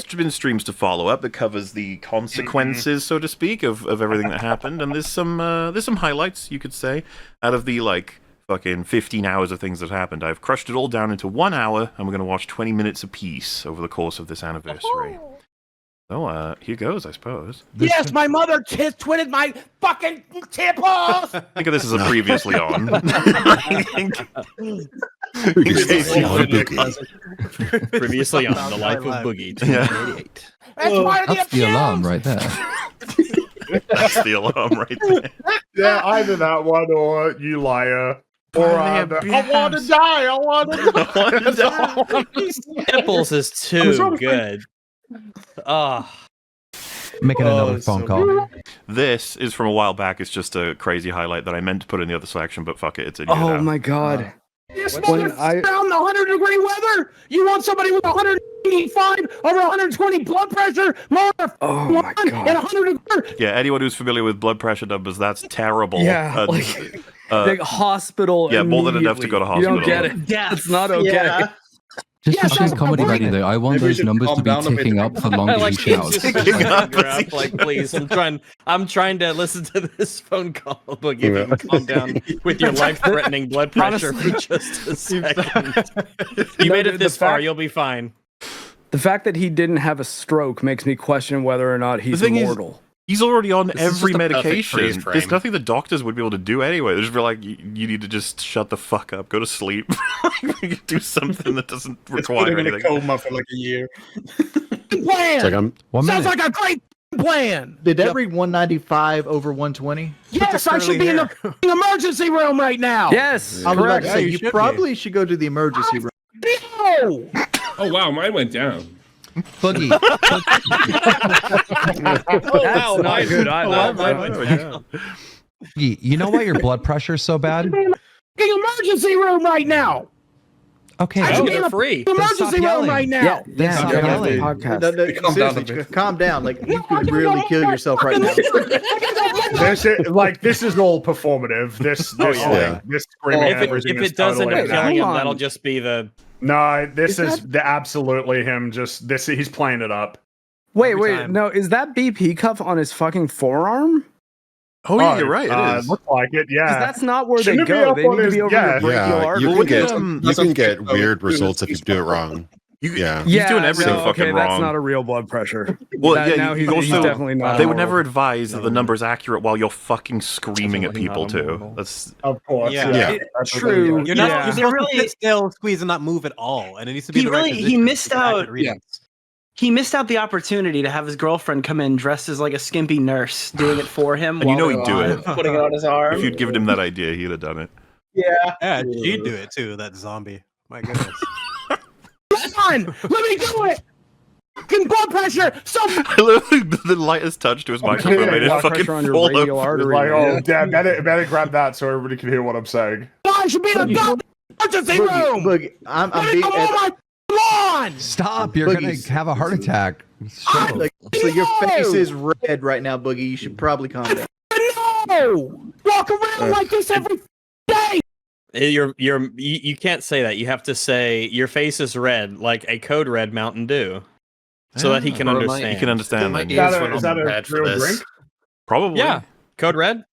there's been streams to follow up that covers the consequences, so to speak, of everything that happened, and there's some highlights, you could say, out of the fucking 15 hours of things that happened. I've crushed it all down into 1 hour, and we're going to watch 20 minutes apiece over the course of this anniversary. So, here goes, I suppose. Yes, my mother twitted my fucking Tiples! Think of this as a previously on. Previously on The Life of Boogie, 1988. That's the alarm right there. That's the alarm right there. Yeah, either that one or you liar. Or I want to die. I want to die. Tiples is too good. Making another phone call. This is from a while back. It's just a crazy highlight that I meant to put in the other selection, but fuck it, it's in here now. my god. Yes, mother, around the 100-degree weather. You want somebody with 185 over 120 blood pressure, mother. Oh my god. And 100. Yeah, anyone who's familiar with blood pressure numbers, that's terrible. Yeah, like hospital. Yeah, more than enough to go to hospital. You don't get it. Yeah, it's not okay. Yeah. Just for sheer comedy value, though, I want those numbers to be ticking up the longer you shout. Please, I'm trying to listen to this phone call, but you can calm down with your life-threatening blood pressure for just a second. You made it this far, you'll be fine. The fact that he didn't have a stroke makes me question whether or not he's immortal. He's already on every medication. There's nothing the doctors would be able to do anyway. They'd just be like, you need to just shut the fuck up, go to sleep. Do something that doesn't require anything. Coma for like a year. Plan! Sounds like a great plan! Did that read 195 over 120? Yes, I should be in the emergency room right now! Yes! I was about to say, you probably should go to the emergency room. No! Oh wow, mine went down. Boogie. That's not good. Boogie, you know why your blood pressure's so bad? The emergency room right now! Okay, I should be in the free. emergency room right now! Yeah, stop yelling. Calm down. Like, you could really kill yourself right now. This is all performative. This screaming at everything If is it doesn't totally kill him, that'll just be the... No, this is absolutely him. Just this, he's playing it up. Wait, no, is that BP cuff on his fucking forearm? Oh yeah, you're right. It is. Looks like it. Yeah, that's not where they go. They need to be over the brachial artery. You can get weird results if you do it wrong. He's doing everything fucking wrong. That's not a real blood pressure. Well, he's definitely not. They would never advise that the number's accurate while you're fucking screaming at people too. That's of course. Yeah. It's true. You're not. You're supposed to sit still, squeeze, and not move at all. And it needs to be. He missed out. He missed out the opportunity to have his girlfriend come in dressed as like a skimpy nurse, doing it for him. And you know he'd do it. Putting it on his arm. If you'd given him that idea, he'd have done it. Yeah, she'd do it too. That zombie. My goodness. Come on, let me do it. Fucking blood pressure. The lightest touch to his microphone made it fucking fall over. Like, oh, damn, better grab that so everybody can hear what I'm saying. I should be in the emergency room. Look, I'm being. Stop! You're gonna have a heart attack. So your face is red right now, Boogie. You should probably calm down. No! Walk around like this every day. You can't say that. You have to say your face is red, like a code red Mountain Dew, so that he can understand. He can understand that. Is that a real drink? Probably. Yeah, Code Red.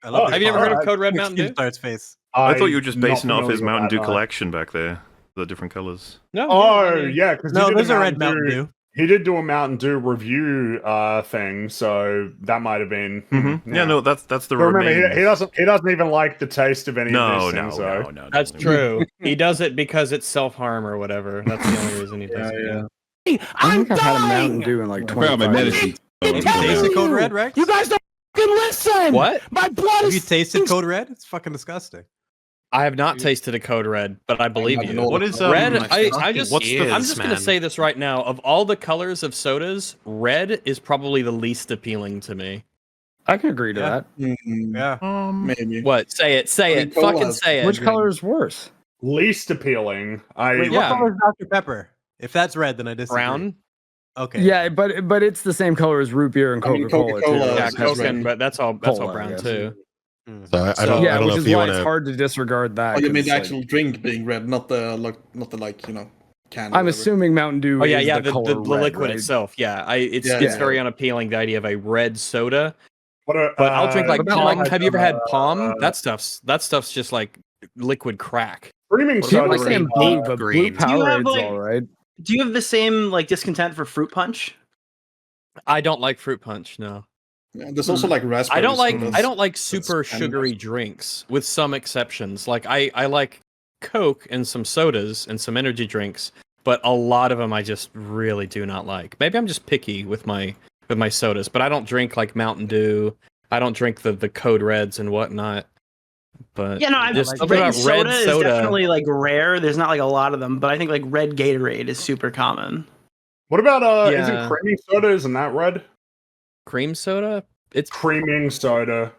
Have you ever heard of Code Red Mountain Dew? Keemstar's face. I thought you were just basing it off his Mountain Dew collection back there, the different colors. No. Oh yeah, because there's a red Mountain Dew. He did do a Mountain Dew review thing, so that might have been. Yeah, no, that's the. Remember, he doesn't even like the taste of any of these things. No, that's true. He does it because it's self-harm or whatever. That's the only reason he does it. Yeah. I think I've had a Mountain Dew in like 25 years. Have you tasted Code Red, Rex? You guys don't fucking listen. What? My blood Have you tasted Code Red? It's fucking disgusting. I have not tasted a Code Red, but I believe you. What is red? I'm just going to say this right now. Of all the colors of sodas, red is probably the least appealing to me. I can agree to that. Yeah. Maybe. What? Say it. Say it. Fucking say it. Which color is worse? Least appealing. Wait, what color is Dr. Pepper? If that's red, then I disagree. Brown. Okay. Yeah, but it's the same color as root beer and Coca-Cola. Yeah, but that's all brown too. So I don't know if you want it's hard to disregard that. Oh, you mean the actual drink being red, not the I'm assuming Mountain Dew. Oh yeah, is yeah, the, the color red, liquid right? itself. Yeah, it's Yeah. very unappealing, the idea of a red soda. But I'll drink like Palm. Have you ever had Palm? That That stuff's just like liquid crack. Creaming People soda. saying blue, but blue Do you have, Powerades, like- all right. Do you have the same like discontent for fruit punch? I don't like fruit punch. No. Yeah, there's also like raspberry. I don't like sodas. super That's sugary drinks, with some exceptions. Like I like Coke and some sodas and some energy drinks, but a lot of them I just really do not like. Maybe I'm just picky with my sodas, but I don't drink like Mountain Dew. I don't drink the Code Reds and whatnot. But Yeah, no, I just like something red about soda red is soda. definitely like rare. There's not like a lot of them, but I think like red Gatorade is super common. What about Yeah. isn't creaming soda? Isn't that red? Cream soda? It's Creaming soda.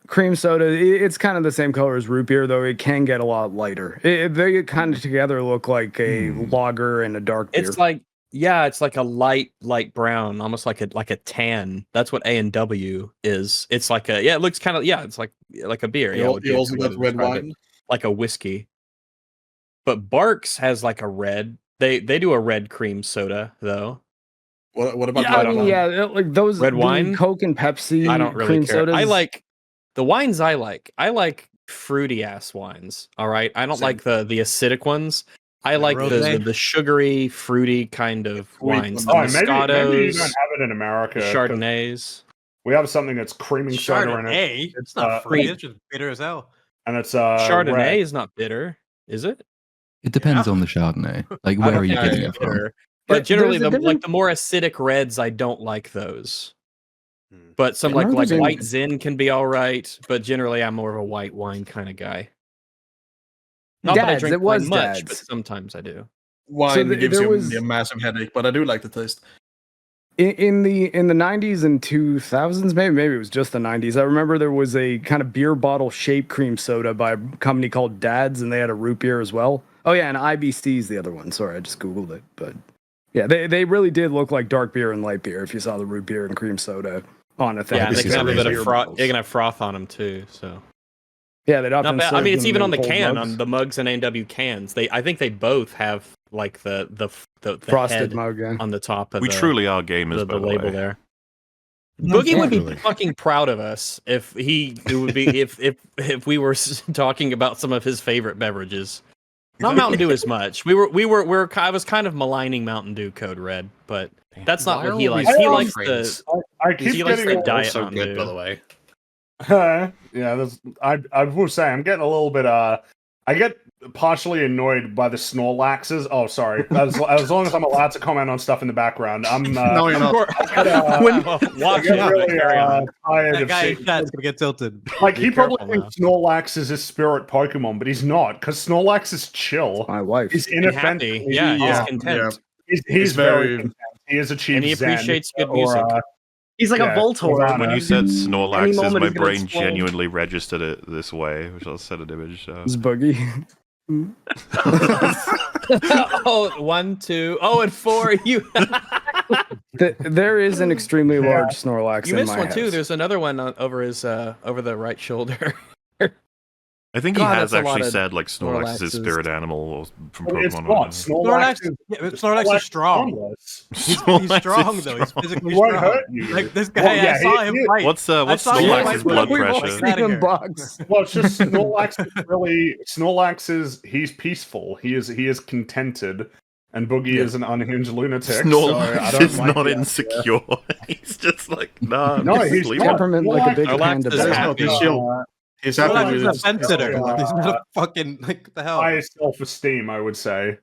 Cream soda, it's kind of the same color as root beer, though it can get a lot lighter. They kind of together look like a lager and a dark beer. It's like it's like a light brown, almost like a tan. That's what A and W is. It's like it looks kind of it's like a beer. You would be a also good way got to red describe it. wine. Like a whiskey. But Barks has like a red. They do a red cream soda though. What about yeah, red I mean, wine? yeah, like those Red the wine? Coke and Pepsi. I don't really cream care. sodas. I like the wines. I like fruity ass wines. All right, I don't like the acidic ones. I like rosé? the sugary, fruity kind of wines. The Oh, maybe you Moscatos, don't have it in America. the 'cause Chardonnays. We have something that's creaming soda in it. Chardonnay. It's not fruity. It's just bitter as hell. And it's Chardonnay red. is not bitter, is it? It depends on the Chardonnay. Like, I where don't are you think getting it's it from? bitter. But But generally, there's a the more acidic reds, I don't like those. But some I like remember white Zin can be all right, but generally I'm more of a white wine kind of guy. Not that I Dads, drink it was wine much, but Dads. sometimes I do. Wine So gives there you was- a massive headache, but I do like the taste. In the 90s and 2000s, maybe it was just the 90s. I remember there was a kind of beer bottle shaped cream soda by a company called Dad's, and they had a root beer as well. Oh yeah, and IBC's the other one. Sorry, I just googled it, but yeah, they really did look like dark beer and light beer if you saw the root beer and cream soda on a thing. Yeah, and they can have a bit of Beer froth. bottles. They can have froth on them too. So Yeah, they'd often not bad. I serve mean, it's them even in on the cold can, mugs. on the mugs and A&W cans. I think they both have like the Frosted head mug. Yeah. on the top of We the, truly are gamers, the by the label way. there. Boogie would be Truly. fucking proud of us if it would be if we were talking about some of his favorite beverages. Not Mountain Dew as much. I was kind of maligning Mountain Dew Code Red, but that's not Why what he are we likes. He so likes friends? I keep he likes getting the diet Also Mountain good, Dew. by the way. yeah, I will say I'm getting a little bit I get partially annoyed by the Snorlaxes. Oh, sorry. As long as I'm allowed to comment on stuff in the background, I'm No, you're not. I get really tired That of guy in seeing. chat's gonna get tilted. Like Be he probably careful thinks Snorlax is his spirit Pokemon, but he's not, because Snorlax is chill. My wife. He's And happy. inoffensive. Yeah, Yeah, he's content. He's very content. He has achieved And he Zen, appreciates good or, music. He's like Yeah, a Voltorb. When you said Any Snorlaxes, moment my he's gonna brain explode. genuinely registered it this way, which I'll set an image. It's Boogie. Oh, 1, 2, oh, and 4. You There is an extremely large Snorlax you in missed my one too. house. There's another one over his over the right shoulder. I think he God, has that's a lot actually of said like Snorlax is his Snorlaxes. spirit animal or from Well, it's Pokemon. not. Snorlax is strong. harmless. He's Snorlax strong is though. He's strong. physically He won't strong. hurt you. Like this guy, Well, yeah, I saw he- him he- fight. What's I saw him Snorlax's fight blood with a pressure? voice out of here. box. Well, it's just Snorlax is he's peaceful. He is contented, and Boogie is an unhinged lunatic. Snorlax so I is don't like not the insecure. He's just like, nah. No, I'm he's sleeping. not. Temperament like a big Snorlax panda is bear. happy. He's chill. He's happy Snorlax with is a his fence sitter. He's not a fucking like what the hell. High self-esteem, I would say.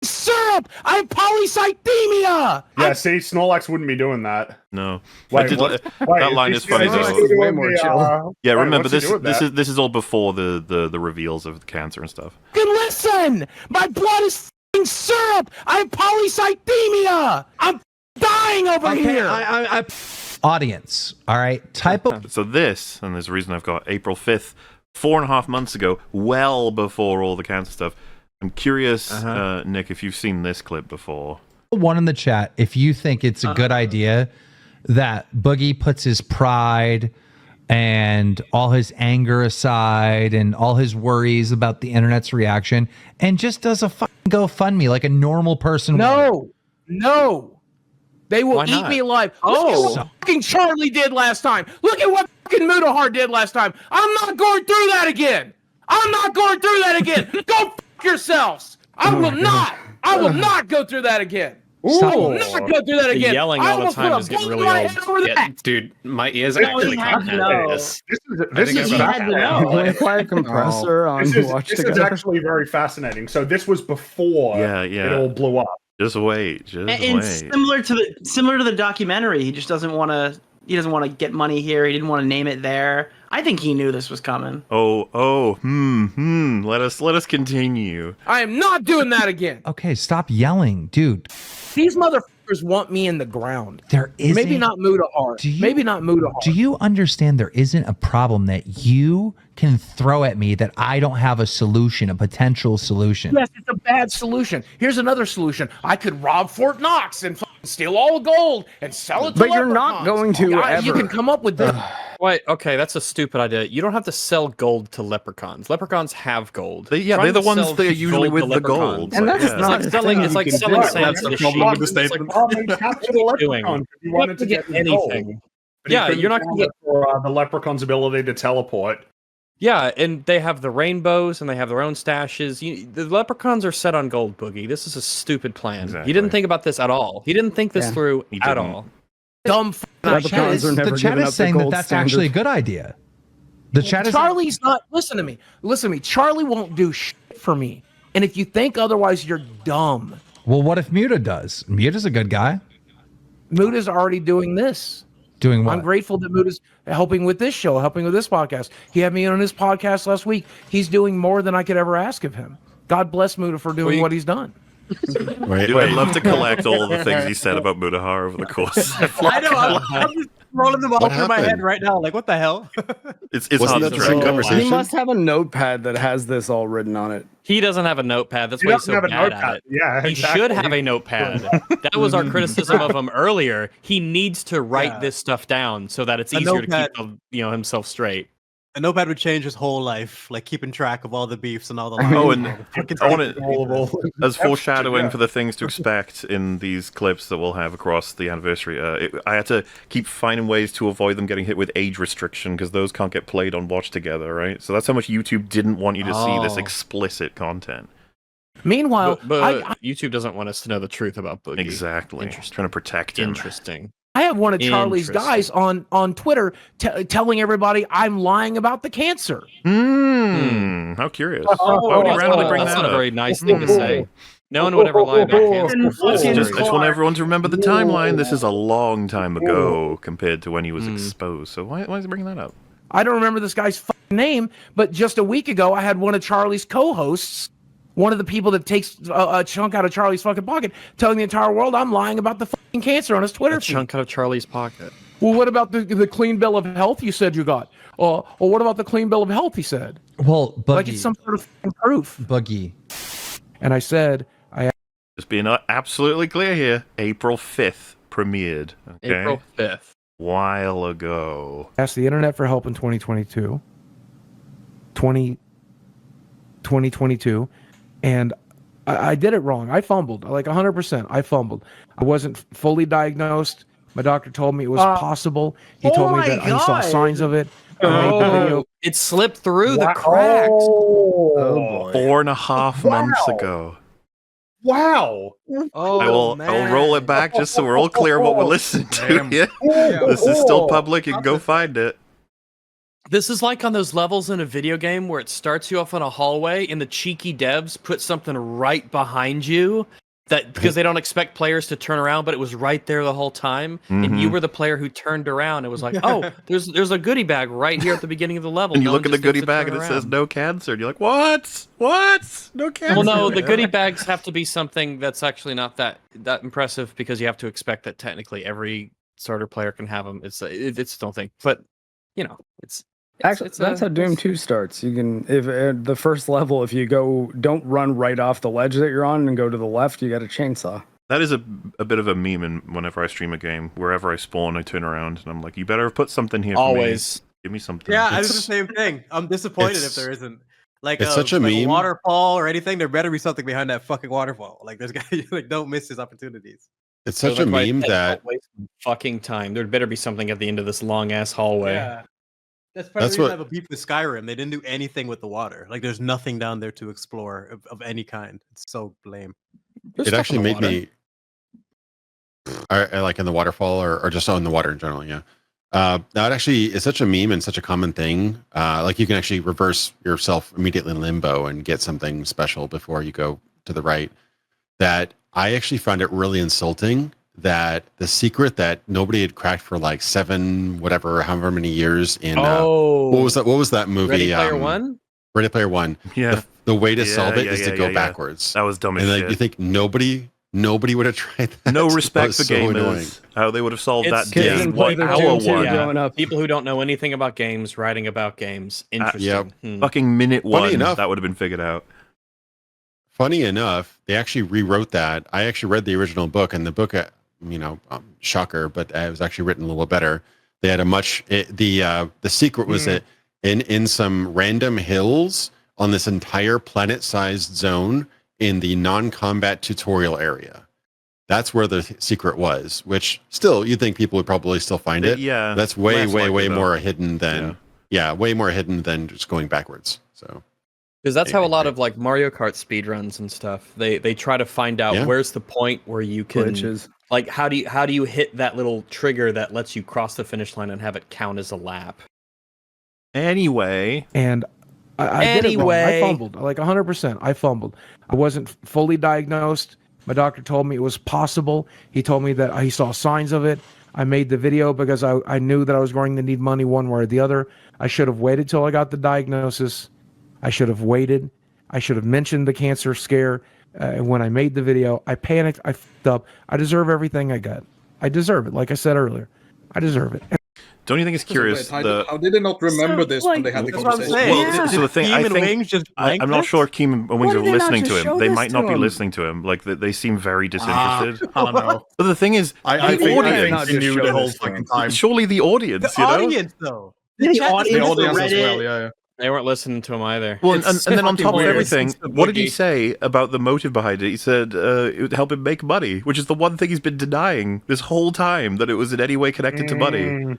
Syrup! I have polycythemia! Yeah, see, Snorlax wouldn't be doing that. No. Wait, I did, what? that line is funny Snorlax though. is way more chill. Yeah, wait, remember what's he this doing this is all before the reveals of the cancer and stuff. Fucking listen! My blood is f***ing syrup! I have polycythemia! I'm dying over here! Audience, all right? Type of So this, and there's a reason I've got April 5th, 4.5 months ago, well before all the cancer stuff. I'm curious, Nick, if you've seen this clip before. one in the chat if you think it's a good idea that Boogie puts his pride and all his anger aside and all his worries about the internet's reaction and just does a GoFundMe like a normal person would. No. They will Why eat not? me alive. Look at what fucking Charlie did last time. Look at what fucking Mudahar did last time. I'm not going through that again. Go fuck yourselves. I will not go through that again. I will not go through that again. Yelling all the time is getting really old. Dude, my ears actually can't handle this. This is Apply a compressor on Watch This is Together. actually very fascinating. So this was before it all blew up. Just wait. And similar to the documentary, he just doesn't want to. He doesn't want to get money here. He didn't want to name it there. I think he knew this was coming. Let us continue. I am not doing that again. Okay, stop yelling, dude. These motherfuckers want me in the ground. There is maybe not Mudahar. Maybe not Mudahar. Do you understand there isn't a problem that you can throw at me that I don't have a solution, a potential solution? Yes, it's a bad solution. Here's another solution. I could rob Fort Knox and steal all the gold and sell it to But you're not going to You ever. can come up with this. Wait, okay, that's a stupid idea. You don't have to sell gold to leprechauns. Leprechauns have gold. They're the ones that are usually with the gold. And that's not it's like selling sand to the sheep. Capture the leprechaun if you wanted to get anything. Yeah, you're not going to get for the leprechaun's ability to teleport. Yeah, and they have the rainbows and they have their own stashes. The leprechauns are set on gold, Boogie. This is a stupid plan. Exactly. He didn't think about this at all. He didn't think this through at all. Dumb. The chat is saying that that's actually a good idea. The chat is. Charlie's not. Listen to me. Charlie won't do shit for me. And if you think otherwise, you're dumb. Well, what if Muta does? Muta's a good guy. Muta's already doing this. Doing what? I'm grateful that Muta's helping with this show, helping with this podcast. He had me on his podcast last week. He's doing more than I could ever ask of him. God bless Muta for doing what he's done. I'd love to collect all of the things he said about Mudahar over the course. I know. I'm just rolling them all through my head right now. Like, what the hell? It's hard to track conversation. He must have a notepad that has this all written on it. He doesn't have a notepad. That's why he's so bad at it. Yeah, he should have a notepad. That was our criticism of him earlier. He needs to write this stuff down so that it's easier to keep himself straight. A notepad would change his whole life, like keeping track of all the beefs and all the. Oh, and I want it as foreshadowing for the things to expect in these clips that we'll have across the anniversary. I had to keep finding ways to avoid them getting hit with age restriction because those can't get played on Watch Together, right? So that's how much YouTube didn't want you to see this explicit content. Meanwhile, but YouTube doesn't want us to know the truth about Boogie. Exactly. Trying to protect him. Interesting. I have one of Charlie's guys on Twitter telling everybody I'm lying about the cancer. How curious. Why would you randomly bring that's that not up? a very nice thing to say. No one would ever lie about cancer. I just want everyone to remember the timeline. This is a long time ago compared to when he was exposed. So why is he bringing that up? I don't remember this guy's fucking name, but just a week ago, I had one of Charlie's co-hosts, one of the people that takes a chunk out of Charlie's fucking pocket, telling the entire world I'm lying about the fucking cancer on his Twitter feed. Chunk out of Charlie's pocket. Well, what about the clean bill of health you said you got? Or what about the clean bill of health he said? Well, Boogie. Like it's some sort of fucking proof. Boogie. And I said, Just being absolutely clear here, April 5th premiered. Okay? April 5th. While ago. Asked the internet for help in 2022. 2022. And I did it wrong. I fumbled. Like 100%. I fumbled. I wasn't fully diagnosed. My doctor told me it was possible. He told me that I saw signs of it. It slipped through the cracks. Oh, 4.5 months ago. Wow. Oh, I'll roll it back just so we're all clear what we're listening to here. This is still public. You can go find it. This is like on those levels in a video game where it starts you off in a hallway and the cheeky devs put something right behind you that because they don't expect players to turn around, but it was right there the whole time. And you were the player who turned around. It was like, oh, there's a goodie bag right here at the beginning of the level. And you look at the goodie bag and it says no cancer. And you're like, what? What? No cancer? Well, no, the goodie bags have to be something that's actually not that impressive because you have to expect that technically every starter player can have them. It's don't think, but you know, Actually, that's how Doom 2 starts. You can, if the first level, if you don't run right off the ledge that you're on and go to the left, you got a chainsaw. That is a bit of a meme and whenever I stream a game. Wherever I spawn, I turn around and I'm like, you better have put something here for always. me. Give me something. Yeah, I do the same thing. I'm disappointed if there isn't. like It's such a like meme. waterfall or anything. There better be something behind that fucking waterfall. Like there's guys like don't miss his opportunities. It's such a meme that fucking time. There'd better be something at the end of this long ass hallway. Yeah. That's part of the reason I have a beef with Skyrim. They didn't do anything with the water. Like there's nothing down there to explore of any kind. It's so lame. it actually made me like in the waterfall or just in the water in general. Yeah. That actually is such a meme and such a common thing. Like you can actually reverse yourself immediately in limbo and get something special before you go to the right. That I actually found it really insulting that the secret that nobody had cracked for like however many years in what was that movie? Ready Player One? Ready Player One. Yeah. The way to solve it is to go backwards. That was dumb as and shit. like you think nobody would have tried that. No respect for so gamers. annoying. How they would have solved It's that game. like Hour one. Yeah. People who don't know anything about games writing about games. Interesting. Fucking minute Funny one. enough- That would have been figured out. Funny enough, they actually rewrote that. I actually read the original book, and the book, shocker, but it was actually written a little better. They had the secret was that in some random hills on this entire planet-sized zone in the non-combat tutorial area. That's where the secret was, which still you'd think people would probably still find it. Yeah. That's way likely, though. more hidden than way more hidden than just going backwards. So Because that's how a lot of like Mario Kart speedruns and stuff. They try to find out where's the point where you can Glitches. like how do you hit that little trigger that lets you cross the finish line and have it count as a lap. Anyway, and I did it wrong. I fumbled, like 100%. I fumbled. I wasn't fully diagnosed. My doctor told me it was possible. He told me that he saw signs of it. I made the video because I knew that I was going to need money one way or the other. I should have waited till I got the diagnosis. I should have waited. I should have mentioned the cancer scare when I made the video. I panicked. I fucked up. I deserve everything I got. I deserve it. Like I said earlier, I deserve it. Don't you think it's curious? How did they not remember this when they had the conversation? Well, so the thing, I think, I'm not sure if Keem and Wings are listening to him. They might not be listening to him. Like they seem very disinterested. I don't know. But the thing is, I think they knew the whole fucking time. Surely the audience, The audience, though. The audience as well, yeah. They weren't listening to him either. Well, and then on top of weird. everything, It's what did he Boogie. say about the motive behind it? He said it would help him make money, which is the one thing he's been denying this whole time, that it was in any way connected to money.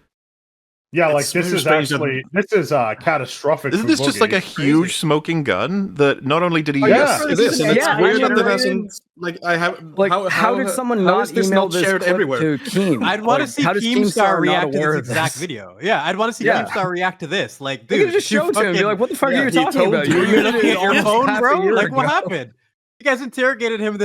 Yeah, like It's this very is strange actually catastrophic. Isn't for this just Boogie. like a huge smoking gun that not only did he... Yes, it is. And it's weird that it hasn't. Like I have. Like, how did someone how not is this email not this shared clip everywhere? to Keem? I'd want to see how does Keemstar not react to aware this of exact this? video. Yeah, I'd want to see Yeah. Keemstar react to this. Like, You could dude, just show it to him. Be like, what the fuck are you he talking told about? you You you're did looking it at your almost phone, half a bro? year Like, what ago. happened? You guys interrogated him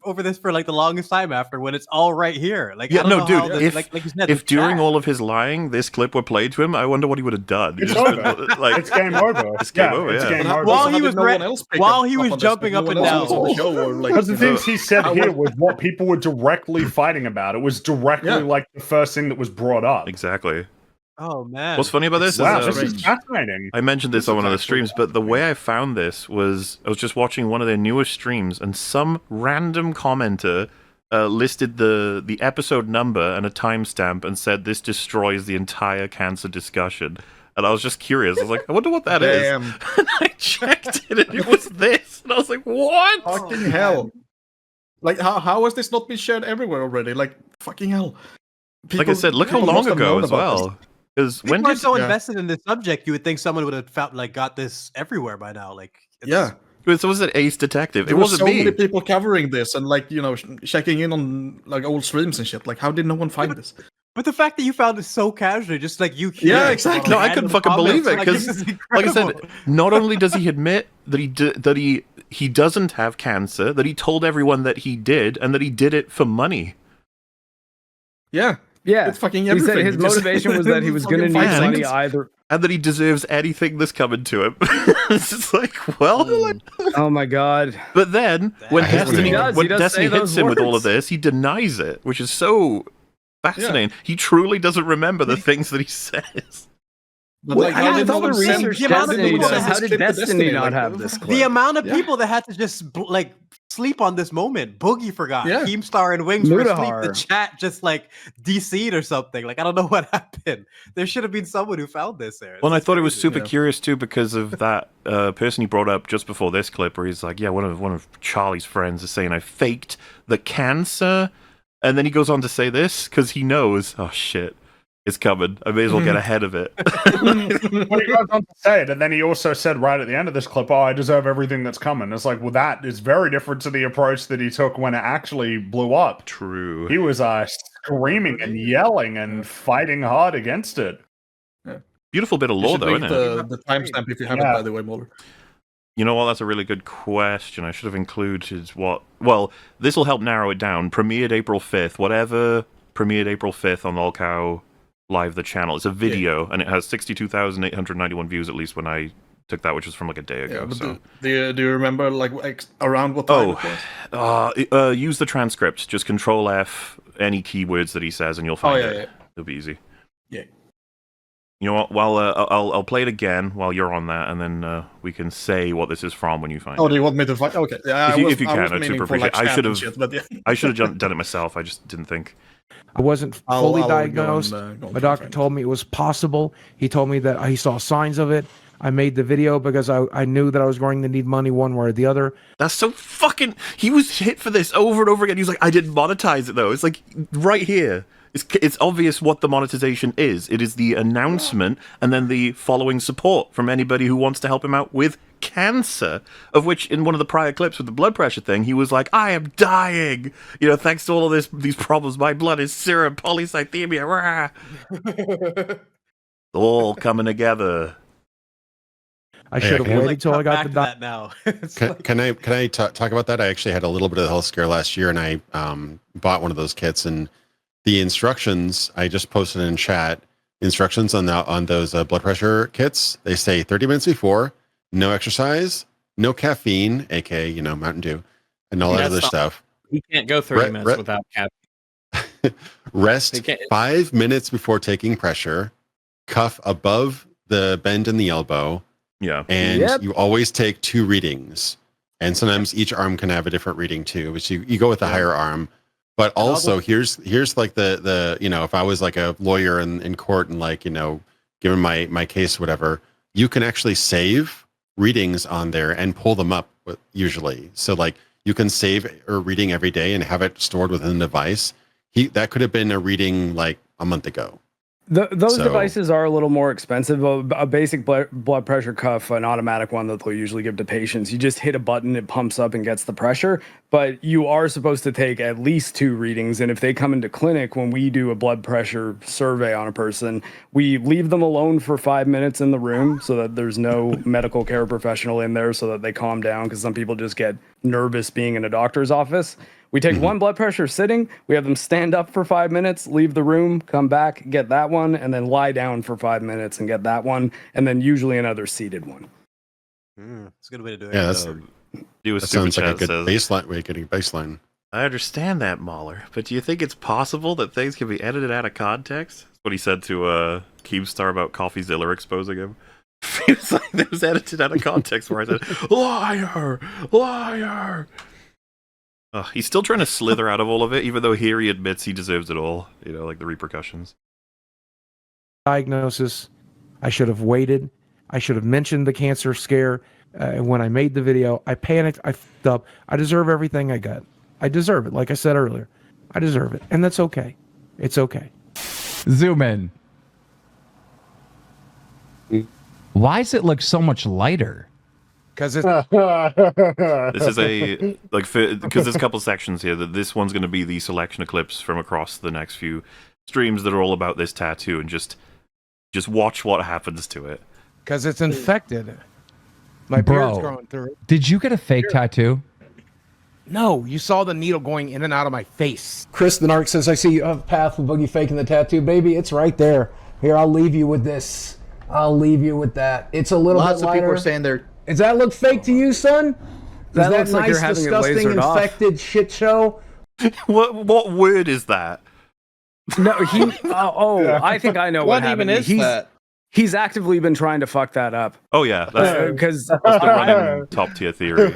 over this for like the longest time after when it's all right here. Like, Yeah, I don't no, know dude. how the- If like you said, if the during chat- all of his lying, this clip were played to him, I wonder what he would have done. It's Just over. been, like, It's game over. It's game Yeah, over. it's Yeah. game over. while So he how was did no one else pick while up he on was this? jumping No up one and else was on down. the show, or, like, Because the things he said here was what people were directly fighting about. It was directly Yeah. like the first thing that was brought up. Exactly. Oh man. What's funny about this Wow, is this is fascinating. I mentioned this on one of the streams, but the way I found this was I was just watching one of their newest streams, and some random commenter listed the episode number and a timestamp and said this destroys the entire cancer discussion. And I was just curious. I was like, I wonder what that is. Damn. And I checked it, and it was this. And I was like, what? Fucking hell. Like how has this not been shared everywhere already? Like fucking hell. Like I said, look how people long must have ago known as about well. Because People when are did so invested in this subject, you would think someone would have felt like got this everywhere by now. Like, Yeah. so was it Ace Detective? There It were wasn't so me. many people covering this and like checking in on like old streams and shit. Like how did no one find this? but the fact that you found it so casually, just like you, Yeah, hear exactly. No, I couldn't fucking believe it because, this is like I said, incredible. not only does he admit that he doesn't have cancer, that he told everyone that he did, and that he did it for money. Yeah. Yeah, It's fucking he said everything. his Just- motivation was that he was going to need fucking money find either. And that he deserves anything that's coming to him. It's just like, well. Oh my god! But then when I hate when Destiny he does. when He does Destiny say hits those him with all of words. this, he denies it, which is so fascinating. He truly doesn't remember the things that he says. But like, I how mean, did with all no the one send- research how did Destiny no one does, send how this did clip to Destiny not Like, have this clip? The amount of people that had to just like sleep on this moment. Boogie forgot. Yeah. Keemstar and Wings were asleep. The Mudahar. chat just like DC'd or something. Like I don't know what happened. There should have been someone who found this there. Well, and I This is thought it was crazy. super curious too because of that person he brought up just before this clip, where he's like, "Yeah, one of Charlie's friends is saying I faked the cancer," and then he goes on to say this because he knows, oh shit, it's coming. I may as well get ahead of it. Well, he goes on to say it, and then he also said right at the end of this clip, "Oh, I deserve everything that's coming." It's like, well, that is very different to the approach that he took when it actually blew up. True. He was screaming and yelling and fighting hard against it. Beautiful bit of You lore, should though, link isn't it? the timestamp if you have it, Yeah. by the way, Moller. You know what? That's a really good question. I should have included what. Well, this will help narrow it down. Premiered April 5th. Whatever premiered April 5th on Lolcow Live, the channel. It's a video, and it has 62,891 views, at least when I took that, which was from like a day ago. Yeah, but So. do you remember like around what time it was? Use the transcript. Just Control F any keywords that he says, and you'll find it. It'll be easy. Yeah. You know what? While I'll play it again while you're on that, and then we can say what this is from when you find it. Oh, do you want me to find? Okay, yeah. If you I can, was I'd meaning super for, appreciate. like, I should chat and have. shit, but yeah. I should have done it myself. I just didn't think. I wasn't fully diagnosed. go on My doctor told me it was possible. He told me that he saw signs of it. I made the video because I knew that I was going to need money one way or the other. That's so fucking. He was hit for this over and over again. He was like, I didn't monetize it though. It's like right here. It's obvious what the monetization is. It is the announcement and then the following support from anybody who wants to help him out with cancer, of which in one of the prior clips with the blood pressure thing, he was like, I am dying. You know, thanks to all of these problems, my blood is serum, polycythemia. Rah. All coming together. I should have waited till I got the that now. Can I talk about that? I actually had a little bit of the health scare last year, and I bought one of those kits. And the instructions I just posted in chat. Instructions on those blood pressure kits. They say 30 minutes before, no exercise, no caffeine, aka Mountain Dew, and all that other stuff. You can't go 30 minutes without caffeine. Rest 5 minutes before taking pressure. Cuff above the bend in the elbow. Yeah. And you always take 2 readings. And sometimes each arm can have a different reading too, which you go with the higher arm. But also here's like the if I was like a lawyer in court and like, given my case, whatever, you can actually save readings on there and pull them up usually. So like you can save a reading every day and have it stored within the device. That could have been a reading like a month ago. Those devices are a little more expensive. A basic blood pressure cuff, an automatic one that they'll usually give to patients, you just hit a button, it pumps up and gets the pressure. But you are supposed to take at least 2 readings. And if they come into clinic, when we do a blood pressure survey on a person, we leave them alone for 5 minutes in the room so that there's no medical care professional in there so that they calm down, because some people just get nervous being in a doctor's office. We take one blood pressure sitting, we have them stand up for 5 minutes, leave the room, come back, get that one, and then lie down for 5 minutes and get that one, and then usually another seated one. It's a good way to do it. Yeah, that sounds like a good baseline way of getting a baseline. I understand that, Mahler, but do you think it's possible that things can be edited out of context? That's what he said to Keemstar about CoffeeZilla exposing him. He was like, that was edited out of context where I said, liar, liar. He's still trying to slither out of all of it, even though here he admits he deserves it all. Like the repercussions. Diagnosis. I should have waited. I should have mentioned the cancer scare. When I made the video, I panicked. I f***ed up. I deserve everything I got. I deserve it. Like I said earlier, I deserve it. And that's okay. It's okay. Zoom in. Why does it look so much lighter? Because it's this is because there's a couple sections here. That this one's going to be the selection of clips from across the next few streams that are all about this tattoo, and just watch what happens to it. Because it's infected. My beard's growing through it. Did you get a fake tattoo? No, you saw the needle going in and out of my face. Chris the Narc says, I see you have a path with Boogie faking the tattoo. Baby, it's right there. Here, I'll leave you with this. I'll leave you with that. It's a little Lots bit of lighter. people are saying they're... Does that look fake to you, son? That looks like nice, you're having it disgusting, lasered off. infected shit show? What word is that? No, I think I know what even happened. is that? He's actively been trying to fuck that up. Oh yeah, that's because the running top tier theory.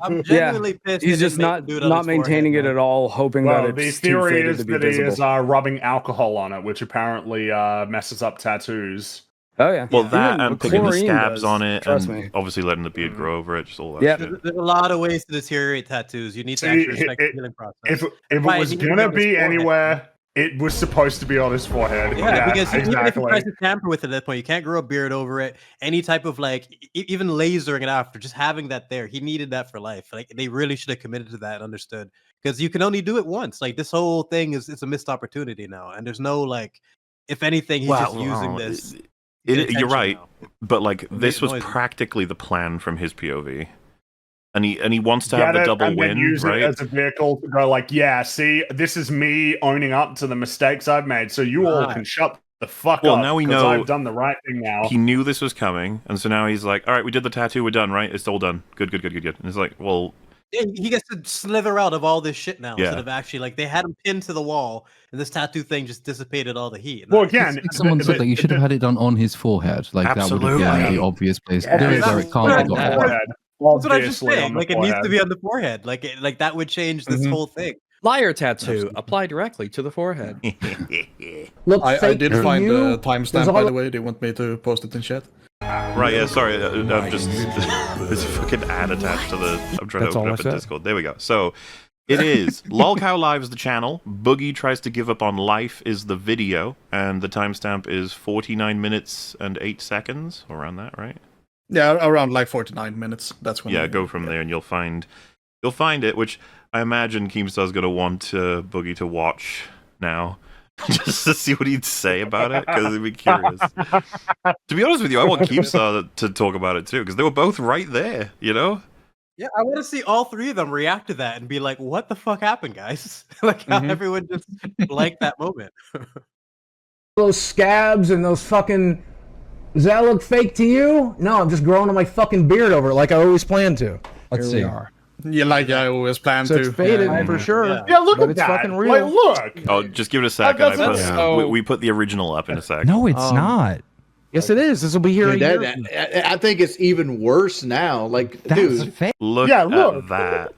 I'm genuinely pissed. He's they just didn't make him do it on not his maintaining forehead, it at all, hoping Well, that the it's too theory faded is to be that he visible. is rubbing alcohol on it, which apparently messes up tattoos. Oh yeah. Well, that and putting the chlorine scabs does, on it, trust and me. obviously letting the beard grow over it, just all that Yeah. shit. There's a lot of ways to deteriorate tattoos. You need to actually respect the healing process. If it Right, was he needs to gonna on his be forehead. anywhere, it was supposed to be on his forehead. Yeah, because even if he exactly. tries to tamper with it at that point, you can't grow a beard over it. Any type of like, even lasering it after, just having that there, he needed that for life. Like they really should have committed to that and understood, because you can only do it once. Like this whole thing is a missed opportunity now, and there's no like, if anything, he's just using this. You're right, but like this was noisy. practically the plan from his POV, and he wants to Get have the it, double and then win, use right? it as a vehicle to go like, yeah, see, this is me owning up to the mistakes I've made, so you all can shut the fuck Well, up. now we 'cause know I've done the right thing now. He knew this was coming, and so now he's like, "All right, we did the tattoo, we're done, right? It's all done. Good." And it's like, well, Yeah, he gets to slither out of all this shit now Yeah. instead of actually like they had him pinned to the wall, and this tattoo thing just dissipated all the heat. Well, again, Someone said that you should have had it done on his forehead. Like that would have been Absolutely. the obvious place. Yeah, Do it where that's it can't what be got I- back. That's what I just Obviously on saying. the Like it needs to forehead. be on the forehead. Like that would change this whole thing. Liar tattoo. Apply directly to the forehead. Look, I fake did to find you. the There's timestamp, all- by the way. They want me to post it in chat. right? Yeah, sorry, I'm just there's a fucking ad attached to the. I'm trying That's to all open I up the said. Discord. There we go. So it is Lolcow Live is the channel. Boogie tries to give up on life is the video, and the timestamp is 49 minutes and 8 seconds, around that, right? Yeah, around like 49 minutes. That's when. Yeah, go from there, and you'll find it, which I imagine Keemstar's going to want Boogie to watch now, just to see what he'd say about it, because he'd be curious. To be honest with you, I want Keemstar to talk about it too, because they were both right there, you know? Yeah, I want to see all three of them react to that and be like, "What the fuck happened, guys?" Like how everyone just liked that moment. Those scabs and those fucking. Does that look fake to you? No, I'm just growing my fucking beard over it like I always planned to. Let's Here we see. are. Yeah, like I always planned So to. it's faded Yeah. for sure. Yeah, look but at it's that. fucking real. Like, look. Oh, just give it a sec. That's- and that's- we put the original up in a sec. No, it's not. Yes, it is. This will be here. Dude, a year. I think it's even worse now. Like, dude, Look Yeah, at look. that.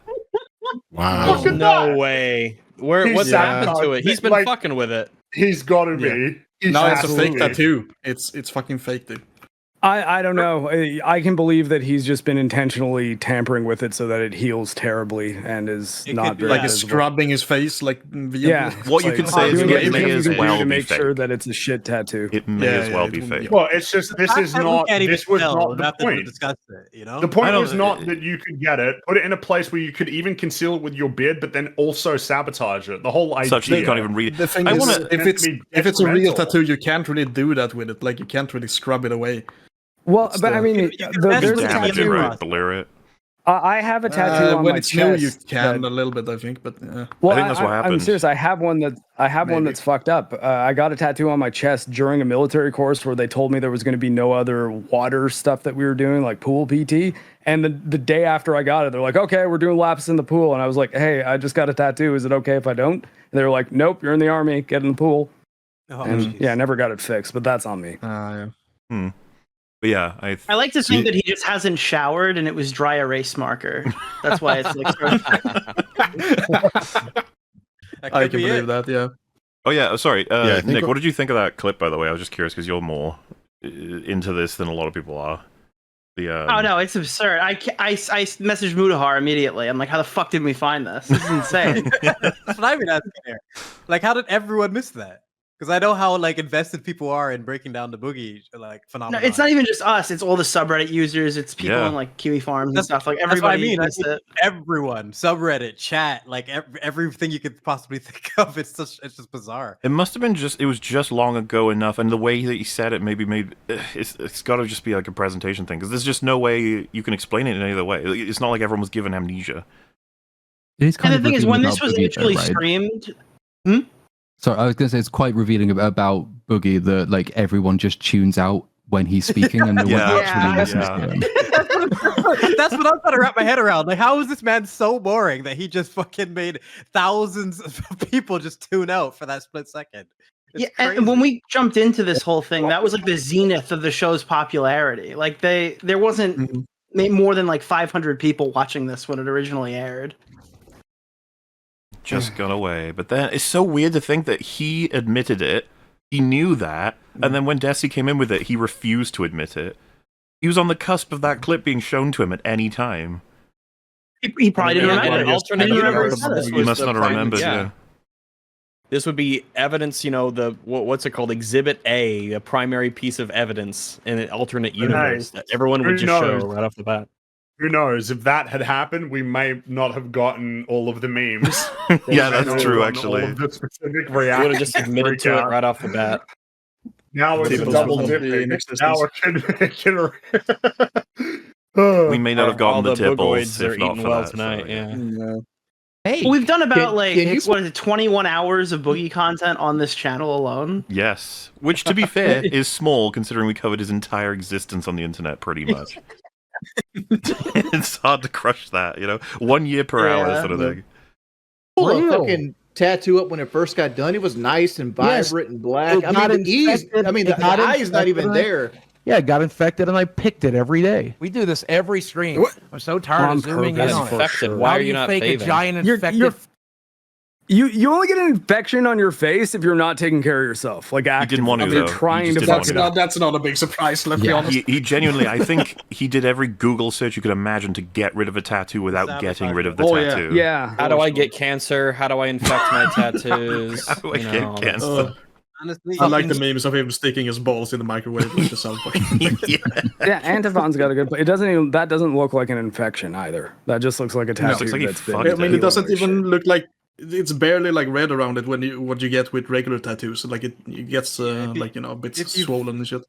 Wow. Look at No that. way. He's What's happened to it? sabotaged. He's been Like- fucking with it. He's got to be. He's No, it's a fake absolutely- tattoo. It's fucking fake, dude. I don't know. I can believe that he's just been intentionally tampering with it so that it heals terribly and is It not could be very Like it's visible. scrubbing his face, like Yeah. What you Like, could say is doing it everything may you as can do well to be make fake. sure that it's a shit tattoo. It may Yeah, as well yeah, be it fake. Well, it's just this is not. This was not the Enough that we point. discussed it. You know, The I point don't- was not that you could get it, put it in a place where you could even conceal it with your beard, but then also sabotage it. The whole idea. Such that you can't even read it. The thing I is, wanna- if it's be if it's a real detrimental. tattoo, you can't really do that with it. Like you can't really scrub it away. Well, but I mean, You can there's mess a with the Damage it, tattoo. right? Blur it. I have a tattoo on when my it's chest. new, you can that- a little bit, I think. But Well, I think that's what I'm happened. serious. I have one that's fucked up. I got a tattoo on my chest during a military course where they told me there was going to be no other water stuff that we were doing, like pool PT. And the day after I got it, they're like, "Okay, we're doing laps in the pool." And I was like, "Hey, I just got a tattoo. Is it okay if I don't?" And they were like, "Nope, you're in the army. Get in the pool." And yeah, I never got it fixed, but that's on me. yeah. But yeah, I like to think that he just hasn't showered and it was dry erase marker. That's why it's like. I can believe that. Yeah. Oh yeah, sorry, Yeah, I think Nick. What did you think of that clip? By the way, I was just curious because you're more into this than a lot of people are. The Oh no, it's absurd. I messaged Mutahar immediately. I'm like, how the fuck did we find this? This is insane. That's what I mean asking here. Like, how did everyone miss that? Because I know how like invested people are in breaking down the Boogie like No, phenomenon. it's not even just us. It's all the subreddit users. It's people Yeah. in like Kiwi farms and stuff. Like That's what I everybody. mean. I missed think it. everyone, subreddit, chat, like everything you could possibly think of. It's just bizarre. It must have been it was just long ago enough, and the way that he said it maybe made it's got to just be like a presentation thing because there's just no way you can explain it in any other way. It's not like everyone was given amnesia. It is kind And the of thing is, revealing when this about was Boogie, initially though, right? streamed, So I was going to say it's quite revealing about Boogie that like everyone just tunes out when he's speaking and no Yeah. one actually listens Yeah. to him. That's what I'm trying to wrap my head around. Like, how is this man so boring that he just fucking made thousands of people just tune out for that split second? Yeah, and when we jumped into this whole thing, that was like the zenith of the show's popularity. Like there wasn't more than like 500 people watching this when it originally aired. Just gone away. But then it's so weird to think that he admitted it. He knew that, and then when Desi came in with it, he refused to admit it. He was on the cusp of that clip being shown to him at any time. He probably didn't remember. In an alternate universe, this He was must the not have prime- remembered, yeah. This would be evidence, what's it called? Exhibit A, a primary piece of evidence in an alternate universe that everyone would just show right off the bat. Who knows? If that had happened, we may not have gotten all of the memes. Yeah, that's true, actually. All of the specific Would have reactions. just admitted to it right off the bat. Now it's a Tiples double will be in dipping. existence. Now We may not have gotten All the the Tiples Boogoids are if not eating for well that. tonight, so, yeah. Hey, Well, we've done about can you- what is it, 21 hours of Boogie content on this channel alone. Yes. Which, to be fair, is small considering we covered his entire existence on the internet pretty much. It's hard to crush that, 1 year per hour sort of thing. Pull a fucking tattoo up when it first got done. It was nice and vibrant and black. It got the ease. infected. The It got eye's not infected even and I- there. Yeah, it got infected and I picked it every day. We do this every stream. I'm so tired On of zooming in purpose, on for it. Infected. sure. Why How are do you you not fake a bathing? giant You're- infected? You only get an infection on your face if you're not taking care of yourself. Like actively. didn't want to, You're though. trying He to just didn't fucking want to. That's not a big surprise. Let's be honest. He genuinely, I think he did every Google search you could imagine to get rid of a tattoo without getting rid of the tattoo. Yeah. How do I get cancer? How do I infect my tattoos? How do I get cancer? Honestly, I like the memes of him sticking his balls in the microwave. Which is so fucking Yeah, Antifon's got a good. It doesn't even. That doesn't look like an infection either. That just looks like a tattoo. looks like he that's been. fucked I mean, it it doesn't even look like it's barely like red around it when what you get with regular tattoos. Like it gets a bit swollen and shit.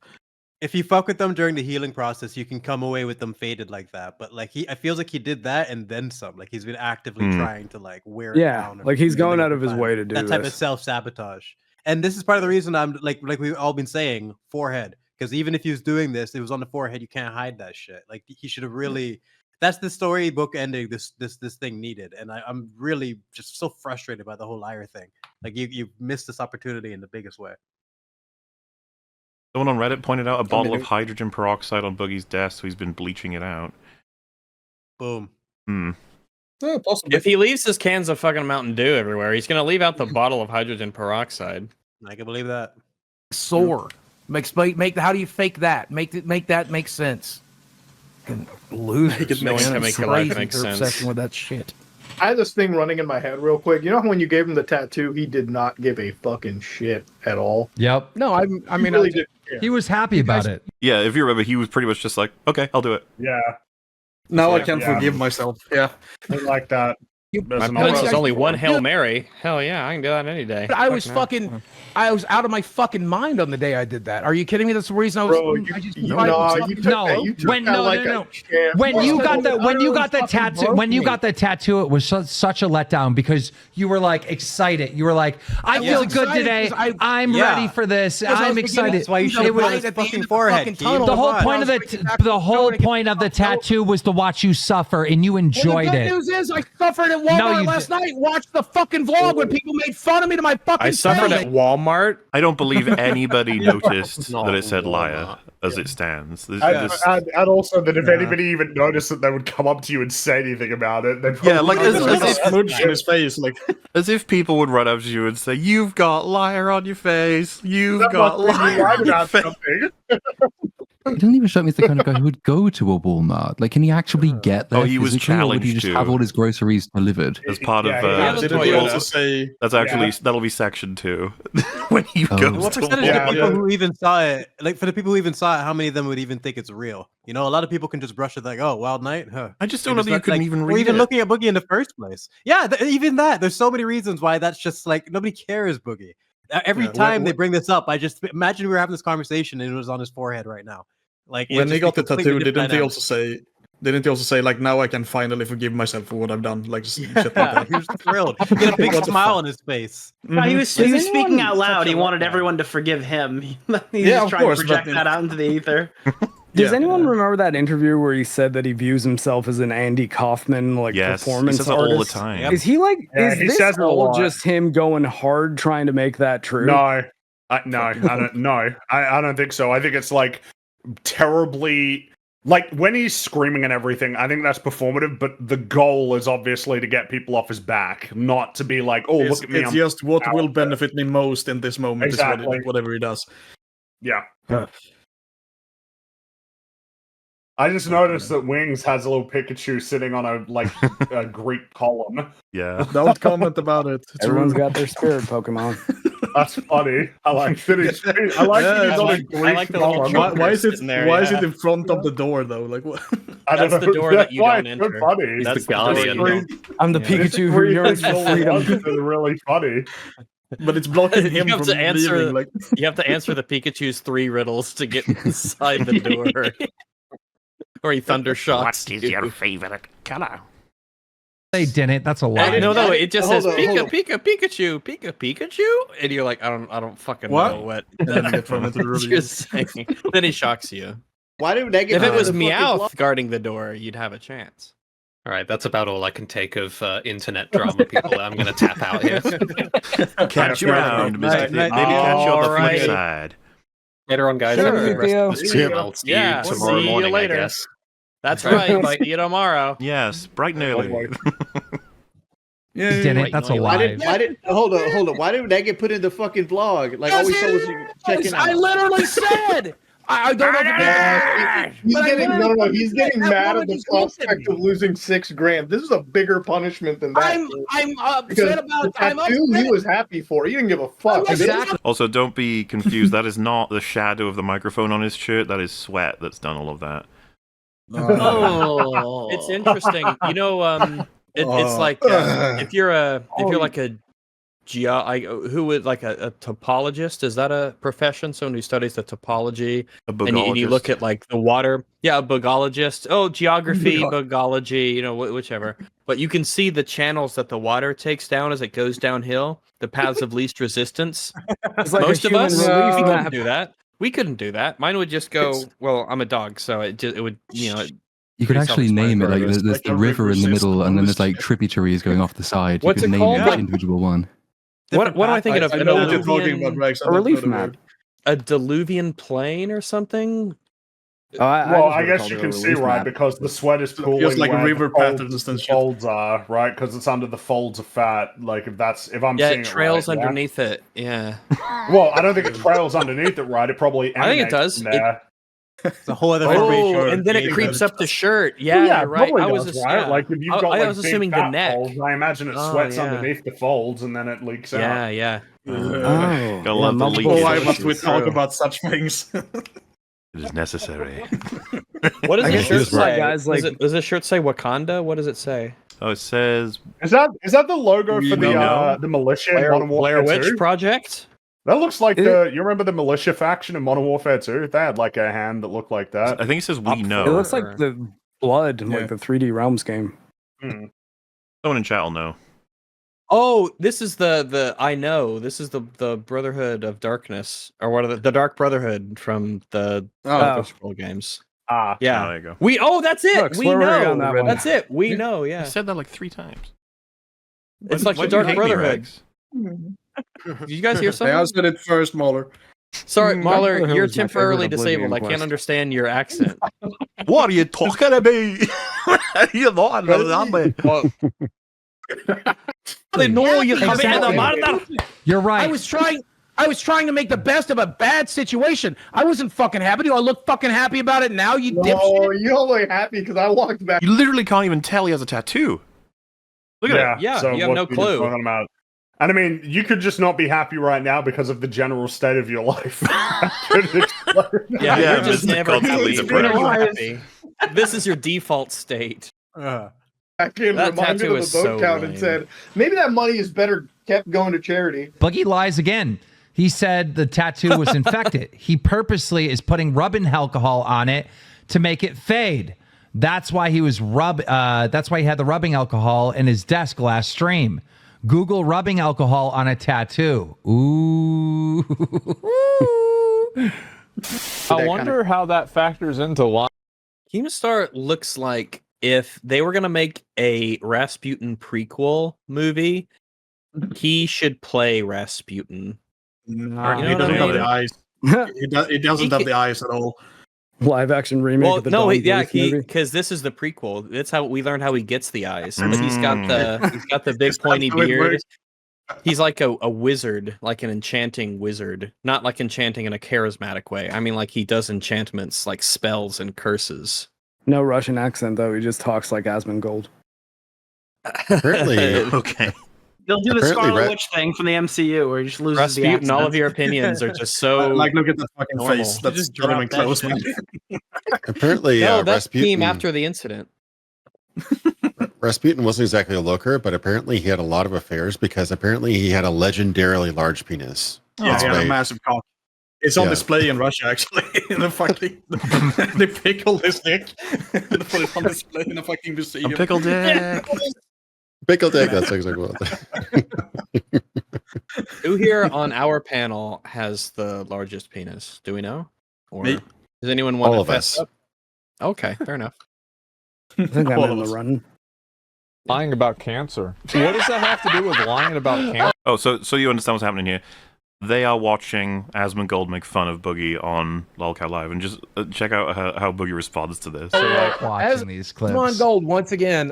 if you fuck with them during the healing process, you can come away with them faded like that. But like I feels like he did that and then some. Like he's been actively trying to like wear it down. Like he's going out of his way to do that type this. of self-sabotage. And this is part of the reason I'm like we've all been saying, forehead. Because even if he was doing this, it was on the forehead. You can't hide that shit. Like he should have really. That's the storybook ending this thing needed, and I'm really just so frustrated by the whole liar thing. Like you missed this opportunity in the biggest way. Someone on Reddit pointed out a bottle of hydrogen peroxide on Boogie's desk, so he's been bleaching it out. Boom. If he leaves his cans of fucking Mountain Dew everywhere, he's gonna leave out the bottle of hydrogen peroxide. I can believe that. Sore. Make how do you fake that? Make that make sense. Losers. No one can make your life make sense. Obsession with that shit. I had this thing running in my head real quick. You know how when you gave him the tattoo, he did not give a fucking shit at all. Yep. No, I mean, really didn't care. He was happy about it. Yeah, if you remember, he was pretty much just like, okay, I'll do it. Yeah. Now I can forgive myself. Yeah. I like that. My penance is only one Hail Mary. Hell yeah, I can do that any day. I was I was out of my fucking mind on the day I did that. Are you kidding me? That's the reason I was. Bro, I just, you took when that no, like no, a no. champ. When you got the tattoo, broke when you me. got the tattoo, it was such a letdown because you were like excited. You were like, I feel was good excited today. because I'm ready for this. Because I I'm was excited. beginning- That's why you should It have was put right his at the end fucking of the forehead. fucking Keem. tunnel. The whole Why? point of I was waiting back the whole to go point of the get the tattoo was to watch you suffer, and you Well, enjoyed the it. good news is I suffered at Walmart you last night. Watched the fucking vlog when people made fun of me to my fucking I suffered face. at Walmart. I don't believe anybody noticed that it said liar as it stands. And also that if anybody even noticed that they would come up to you and say anything about it, then Yeah, like as if Smudge in his face, like as if people would run up to you and say, "You've got liar on your face. You've got liar on your face." He doesn't even strike me as the kind of guy who would go to a Walmart. Like, can he actually get there? Oh, he was physically, or would he challenged just to. have all his groceries delivered? As part of didn't he also say that's actually that'll be section 2 when he Oh. goes What to percentage of Walmart. people who even saw it, like for the people who even saw it, how many of them would even think it's real? You know, a lot of people can just brush it like, oh, Wild Night, huh? I just don't know that you Like, couldn't even or read even it. looking at Boogie in the first place. Yeah, even that. There's so many reasons why that's just like nobody cares, Boogie. Every Yeah, time they bring this up, I just imagine we were having this conversation and it was on his forehead right now. Like when he got the tattoo, didn't he dynamic. also say? Didn't he also say like, now I can finally forgive myself for what I've done? Like, shit like Yeah, that. he was thrilled. He had a big What the smile fuck? on his face. No, he was Does speaking anyone- out loud. such He a wanted letdown. everyone to forgive him. He's Yeah, of trying course, to project but- that out into the ether. Does anyone remember that interview where he said that he views himself as an Andy Kaufman like Yes, he performance says that all the artist? time. Is he like? Yeah, is he this says it a all lot. just him going hard trying to make that true? No. No, I don't. No, I don't think so. I think it's like terribly. Like when he's screaming and everything, I think that's performative. But the goal is obviously to get people off his back, not to be like, "Oh, look at me." It's just what will benefit me most in this moment. Exactly. Is whatever he does. Yeah. I just noticed that Wings has a little Pikachu sitting on a Greek column. Yeah. Don't comment about it. It's Everyone's rude. got their spirit Pokemon. That's funny. I like that he's. I like that he's on a Greek column. Why is it? there, Why is yeah. it in front of the door though? Like what? I don't That's know. the door that you Why don't it's so enter. funny. He's That's the guardian. I'm the Pikachu who yearns for freedom. It's really funny. But it's blocking him You have from to answer. leaving. Like You have to answer the Pikachu's 3 riddles to get inside the door. Or he thunder shocks. What is your favorite color? They didn't. That's a lie. No, it just says Hold on, Pikachu, Pikachu, and you're like, I don't fucking What? know what. And then you get thrown into the You're review. saying. Then he shocks you. Why did they get If it was the fucking Meowth block? guarding the door, you'd have a chance. All right, that's about all I can take of internet drama, people. I'm going to tap out here. Catch you around, Mr. Maybe catch you on the flip side. Later on, guys. Sure, Have a good rest Theo. of the stream. I'll see Yeah, you tomorrow see you morning, later. I guess. That's right. See you tomorrow. Yes, bright and early. Yeah, They didn't. That's a lie. Hold on. Why did that get put in the fucking vlog? Like all we saw was you checking out. I literally said. I don't know. He's getting mad at the prospect of losing $6,000. This is a bigger punishment than that. I'm Because upset about. the I'm tattoo upset. he was happy for. He didn't give a fuck. Exactly. Also, don't be confused. That is not the shadow of the microphone on his shirt. That is sweat that's done all of that. Oh, it's interesting. You know, it's like if you're like a who would like a topologist? Is that a profession? Someone who studies the topology, and you look at like the water. Yeah, a bugologist. Oh, geography, bugology. You know, whichever. But you can see the channels that the water takes down as it goes downhill. The paths of least resistance. It's like Most a of us, human we relief couldn't map. do that. We couldn't do that. Mine would just go. Well, I'm a dog, so it would, You could pretty actually name it like self-explanatory. there's the river in the middle, and then there's like tributaries going off the side. You What's could it name called? each individual one. What am I thinking of? I An know what you're talking about, Rex. I A don't relief know the map. word. A diluvian plain or something? I guess you can see, right, because the sweat is cooling. Feels like where river the folds- patterns and the shit. folds are, right? Because it's under the folds of fat. Like if I'm Yeah, seeing it trails it right, underneath it. Yeah. Well, I don't think it trails underneath it, right? It probably I think it emanates does. from there. It's a whole other Oh, and then it creeps up the shirt. Yeah, you're right. probably I was does, just, right? yeah. Like if you've got I like was big assuming the fat neck. folds, I imagine it Oh, sweats yeah. underneath the folds and then it leaks out. Yeah, yeah. Gotta love the leak. Why must we talk about such things? It is necessary. What does I the guess shirt this is why say? guys like- Does the shirt say Wakanda? What does it say? Oh, it says Is that the logo You for know. the militia in Blair Modern Warfare Witch 2? Project? That looks like you remember the militia faction in Modern Warfare 2? They had like a hand that looked like that. I think it says we know. It looks like the blood in like the 3D Realms game. Someone in chat will know. Oh, this is the I know. This is the Brotherhood of Darkness, or what are the Dark Brotherhood from the Elder Scrolls games. Ah, yeah. Oh, there you go. That's it. Brooks, we where were we know. on that one? That's it. We know. You Yeah. said that like 3 times. It's like Why the do you Dark hate me, Brotherhood. Rex? Did you guys hear Hey, something? I said it first, Mahler. Sorry, Mahler, Brotherhood you're was my temporarily favorite Oblivion disabled. I can't quest. understand your accent. What are you talking about? You're not a zombie. They know you come in the Exactly. murder. You're right. I was trying to make the best of a bad situation. I wasn't fucking happy. Do I look fucking happy about it now, you No, dipshit? you don't look happy because I walked back. You literally can't even tell he has a tattoo. Look at it. Yeah, so you have what no are you clue. talking about? And I mean, you could just not be happy right now because of the general state of your life. Yeah, Yeah, you're just Mr. never Constantly happy. depressed. This is your default state. Back in, That reminded tattoo of is the so vote count and lame. said, maybe that money is better kept going to charity. Boogie lies again. He said the tattoo was infected. He purposely is putting rubbing alcohol on it to make it fade. That's why he was that's why he had the rubbing alcohol in his desk last stream. Google rubbing alcohol on a tattoo. Ooh. I wonder how that factors into why. Keemstar looks like if they were gonna make a Rasputin prequel movie, he should play Rasputin. Nah, he doesn't have the eyes. He doesn't have the eyes at all. Live action remake Well, of the no, Don yeah, Bluth movie. because this is the prequel. That's how we learned how he gets the eyes. But he's got the big pointy how it beard. works. He's like a wizard, like an enchanting wizard. Not like enchanting in a charismatic way. I mean, like he does enchantments, like spells and curses. No Russian accent though. He just talks like Asmongold. Apparently, Okay. They'll do the Apparently Scarlet Red- Witch thing from the MCU where he just loses the Rasputin, all of accent. your opinions are just so Like, look at that fucking normal. face. That's Just not even drop that close, shit. man. apparently, No, that's Rasputin. Keem after the incident. Rasputin wasn't exactly a looker, but apparently he had a lot of affairs because apparently he had a legendarily large penis. Yeah, That's he had why- a massive cock. It's on Yeah. display in Russia, actually. In a fucking, they pickled his dick and put it on display in a fucking museum. A pickle dick. Pickle dick. That's exactly what. Who here on our panel has the largest penis? Do we know? Or Me. does anyone want All to of fess us. up? Okay, fair enough. I think I'm All in of the us. run. Lying about cancer. What does that have to do with lying about cancer? Oh, so you understand what's happening here? They are watching Asmongold make fun of Boogie on Lolcat Live, and just check out how Boogie responds to this. So like watching these clips. Asmongold, once again,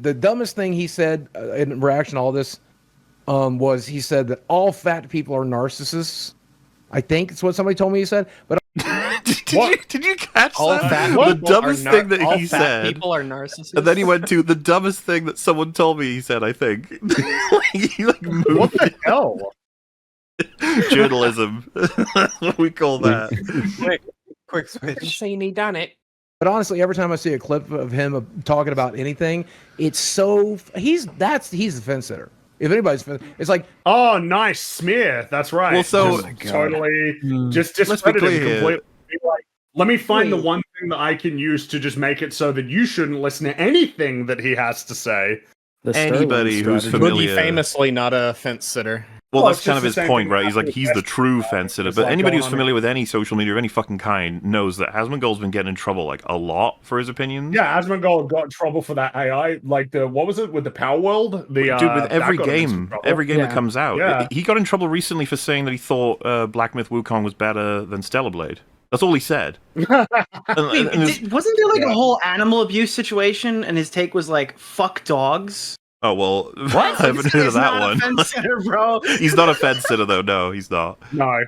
the dumbest thing he said in reaction to all this was he said that all fat people are narcissists. I think it's what somebody told me he said. But Did you catch All that? fat The people dumbest are thing that all he fat said. people are narcissists. And then he went to the dumbest thing that someone told me he said, I think. He like moved. What the hell? Journalism. That's what we call that. Quick switch. Saying he done it. But honestly, every time I see a clip of him talking about anything, it's so he's the fence sitter. If anybody's, it's like, oh, nice smear. That's right. Well, so- Just totally, just Let's be discredit clear him here. completely. Be like, let me find the one thing that I can use to just make it so that you shouldn't listen to anything that he has to say. Anybody who's Boogie familiar. famously not a fence sitter. Well, Well, that's it's kind just of the his same point, thing right? He's like, with he's the true fence sitter. It's But like anybody going who's on familiar with any social media of any fucking kind knows that Asmongold's been getting in trouble like a lot for his opinions. Yeah, Asmongold got in trouble for that AI, like what was it with the Power World? The Dude, with that every got him in some game, trouble. every game that Yeah. comes out, Yeah. he got in trouble recently for saying that he thought Black Myth Wukong was better than Stellar Blade. That's all he said. Wait, and there's- wasn't there like a whole animal abuse situation, and his take was like "fuck dogs"? Oh well, What? I haven't heard of that one. Fence sitter, bro. He's not a fence sitter though. No, he's not. No.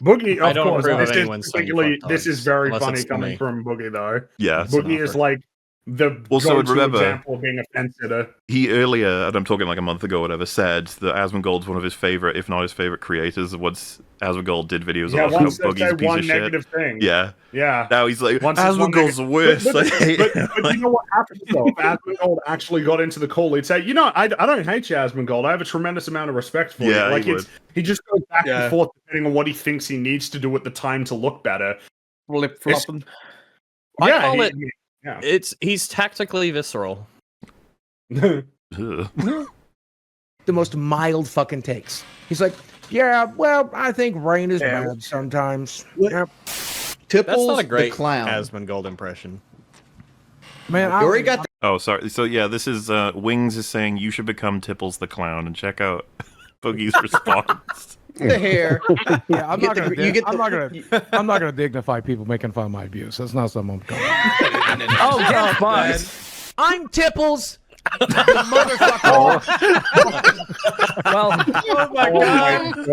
Boogie, I of don't course. approve of This is anyone saying particularly. fuck This dogs, is very unless funny it's coming me. from Boogie, though. Yeah. Boogie is like the Also, go-to remember- example of being a fence sitter. He earlier, and I'm talking like a month ago, or whatever, said that Asmongold's one of his favorite, if not his favorite creators. Once Asmongold did videos Yeah, of how once they Boogie's say a piece one of shit. negative thing. Yeah. Yeah. Now he's like, Once it's one Asmongold's the worst. I hate but him. you know what happens though? If Asmongold actually got into the call, he'd say, "You know, I don't hate you, Asmongold. I have a tremendous amount of respect for Yeah, you." Like he he just goes back Yeah. and forth depending on what he thinks he needs to do at the time to look better. Flip flopping. I Yeah, call it. yeah. He's tactically visceral. Ugh. the most mild fucking takes. He's like, yeah, well, I think rain is Yeah. bad sometimes. Yep. Tipples That's not a the great clown. Asmongold impression. Man, You already got Oh, sorry. So yeah, this is Wings is saying you should become Tipples the clown, and check out Boogie's response. the hair. Yeah, I'm You not get gonna. the- you get I'm the- not gonna. I'm not gonna dignify people making fun of my abuse. That's not something I'm going. Oh, get fun. I'm Tipples. The motherfucker. Well, Oh my god.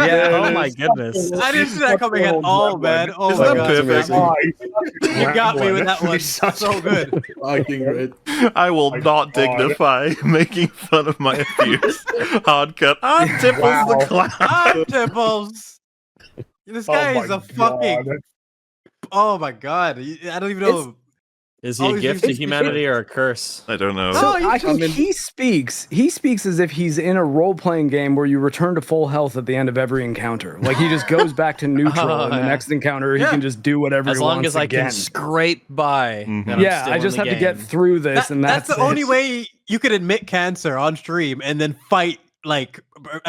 Yeah. Oh my goodness. I didn't see that coming at all, man. Oh Isn't my that god. perfect? You got me with that one. He's such So good. Fucking great. I will my not God. dignify making fun of my abuse. Hard cut. I'm Tipples the clown. I'm Tiples. This guy is a fucking. God. Oh my god. I don't even know. Is he a Oh, gift to it's- humanity or a curse? I don't know. So No, I think he speaks as if he's in a role-playing game where you return to full health at the end of every encounter. Like he just goes back to neutral in the yeah. next encounter. He Yeah. can just do whatever As he long wants as I again. can scrape by. Mhm. then I'm Yeah, still I in just the have to get game. through this, and that's the it. only way you could admit cancer on stream and then fight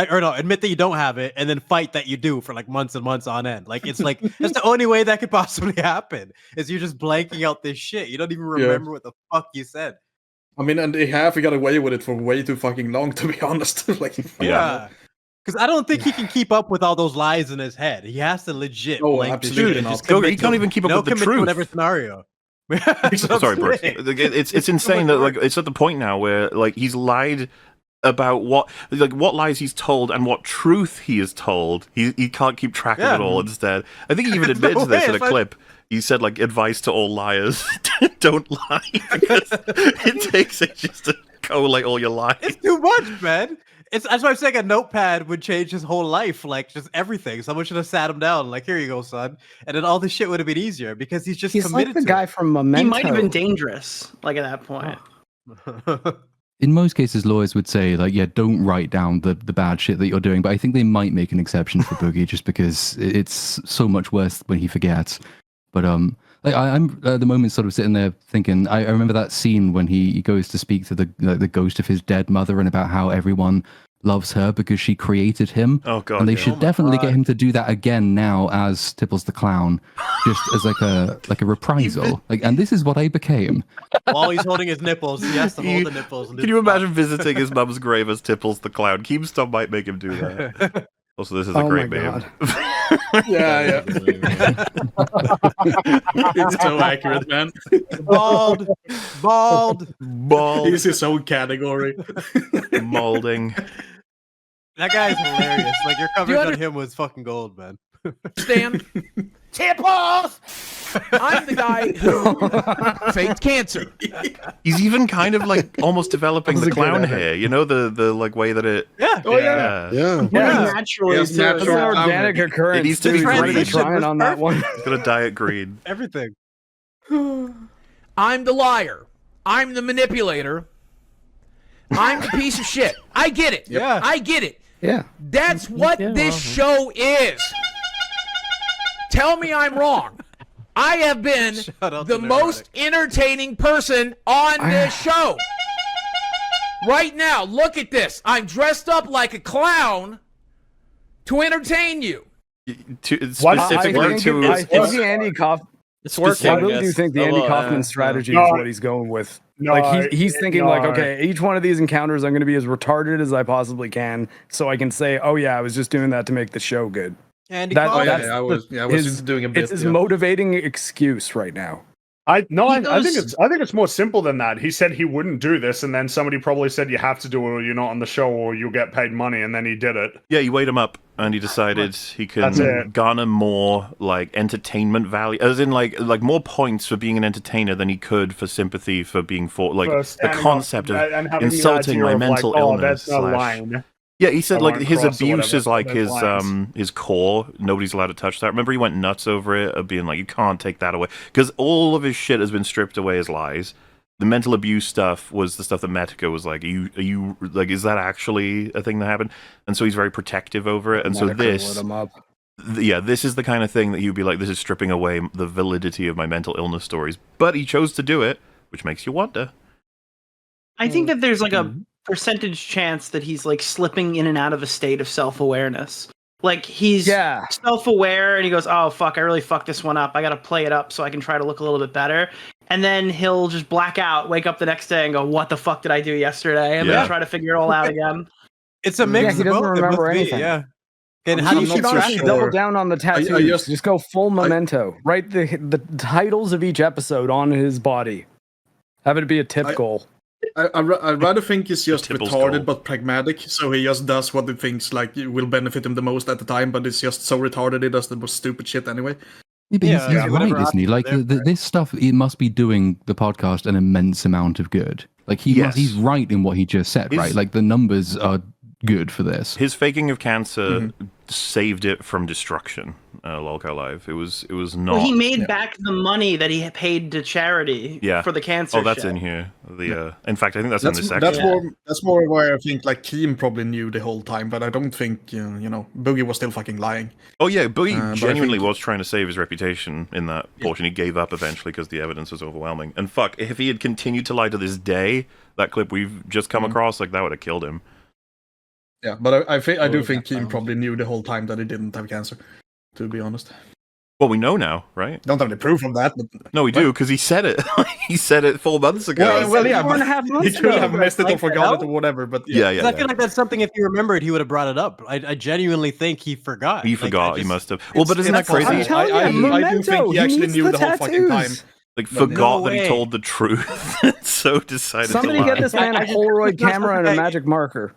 or no, admit that you don't have it and then fight that you do for like months and months on end. Like it's like that's the only way that could possibly happen is you're just blanking out this shit. You don't even remember what the fuck you said. I mean, and he got away with it for way too fucking long, to be honest. Like, Yeah. Because I don't think he can keep up with all those lies in his head. He has to legit blank this absolutely shit and not. just commit He can't to- even keep up no with the commit to truth. whatever scenario. That's what I'm Sorry, Brooks. saying. It's insane that like it's at the point now where like he's lied about what lies he's told and what truth he is told. He can't keep track of it all. Instead, I think he even admitted to this in a clip. He said like advice to all liars: don't lie because it takes ages to collate all your lies. It's too much, man. That's why I'm saying a notepad would change his whole life, like just everything. Someone should have sat him down, like, here you go, son. And then all this shit would have been easier because he's just He's committed like the to guy it. from Memento. He might have been dangerous, like at that point. In most cases, lawyers would say, like, yeah, don't write down the bad shit that you're doing. But I think they might make an exception for Boogie just because it's so much worse when he forgets. But like I'm at the moment sort of sitting there thinking. I remember that scene when he goes to speak to the ghost of his dead mother and about how everyone loves her because she created him. Oh god! And they should definitely get him to do that again now as Tiples the clown, just as like a reprisal. And this is what I became. While he's holding his nipples, he has to hold the nipples. And Can you imagine visiting his mum's grave as Tipples the clown? Keemstar might make him do that. Also, this is a great meme. Yeah. It's so accurate, man. Bald. This is so category. Molding. That guy's hilarious. Like your coverage on him was fucking gold, man. Understand? Tiples! I'm the guy who faked cancer. He's even kind of like almost developing the clown hair. You know the like way that it. Yeah. Oh yeah. Naturally, Yes, too. natural It's an organic It occurrence. needs to be He's really green. trying on that one. It's got a diet green. Everything. I'm the liar. I'm the manipulator. I'm the piece of shit. I get it. Yeah. I get it. Yeah. That's what this show is. Tell me I'm wrong. I have been out the to most entertaining person on this show. Right now, look at this. I'm dressed up like a clown to entertain you. Specifically to. I think the Andy Kaufman. It's working. I really do think the Andy Kaufman strategy is what he's going with. Like he's thinking like, okay, each one of these encounters, I'm going to be as retarded as I possibly can, so I can say, oh yeah, I was just doing that to make the show good. Andy That- Kaufman. I was just doing a bit. It's his motivating excuse right now. I think it's more simple than that. He said he wouldn't do this, and then somebody probably said you have to do it, or you're not on the show, or you'll get paid money, and then he did it. Yeah, you weighed him up, and he decided he could garner more like entertainment value, as in like more points for being an entertainer than he could for sympathy for being the concept of insulting my mental illness. Yeah, he said like his abuse is like his core. Nobody's allowed to touch that. Remember, he went nuts over it, of being like, you can't take that away, because all of his shit has been stripped away as lies. The mental abuse stuff was the stuff that Metica was like, are you like, is that actually a thing that happened? And so he's very protective over it. And so this, this is the kind of thing that he'd be like, this is stripping away the validity of my mental illness stories. But he chose to do it, which makes you wonder. I think that there's like a percentage chance that he's like slipping in and out of a state of self-awareness. Like he's self-aware and he goes, oh fuck, I really fucked this one up. I gotta play it up so I can try to look a little bit better. And then he'll just black out, wake up the next day and go, what the fuck did I do yesterday? And then try to figure it all out again. It's a mix he of doesn't both. remember anything. And He should honestly double down on the tattoos. Just go full memento. Write the titles of each episode on his body. Have it be a tip goal. I'd rather think he's just Tiples retarded goal. but pragmatic, so he just does what he thinks like will benefit him the most at the time, but it's just so retarded he does the most stupid shit anyway. Yeah, but he's right, isn't he? Like this stuff, it must be doing the podcast an immense amount of good. Like he's right in what he just said, right? Like the numbers are good for this. His faking of cancer saved it from destruction. Lolco Live. It was not. Well, he made back the money that he had paid to charity for the cancer. Oh, that's shit. in here. In fact, I think that's in this section. That's more where I think like Keem probably knew the whole time, but I don't think Boogie was still fucking lying. Oh yeah, Boogie genuinely was trying to save his reputation in that portion. He gave up eventually because the evidence was overwhelming. And fuck, if he had continued to lie to this day, that clip we've just come across, like that would have killed him. Yeah, but I do think Keem probably knew the whole time that he didn't have cancer, to be honest. Well, we know now, right? Don't have any proof of that. But No, we do, because he said it. He said it 4 months ago. well, yeah, 4.5 he months could ago. have missed it or Like, forgot it hell? or whatever. But Yeah, I feel like that's something, if he remembered, he would have brought it up. I genuinely think he forgot. He forgot. He must have. Well, but isn't that crazy? I do think he actually knew the whole fucking time. Like, forgot that he told the truth. So decided Somebody to lie. get this man a Polaroid camera and a magic marker.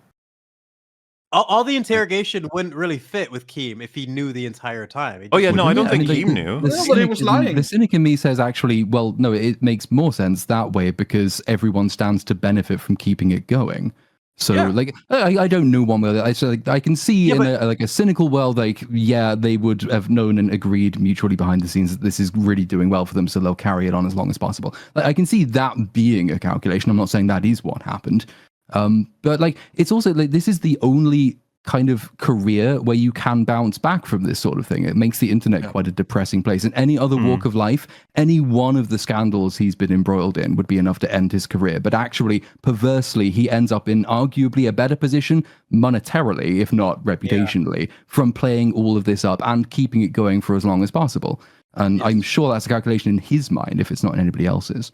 All the interrogation wouldn't really fit with Keem if he knew the entire time. It Oh, yeah, just no, I wouldn't. don't think Keem knew. The cynic in me says, actually, well, no, it makes more sense that way because everyone stands to benefit from keeping it going. So, like, I don't know one way. I can see in a cynical world, like, yeah, they would have known and agreed mutually behind the scenes that this is really doing well for them, so they'll carry it on as long as possible. Like, I can see that being a calculation. I'm not saying that is what happened. But like, it's also like, this is the only kind of career where you can bounce back from this sort of thing. It makes the internet quite a depressing place. In any other walk of life, any one of the scandals he's been embroiled in would be enough to end his career. But actually, perversely, he ends up in arguably a better position monetarily, if not reputationally, from playing all of this up and keeping it going for as long as possible. And I'm sure that's a calculation in his mind, if it's not in anybody else's.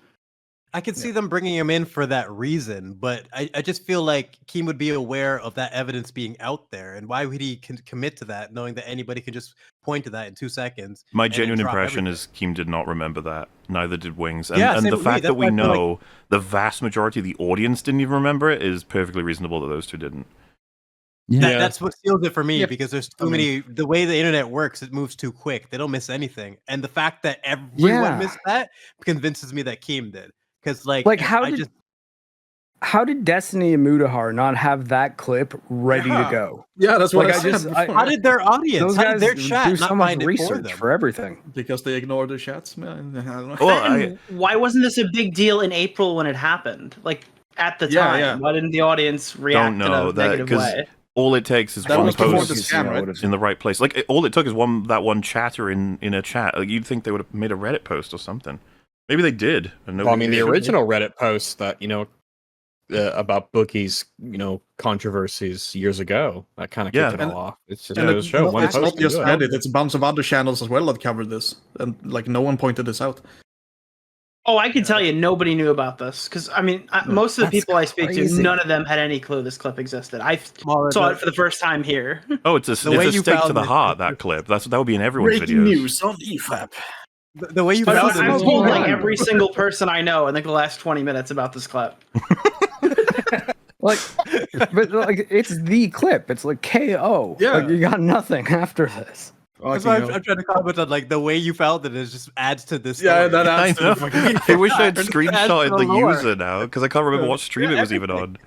I could see them bringing him in for that reason, but I just feel like Keem would be aware of that evidence being out there, and why would he commit to that, knowing that anybody can just point to that in 2 seconds? My genuine impression is Keem did not remember that. Neither did Wings. And, Yeah, and same the with me. fact that That's we why I feel know the vast majority of the audience didn't even remember it is perfectly reasonable that those two didn't. That's what seals it for me, because there's too many. The way the internet works, it moves too quick. They don't miss anything, and the fact that everyone missed that convinces me that Keem did. Because like how did Destiny and Mutahar not have that clip ready to go? Yeah, that's what like, I said before. How did their audience? Those How guys did their chat do not so much find it research for for everything? Because they ignore the chats, man. I don't know. And why wasn't this a big deal in April when it happened? Like at the time, yeah. why didn't the audience react Don't know in a that negative because way? all it takes is That one was before post the scam, right? in the right place. Like all it took is that one chatter in a chat. Like, you'd think they would have made a Reddit post or something. Maybe they did. And Well, I mean, the did. original Reddit post that about Boogie's controversies years ago, that kind of kicked it all off. It's just a show. One It's post not to just do it. Reddit; it's a bunch of other channels as well that covered this, and like no one pointed this out. Oh, I can tell you, nobody knew about this because I mean, most of the people I speak to, none of them had any clue this clip existed. I saw it for the first time here. Oh, it's a stake to the heart. That clip. That would be in everyone's Breaking videos. news on EFAP. The way you But found it I've is told like every single person I know in like the last 20 minutes about this clip. Like, but like it's the clip. It's like KO. Yeah. Like, you got nothing after this. That's why I'm trying to comment on like the way you found it is just adds to this. Yeah, story. that I adds to know. the fucking. I wish I had Adds screenshotted to the lore. user now because I can't remember what stream it was even on.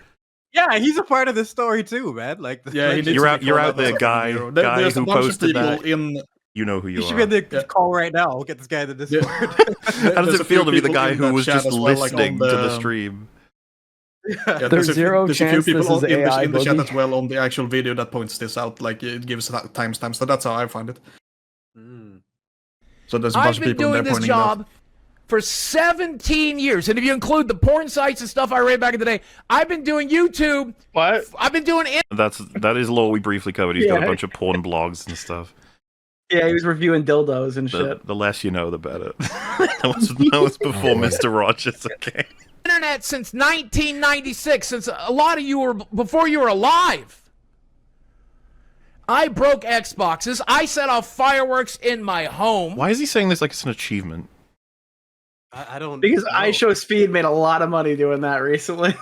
Yeah, he's a part of this story too, man. Like, Yeah, he needs You're to out. be You're called out there, as a guy. hero. Guy There's a who bunch of posted people that. in. You know who you you should are. be in the call right now. We'll get this guy in the Discord. How does There's it a feel few to be the people guy in who that was chat just as well, like, listening on to the the- stream? Yeah, There's zero there's a few chance people this is in AI, the chat Boogie. as well on the actual video that points this out. Like it gives timestamps. So that's how I find it. So there's a bunch I've of been people in there doing this pointing it out. job for 17 years. And if you include the porn sites and stuff I read back in the day, I've been doing YouTube. What? I've been doing it. That is law we briefly covered. He's got a Yeah. bunch of porn blogs and stuff. Yeah, he was reviewing dildos and shit. The less you know, the better. that was before Mr. Rogers. Okay. Internet since 1996, since a lot of you were before you were alive. I broke Xboxes. I set off fireworks in my home. Why is he saying this like it's an achievement? I don't Because know. iShowSpeed made a lot of money doing that recently.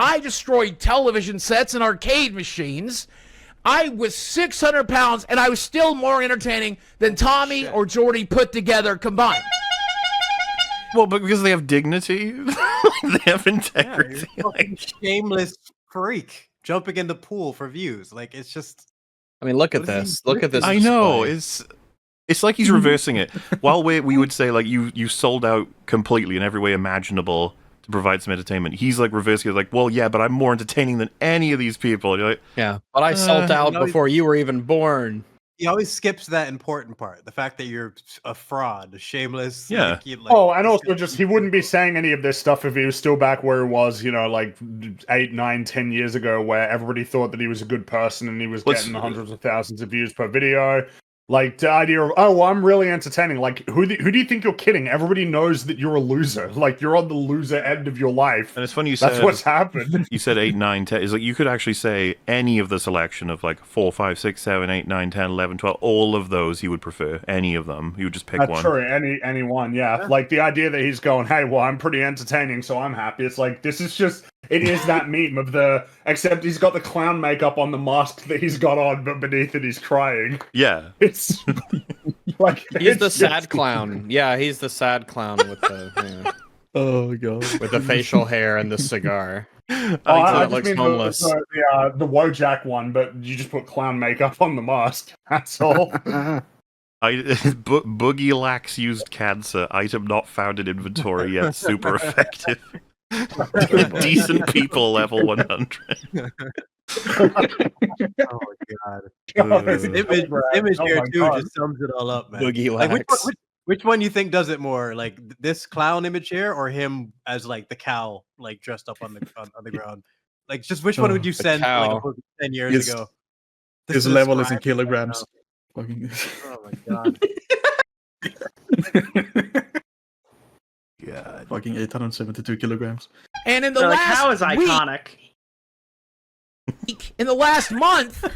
I destroyed television sets and arcade machines. I was 600 pounds, and I was still more entertaining than Tommy or Jordy put together combined. Well, but because they have dignity, they have integrity. Yeah, you're a fucking shameless freak jumping in the pool for views. Like it's just. I mean, look at What is this. he Look at this. I know display. it's like he's reversing it. While we would say like you sold out completely in every way imaginable to provide some entertainment, he's like reversing it. Like, well, yeah, but I'm more entertaining than any of these people. And you're like, Yeah, but I sold out no, before you were even born. He always skips that important part. The fact that you're a fraud, shameless. Yeah. Like, you, like, Oh, and also just he wouldn't be saying any of this stuff if he was still back where he was, like 8, 9, 10 years ago, where everybody thought that he was a good person and he was getting hundreds of thousands of views per video. Like the idea of, oh, well, I'm really entertaining. Like, who do you think you're kidding? Everybody knows that you're a loser. Like, you're on the loser end of your life. And it's funny you That's said what's happened. You said 8, 9, 10. Is like you could actually say any of the selection of like 4, 5, 6, 7, 8, 9, 10, 11, 12. All of those he would prefer. Any of them. He would just pick That's one. true. Any one, yeah. Like the idea that he's going, hey, well, I'm pretty entertaining, so I'm happy. It's like, this is just, it is that meme of except he's got the clown makeup on the mask that he's got on, but beneath it he's crying. Yeah. It's like, He's the sad clown. Yeah, he's the sad clown with the oh god, with the facial hair and the cigar. I that just looks mean homeless. the Wojak one, but you just put clown makeup on the mask. That's all. Boogie Lax used cancer. Item not found in inventory yet. Super effective. Decent people level 100. Oh my god! This image here too just sums it all up, man. Boogie Like, Lax. which one you think does it more, like this clown image here, or him as like the cow, like dressed up on the ground? Like, just which one would you send like a book 10 years ago? His level is in kilograms. Fucking. Oh my god! Yeah, fucking 872 kilograms. And in the last cow is iconic. Week, in the last month,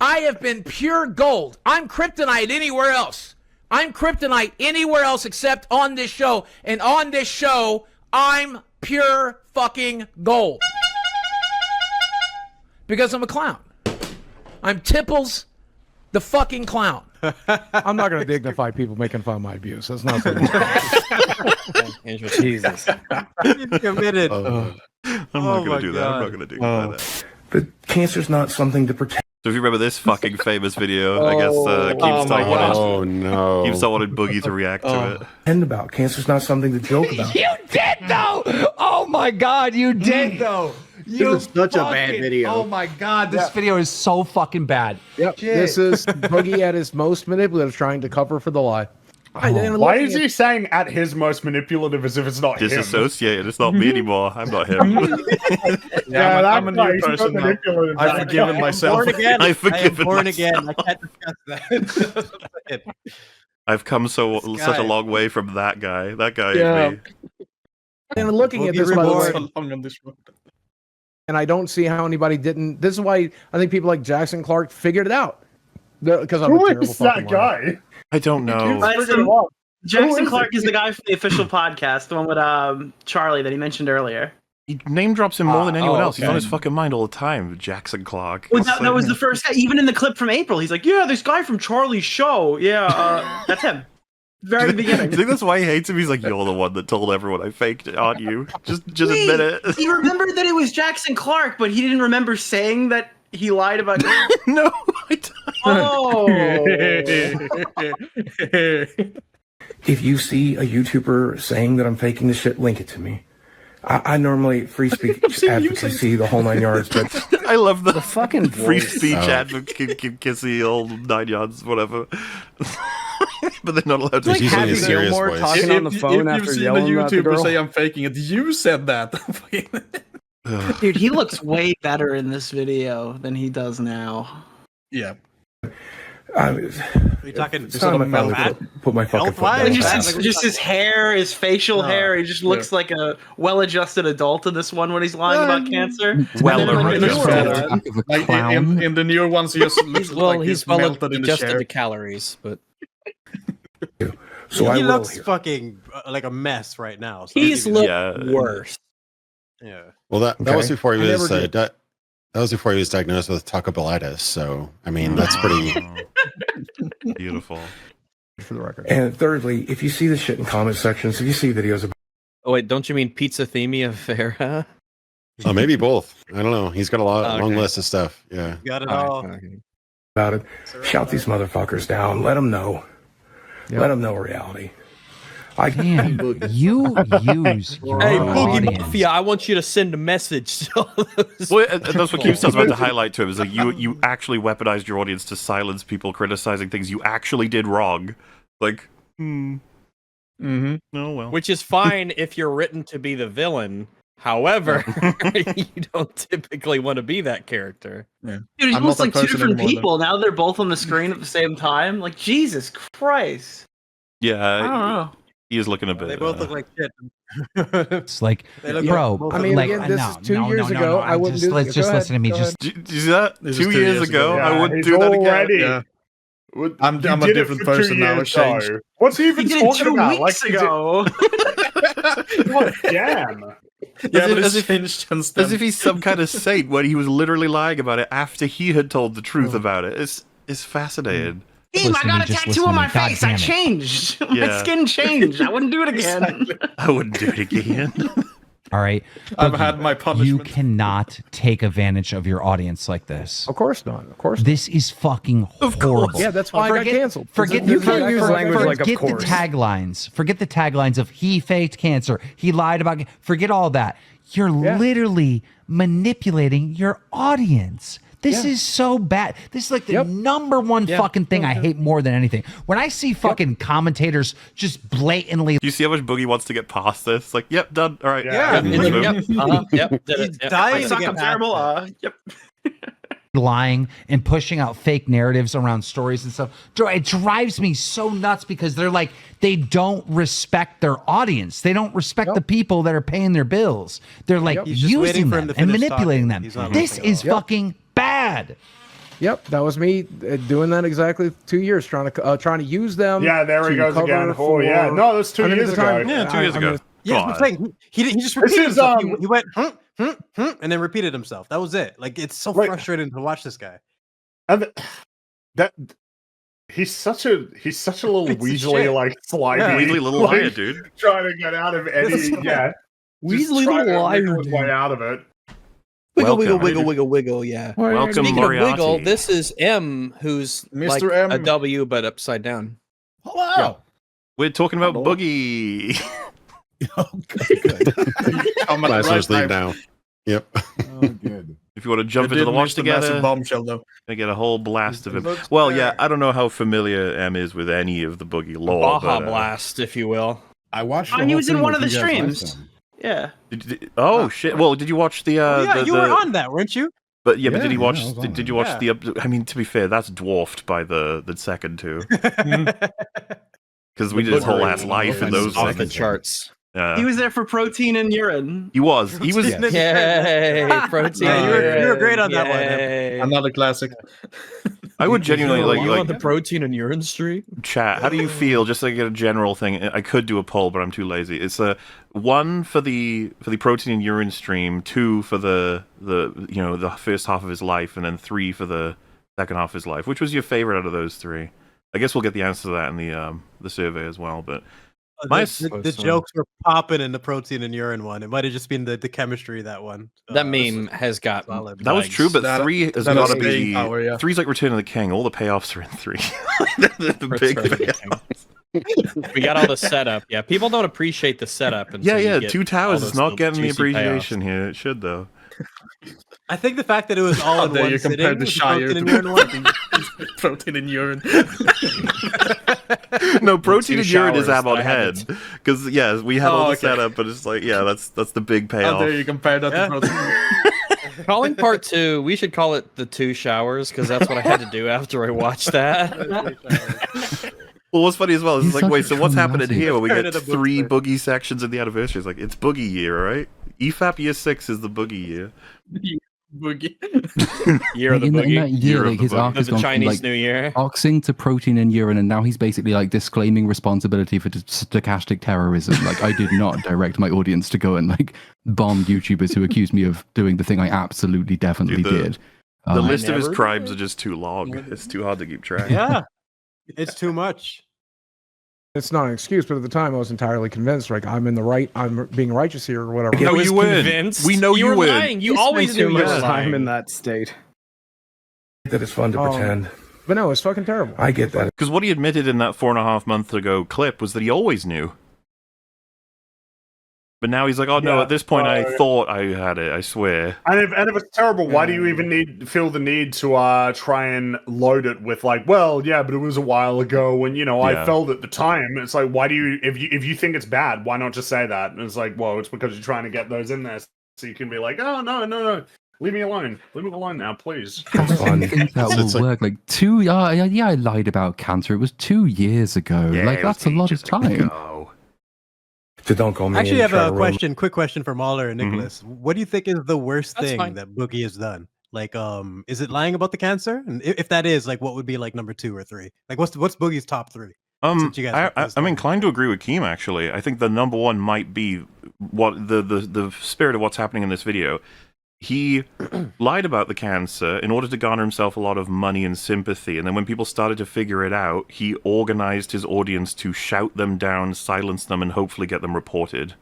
I have been pure gold. I'm kryptonite anywhere else. I'm kryptonite anywhere else except on this show. And on this show, I'm pure fucking gold. Because I'm a clown. I'm Tiples, the fucking clown. I'm not going to dignify people making fun of my abuse. That's not something. Jesus. He's committed. I'm not going to do that. I'm not going to do that. But cancer's not something to pretend. So if you remember this fucking famous video, I guess Keemstar wanted Boogie to react to it. Pretend about cancer's not something to joke about. You did though. Oh my god, you did though. This is such a bad video. Oh my god, this video is so fucking bad. Yep. Shit. This is Boogie at his most manipulative, trying to cover for the lie. Why is he saying at his most manipulative as if it's not him? Disassociated. It's not me anymore. I'm not him. I'm a new person now. I've forgiven myself. I've forgiven born myself. again. I can't discuss that. I've come such a long way from that guy. That guy Yeah. is me. And looking at this, by the way, and I don't see how anybody didn't. This is why I think people like Jackson Clarke figured it out. Because I'm Who a terrible is that fucking liar. guy? I don't know. Jackson Clarke is the guy from the official podcast, the one with Charlie that he mentioned earlier. He name drops him more than anyone else. He's okay. on his fucking mind all the time. Jackson Clarke. Well, that was the first guy. Even in the clip from April, he's like, "Yeah, this guy from Charlie's show. Yeah, that's him." Very beginning. Do you think that's why he hates him? He's like, "You're the one that told everyone I faked it, aren't you? Just admit it." He remembered that it was Jackson Clarke, but he didn't remember saying that he lied about it. No, I don't. Oh. If you see a YouTuber saying that I'm faking this shit, link it to me. I normally free speech advocacy, the whole 9 yards, but I love the fucking free voice. speech advocacy, all 9 yards, whatever. But they're not allowed to. Like Happy Gilmore talking on the phone if after you've seen yelling the at the YouTuber girl. say I'm faking it, you said that. Dude, he looks way better in this video than he does now. Yeah. You're talking It's not my fault to put my fucking foot down. Just his hair, his facial hair. He just looks like a well-adjusted adult in this one when he's lying about cancer. In the newer ones, he just looks like he's melted in the adjusted chair. to calories, but he looks fucking like a mess right now. So he's looked worse. Yeah. Well, that was before he I was never did. that was before he was diagnosed with tacopelitis. So I mean, that's pretty beautiful. For the record. And thirdly, if you see the shit in comment sections, if you see videos about Oh wait, don't you mean Pizzathemia Farah? Oh, maybe both. I don't know. He's got a long Okay. list of stuff. Yeah. Got it all. it, shout these motherfuckers down. Let them know. Let them know reality. Damn, you use your Hey, Boogie audience. Mafia, I want you to send a message to all those. Well, and that's what Keemstar's about to highlight to him. Is like you actually weaponized your audience to silence people criticizing things you actually did wrong. Like, Mm-hmm. oh well. Which is fine if you're written to be the villain, However, you don't typically want to be that character. Dude, he's almost like two different people. Now they're both on the screen at the same time. Like, Jesus Christ. Yeah, I don't know. He is looking a bit. They both look like shit. It's like, bro. I mean, like, again, this is 2 years ago. I wouldn't do. Let's just listen to me. Just that This 2 is 2 years years ago. ago. I wouldn't He's do that already. again. Yeah. I'm a different person now. It's changed. What's he even He did it talking 2 about? weeks ago. What? Damn. Yeah, but as it's changed since As then. if he's some kind of saint when he was literally lying about it after he had told the truth about it. It's fascinating. Keem, I got a tattoo on my face. I God damn it. changed. My Yeah. skin changed. I wouldn't do it again. I wouldn't do it again. All right. I've Boogie, had my you punishment. cannot take advantage of your audience like this. Of course not. Of course. This is fucking horrible. Yeah, that's why I got canceled. Forget You can't use language like, of forget the course. taglines. Forget the taglines of he faked cancer. He lied about. Forget all that. You're literally manipulating your audience. This is so bad. This is like the number one fucking thing I hate more than anything. When I see fucking commentators just blatantly. Do you see how much Boogie wants to get past this? Like, yep, done. All right. Yep. Did it. He's Yep. dying I to suck. get I'm past terrible. that. Yep. lying and pushing out fake narratives around stories and stuff. It drives me so nuts because they're like, they don't respect their audience. They don't respect the people that are paying their bills. They're like He's just waiting using for him them to and finish manipulating talking. them. He's not This listening is at all. fucking bad. Yep, that was me doing that exactly 2 years, trying to use them. Yeah, there he to goes cover again. Oh, for- yeah. No, that's 2 I mean, at years the time- ago. Yeah, 2 years I ago. mean, Yeah, Come I'm on. saying he just This repeated is, himself. He went and then repeated himself. That was it. Like it's so Like- frustrating to watch this guy. And that he's such a little Piece of weaselly, shit. like slimy, Yeah. Weaselly little like, liar, dude. trying to get out of any Weaselly little liar, way out of it. Wiggle, Welcome. wiggle, wiggle, wiggle. Yeah. Welcome, Speaking Moriarty. of wiggle, this is M, who's like Mr. M. a W but upside down. Hello. We're talking about Boogie. I'm at the Last right leave time. now. Yep. Oh, good. If you want to jump You into the did watch miss the massive together, bombshell though. I get a whole blast of him. Looks Well, fair. yeah, I don't know how familiar M is with any of the Boogie lore. Baja but, Blast, if you will. I watched. Oh, the he whole was in thing one of with the you guys last streams. time. Yeah. Oh shit! Well, did you watch the? Yeah, you the, were on that, weren't you? But yeah, but did he Yeah, watch? I was on Did you that. watch the? I mean, to be fair, that's dwarfed by the second two because we did his whole ass life in those off the seconds. charts. He was there for protein and urine. He was. He was. Yay! Protein. Yeah, you were great on that one, Em. Yay. Another classic. I would genuinely You on like the protein and urine streak? chat. How do you feel? Just like a general thing. I could do a poll, but I'm too lazy. It's a 1 for the protein and urine stream, 2 for the the first half of his life, and then 3 for the second half of his life. Which was your favorite out of those 3? I guess we'll get the answer to that in the survey as well. But The jokes were popping in the protein and urine one. It might have just been the chemistry that one. That meme has got solid. that was true, but That- 3 has that got has to be staying power, yeah. 3's like Return of the King. All the payoffs are in 3. the big Return of the payoffs. We got all the setup. Yeah, people don't appreciate the setup. Yeah, until you yeah. get 2 all Towers those is not little getting the juicy appreciation here. It should though. I think the fact that it was all in There one you sitting, compare the with Shire protein and to urine one. protein and urine. No, protein two and urine is showers that Amon I had head because yeah, we have all the okay. setup, but it's like that's the big payoff. Oh, there you compare that Yeah. to protein. Calling part 2, we should call it the 2 showers because that's what I had to do after I watched that. Well, what's funny as well is He's it's like, wait, such a so what's true happening Nazi. here? Where we Turn get it a book 3 fair. Boogie sections in the anniversary. It's like it's Boogie year, right? EFAP year 6 is the Boogie year. Boogie. Year of the in that boogie. year, Year of like the his boogie. arc Of has the gone Chinese from like New Year. boxing to protein and urine, and now he's basically like disclaiming responsibility for stochastic terrorism. Like, I did not direct my audience to go and like bomb YouTubers who accused me of doing the thing I absolutely definitely Dude, did. The list of his never crimes are just too long. It's too hard to keep track. Yeah, it's too much. It's not an excuse, but at the time I was entirely convinced. Like I'm in the right. I'm being righteous here or whatever. No, I was you win. convinced. We know you were win. lying. You always spend knew too you much were time lying. in that state. That it's fun to Oh. pretend. But no, it's fucking terrible. I get that. Because what he admitted in that 4.5 month ago clip was that he always knew. But now he's like, oh no, at this point I thought I had it, I swear. And if it's terrible, why do you even feel the need to try and load it with like, well, yeah, but it was a while ago and I felt at the time. It's like, why do you if you think it's bad, why not just say that? And it's like, well, it's because you're trying to get those in there so you can be like, oh no. Leave me alone. Leave me alone now, please. I think that will work. Like I lied about cancer. It was 2 years ago. Yeah, like that's a lot of time. So don't call me. Actually, I have a question. Quick question for Mahler and Nicholas. What do you think is the worst thing that Boogie has done? Like, is it lying about the cancer? And if that is, like, what would be like number 2 or 3? Like, what's Boogie's top 3? I'm inclined to agree with Keem. Actually, I think the number one might be what the spirit of what's happening in this video. He lied about the cancer in order to garner himself a lot of money and sympathy, and then when people started to figure it out, he organized his audience to shout them down, silence them, and hopefully get them reported.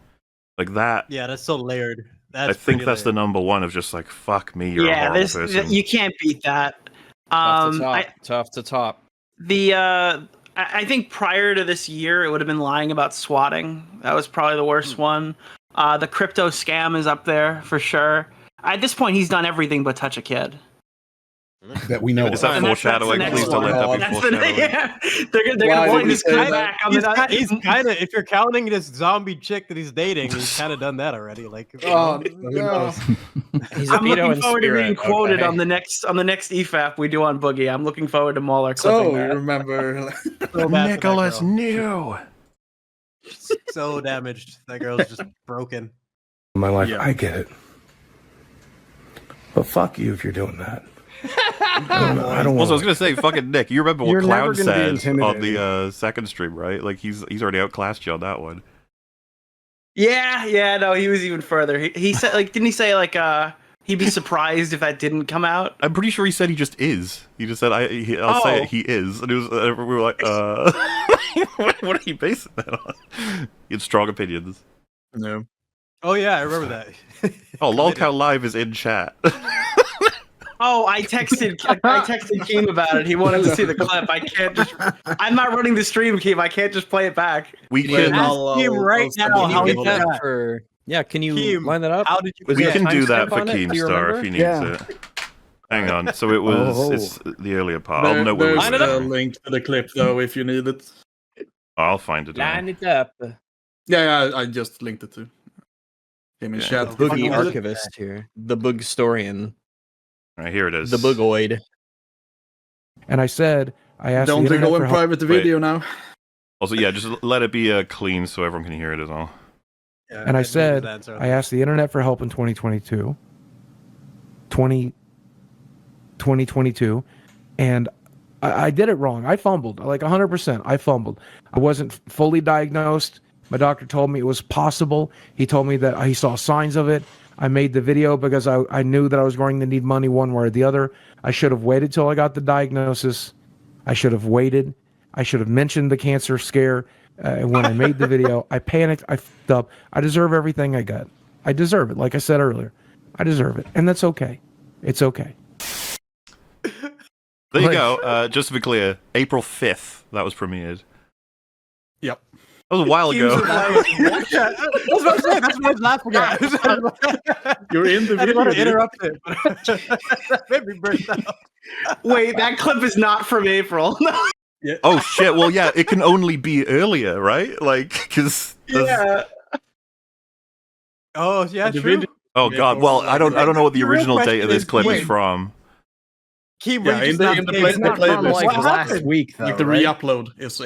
Like that. Yeah, that's so layered. I think that's the number one of just like, fuck me, you're a horrible person. You can't beat that. Tough to top. I think prior to this year, it would have been lying about swatting. That was probably the worst one. The crypto scam is up there for sure. At this point, he's done everything but touch a kid. That we know. Is that foreshadowing? Please don't let that be foreshadowing. They're going to point this guy back on the. He's kind of, if you're counting this zombie chick that he's dating, he's kind of done that already. Like, no. He's I'm looking forward to being quoted on the next EFAP we do on Boogie. I'm looking forward to Mahler clipping that. Remember Nicholas knew. So damaged. That girl's just broken. My life, I get it. But fuck you if you're doing that. I don't Also, I was gonna say, fucking Nick. You remember what You're Cloud never gonna be said on intimidating. the second stream, right? Like he's already outclassed you on that one. Yeah, no, he was even further. He said, like, didn't he say, like, he'd be surprised if that didn't come out? I'm pretty sure he said he just is. He just said, I'll say it, he is. And it was, we were like, what are you basing that on? He had strong opinions. No. Oh yeah, I remember that. Oh, Lolcow Live is in chat. Oh, I texted Keem about it. He wanted to see the clip. I can't just. I'm not running the stream, Keem. I can't just play it back. We can. Keem right now. How get that for? Yeah, can you Keem, line that up? How did you? We can do that for timestamp on it? Do you Keemstar remember? if he needs it. Hang on. So it was it's the earlier part. I'll know where There's we a link to the clip though if you need it. I'll find it. Line it up. Yeah, I just linked it to him in chat. Boogie archivist here. The Boog historian. All right, here it is. The Boogoid. And I asked Don't the they internet go for in help. private video now? Also, yeah, just let it be clean so everyone can hear it as well. And I asked the internet for help in 2022, and I did it wrong. I fumbled, like 100%. I fumbled. I wasn't fully diagnosed. My doctor told me it was possible. He told me that he saw signs of it. I made the video because I knew that I was going to need money one way or the other. I should have waited till I got the diagnosis. I should have waited. I should have mentioned the cancer scare when I made the video. I panicked. I fucked up. I deserve everything I got. I deserve it. Like I said earlier, I deserve it. And that's okay. It's okay. There you go. Just to be clear, April 5th, that was premiered. Yep. That was a while ago. That's what I'm saying. That's what I was laughing at. You're in the I didn't video. want to interrupt it. That made me burst out. Wait, that clip is not from April. Yeah. Oh shit! Well, yeah, it can only be earlier, right? Like, because Yeah. Oh yeah, true. Oh god! Well, I don't know what the original date of this clip is from. Keem, Yeah, in the playlist. like last week, though, Like the right? re-upload is.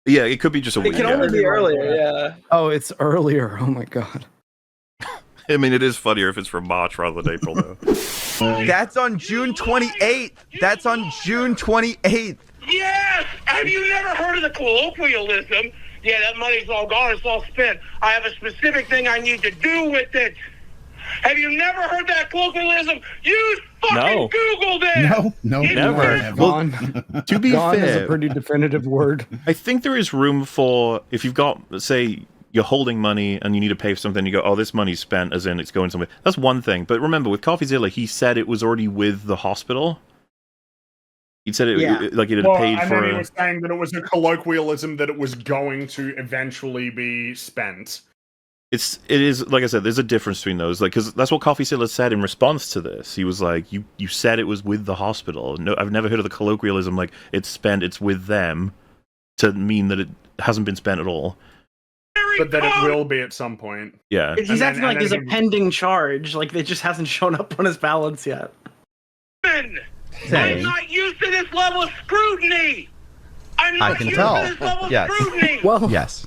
Yeah, it could be just a week. It can only be earlier, yeah. Oh, it's earlier. Oh my god. I mean, it is funnier if it's from March rather than April, though. That's on June 28th. That's on June 28th. Yes! Have you never heard of the colloquialism? Yeah, that money's all gone. It's all spent. I have a specific thing I need to do with it. Have you never heard that colloquialism? You fucking Googled it! No, never. Gone. To be Gone is fair, a pretty definitive word. I think there is room for, if you've got, say, you're holding money and you need to pay for something, you go, oh, this money's spent, as in it's going somewhere. That's one thing. But remember, with CoffeeZilla, he said it was already with the hospital. He said it like it had paid and for then he was saying that it was a colloquialism that it was going to eventually be spent. it is like I said. There's a difference between those, like because that's what Coffee Sailor said in response to this. He was like, "You said it was with the hospital. No, I've never heard of the colloquialism like it's with them to mean that it hasn't been spent at all." But that it will be at some point. Yeah. He's acting like there's a pending charge, like it just hasn't shown up on his balance yet. I'm not used to this level of scrutiny. I'm not used to this level of scrutiny. Well, yes.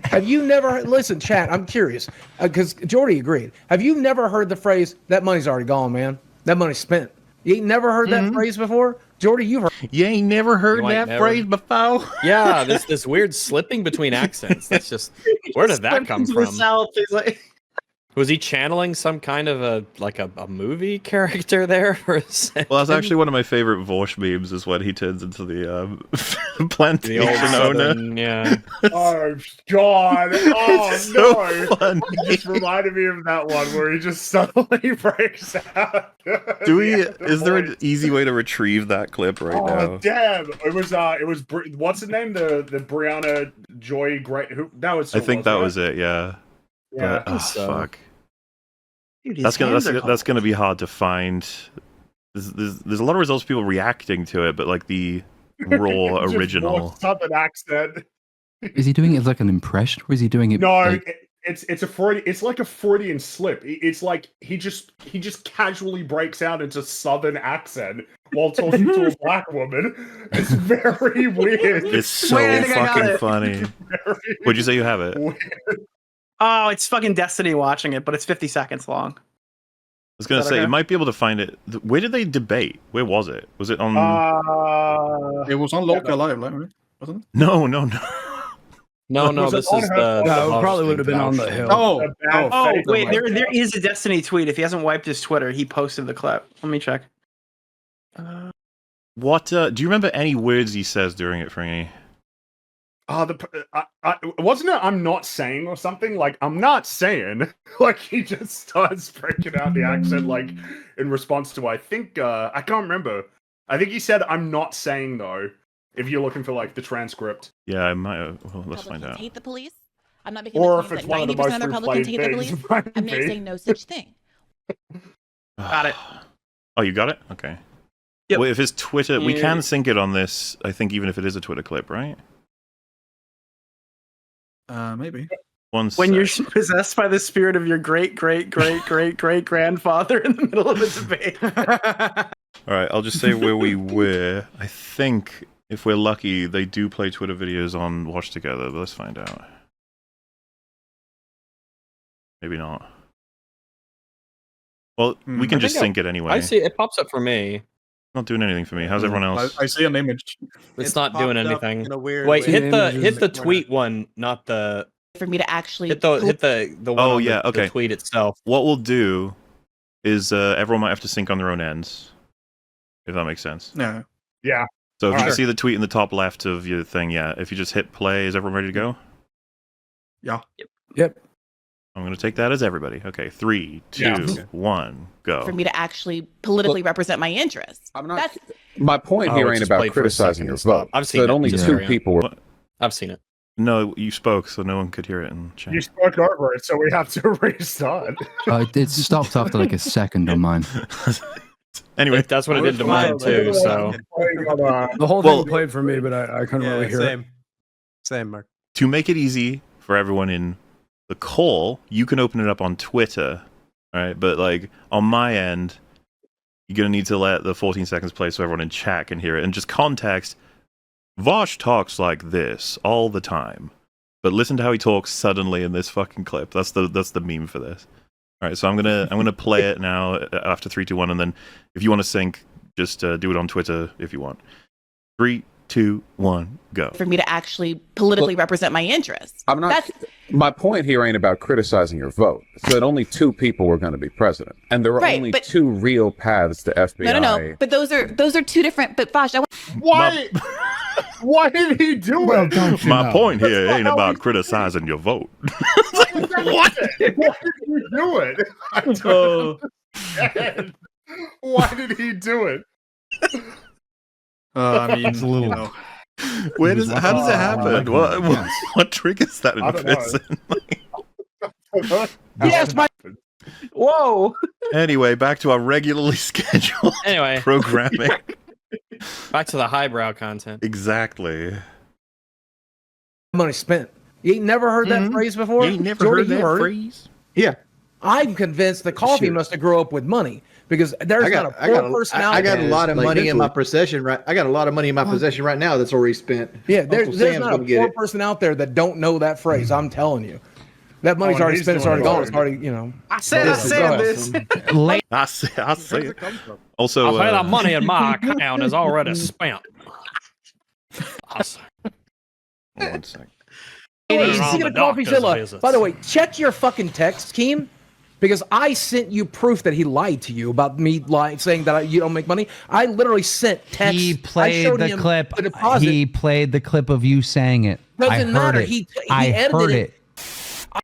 Have you never listen, chat? I'm curious because Jordy agreed. Have you never heard the phrase "that money's already gone, man"? That money's spent. You ain't never heard that phrase before, Jordy. You've heard. You ain't never heard that phrase before. Yeah, this weird slipping between accents. That's just where did that come from? South, he's like... Was he channeling some kind of a movie character there for a second? Well, that's actually one of my favorite Voosh memes. Is when he turns into the plantation owner. Yeah. Oh God! Oh It's no! so funny. It just reminded me of that one where he just suddenly breaks out. Is there an easy way to retrieve that clip right now? Oh damn! It was what's the name? The Brianna Joy Great. Who that was? I think that was it. Yeah. Yeah. But, fuck. Dude, that's gonna be hard to find. There's a lot of results of people reacting to it, but like the raw Just original. more Southern accent. Is he doing it as like an impression, or is he doing it? No, like... it's a Freudian. It's like a Freudian slip. It's like he just casually breaks out into Southern accent while talking to a black woman. It's very weird. It's so fucking funny. Would you say you have it? Oh, it's fucking Destiny watching it, but it's 50 seconds long. I was gonna say you might be able to find it. Where did they debate? Where was it? Was it on? It was on Local Live, right? Wasn't it? No. No, this is the. No, it probably would have been on the hill. Oh, wait, there is a Destiny tweet. If he hasn't wiped his Twitter, he posted the clip. Let me check. What? Do you remember any words he says during it, Fringy? Wasn't it I'm not saying or something? Like, I'm not saying. Like, he just starts breaking out the accent, like, in response to, I think, I can't remember. I think he said, I'm not saying, though, if you're looking for, like, the transcript. Yeah, I might have. Well, let's find out. Hate the police. I'm not making Or the if claim it's that one of the 90% most of Republicans hate the replayed police. things, I'm not saying no such thing. Got it. Oh, you got it? Okay. Yep. Well, if his Twitter, we can sync it on this, I think, even if it is a Twitter clip, right? Maybe. When you're possessed by the spirit of your great grandfather in the middle of a debate. All right, I'll just say where we were. I think if we're lucky, they do play Twitter videos on Watch Together, but let's find out. Maybe not. Well, we can just sync it anyway. I see it pops up for me. Not doing anything for me. How's everyone else? I see an image. It's not doing anything. in a weird Wait, way. hit the tweet one, not the. For me to actually Hit the one Oh on yeah, the okay. tweet itself. What we'll do is everyone might have to sync on their own ends, if that makes sense. Yeah. Yeah. So if you Alright. see the tweet in the top left of your thing, yeah, if you just hit play, is everyone ready to go? Yeah. Yep. I'm going to take that as everybody. Okay, 3, 2, 1, go. for me to actually politically represent my interests. I'm not. That's My point here ain't about criticizing your vote. I've seen so that it. only Just two carry on. people were. I've seen it. No, you spoke, so no one could hear it in chat. You spoke over it, so we have to restart. It stopped after like a second on mine. Anyway, that's what it did to mine too. So The whole thing played for me, but I couldn't really hear it. Same, Mark. To make it easy for everyone in the call, you can open it up on Twitter, all right? But like on my end, you're gonna need to let the 14 seconds play so everyone in chat can hear it, and just context. Voosh talks like this all the time, but listen to how he talks suddenly in this fucking clip. That's the meme for this. All right, so I'm gonna play it now after 3, 2, 1, and then if you want to sync, just do it on Twitter if you want. 3, 2, 1, go. for me to actually politically represent my interests. I'm not. My point here ain't about criticizing your vote. So that only two people were going to be president, and there are Right, only but- two real paths to FBI. No. But those are two different. But Voosh, I want. Why? Why did he do it? My point here ain't about criticizing your vote. What? Why did he do it? I don't understand. Why did he do it? I mean, It's a little- you know. How does it happen? What triggers that in I a don't know. person? Yes, my. Whoa. Anyway, back to our regularly scheduled Anyway. programming. Back to the highbrow content. Exactly. Money spent. You ain't never heard that phrase before? You ain't never Jordy, heard you that heard it? phrase? Yeah. I'm convinced the coffee must have grew up with money because there's not a poor person out I got a there. lot of money in my possession right. I got a lot of money in my possession right now that's already spent. Yeah, Uncle there's Sam's not a gonna get poor it. person out there that don't know that phrase. I'm telling you. That money's already spent. It's already gone. It's already, you know. I said this. I see it. Also, I say that money in my account is already spent. Awesome. One second. Speaking of coffee Zilla, by the way, check your fucking text, Keem, because I sent you proof that he lied to you about me saying that you don't make money. I literally sent text. He played the clip. He played the clip of you saying it. Doesn't matter. He heard it.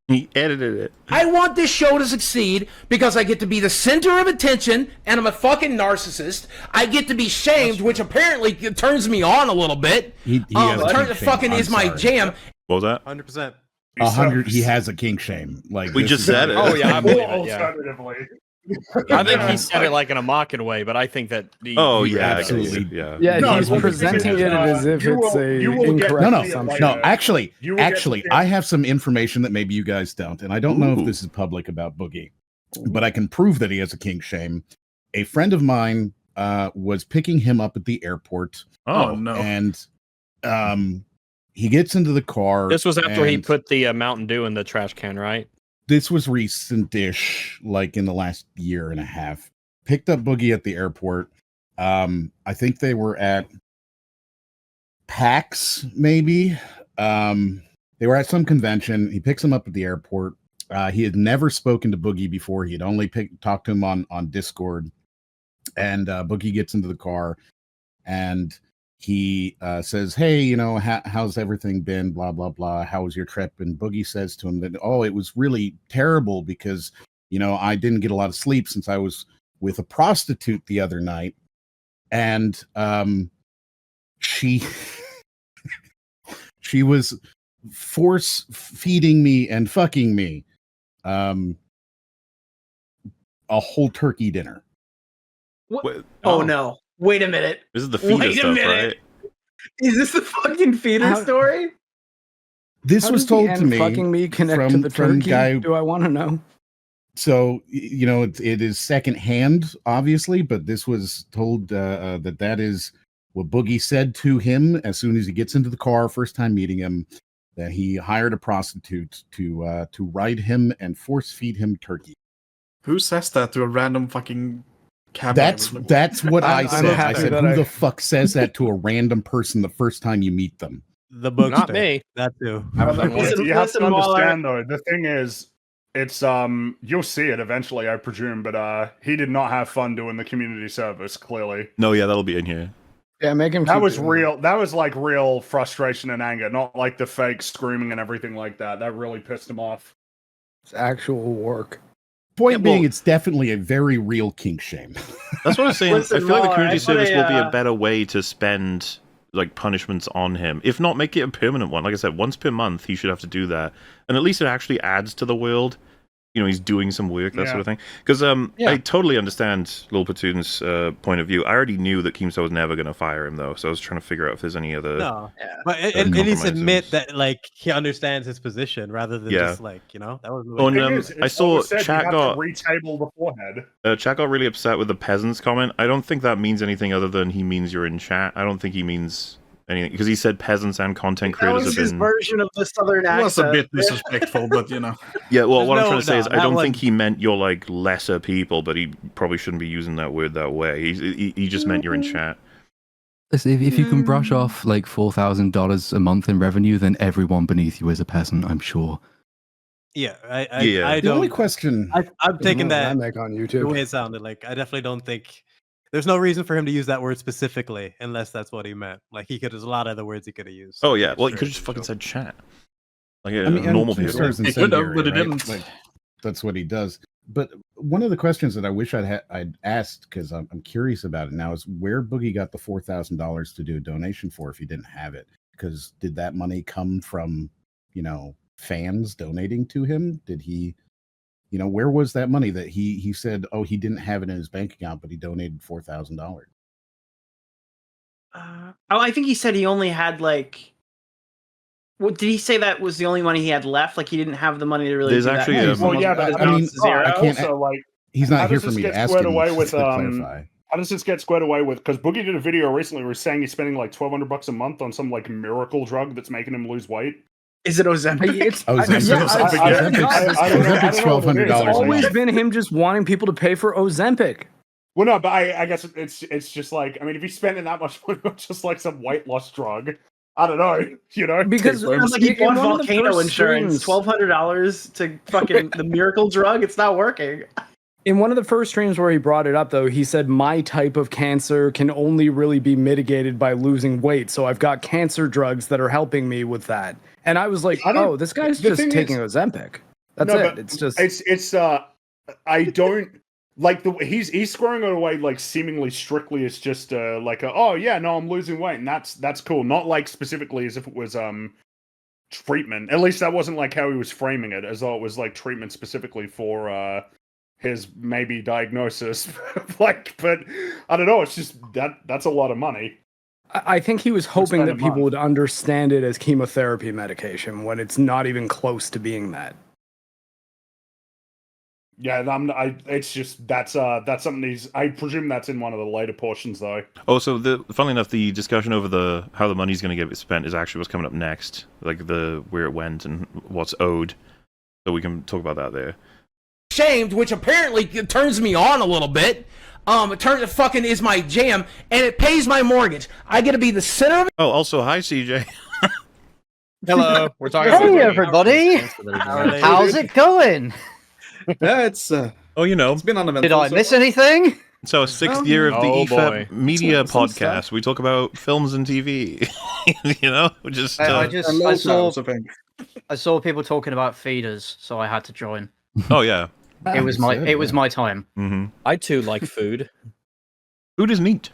He edited it. I want this show to succeed because I get to be the center of attention and I'm a fucking narcissist. I get to be shamed, which apparently turns me on a little bit. He has a kink shame. Fucking is my jam. What was that? 100%. 100. He has a kink shame. Like We this just is- said it. Oh yeah, I believe it. Yeah. Alternatively. I think he said it like in a mocking way, but I think that. Oh he yeah, absolutely. yeah. Yeah, No, he's well, presenting it as if you it's will- a you will get incorrect No, assumption. no. Actually, You will get to- I have some information that maybe you guys don't, and I don't know if this is public about Boogie, but I can prove that he has a kink shame. A friend of mine was picking him up at the airport. Oh, no. And he gets into the car. This was after he and put the Mountain Dew in the trash can, right? This was recent-ish, like in the last year and a half. Picked up Boogie at the airport. I think they were at PAX, maybe. They were at some convention. He picks him up at the airport. He had never spoken to Boogie before. He had only talked to him on Discord. And Boogie gets into the car, and he says, hey, you know, how's everything been? Blah, blah, blah. How was your trip? And Boogie says to him that, oh, it was really terrible because, you know, I didn't get a lot of sleep since I was with a prostitute the other night. And she was force feeding me and fucking me a whole turkey dinner. What? Oh no. Wait a minute. This is the feeder stuff, right? Is this the fucking feeder story? This How was does the told end to me fucking me connect to from the turkey? guy. Do I want to know? So, you know, it is secondhand, obviously, but this was told that is what Boogie said to him as soon as he gets into the car, first time meeting him, that he hired a prostitute to ride him and force feed him turkey. Who says that to a random fucking cab? That's what I said. I said, who I- the fuck says that to a random person the first time you meet them? The book. Not me. That too. You have listen, to Waller. understand though. The thing is, it's you'll see it eventually, I presume. But he did not have fun doing the community service. Clearly, No, yeah, that'll be in here. Yeah, make him. that keep was doing real. That was like real frustration and anger, not like the fake screaming and everything like that. That really pissed him off. It's actual work. Point being, it's definitely a very real kink shame. That's what I'm saying. Listen, I feel like the Waller, community I put service will be a, a better way to spend like punishments on him. If not, make it a permanent one. Like I said, once per month, he should have to do that, and at least it actually adds to the world. You know, he's doing some work, that sort of thing. Because I totally understand Lil Platoon's point of view. I already knew that Keemstar was never going to fire him, though. So I was trying to figure out if there's any other. No, but it needs to admit that like he understands his position rather than just like, you know, that was. The way I saw chat got retable the forehead. Chat got really upset with the peasants comment. I don't think that means anything other than he means you're in chat. I don't think he means anything because he said peasants and content That creators was have his been. version of the southern accent. It was a bit disrespectful, but you know. Yeah, well, what I'm No, trying to say no, is I that don't was- think he meant you're like lesser people, but he probably shouldn't be using that word that way. He just meant you're in chat. Listen, if you can brush off like $4,000 a month in revenue, then everyone beneath you is a peasant, I'm sure. Yeah, I The don't. only question I'm taking I that make on the YouTube. way it sounded. Like, I definitely don't think there's no reason for him to use that word specifically, unless that's what he meant. Like, there's a lot of other words he could have used. Oh yeah, well, he could have just fucking said chat. Like a I mean, normal Keemstar's people. incendiary, but he right? didn't. Like, that's what he does. But one of the questions that I wish I'd asked, because I'm curious about it now, is where Boogie got the $4,000 to do a donation for if he didn't have it? Because did that money come from, you know, fans donating to him? Did he, where was that money that he said, oh, he didn't have it in his bank account, but he donated $4,000? I think he said he only had like. What did he say? That was the only money he had left. Like he didn't have the money to really. There's do actually that. Well, yeah, but I mean, I can't. also, like, he's how not here does for this me to get ask squared him away to with clarify. How does this get squared away with? Because Boogie did a video recently where he's saying he's spending like $1,200 a month on some like miracle drug that's making him lose weight. Is it Ozempic? It's Ozempic's $1,200. It's always been him just wanting people to pay for Ozempic. Well, no, but I guess it's just like, I mean, if he's spending that much money on just like some weight loss drug, I don't know, because it sounds like he bought volcano insurance, $1,200 to fucking the miracle drug. It's not working. In one of the first streams where he brought it up, though, he said, my type of cancer can only really be mitigated by losing weight. So I've got cancer drugs that are helping me with that. And I was like, oh, this guy's just taking Ozempic. That's it. It's just... I don't... Like, he's squaring it away, like, seemingly strictly as just, oh, yeah, no, I'm losing weight, and that's cool. Not, like, specifically as if it was, treatment. At least that wasn't, like, how he was framing it, as though it was, like, treatment specifically for, his maybe diagnosis. Like, but I don't know, it's just that's a lot of money. I think he was hoping that people would understand it as chemotherapy medication when it's not even close to being that. Yeah, it's just that's something I presume that's in one of the later portions though. Oh, so funnily enough, the discussion over how the money's going to get spent is actually what's coming up next, like where it went and what's owed. So we can talk about that there. Shamed, which apparently turns me on a little bit. It fucking is my jam, and it pays my mortgage. I get to be the center of it. Oh, also, hi, CJ. Hello, we're talking. Hey, everybody. How's it going? Yeah, it's. Oh, it's been uneventful. Did I miss anything? So, 6th year of the EFAP boy. media Some podcast. We talk about films and TV. Just. I saw people talking about feeders, so I had to join. Oh yeah. It was my time. Mm-hmm. I too like food. Food is neat.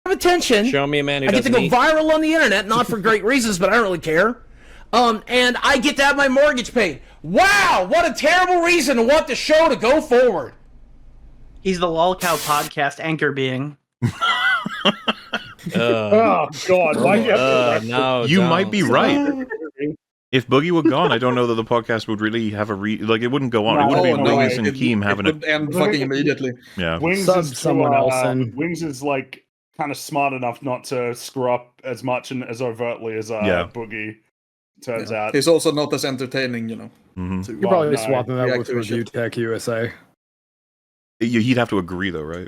Attention. Show me a man who I get to doesn't go eat. viral on the internet, not for great reasons, but I don't really care. And I get to have my mortgage paid. Wow, what a terrible reason to want the show to go forward. He's the Lolcow podcast anchor being. Oh God! Why do you have to no, You don't. might be right. If Boogie were gone, I don't know that the podcast would really have it wouldn't go on. It wouldn't be Wings and Keem having it. End fucking immediately. Yeah. Wings is someone else in. Wings is like kind of smart enough not to screw up as much and as overtly as Boogie. Turns out he's also not as entertaining, Mm-hmm. You're probably swapping that with Review Tech USA. He'd have to agree, though, right?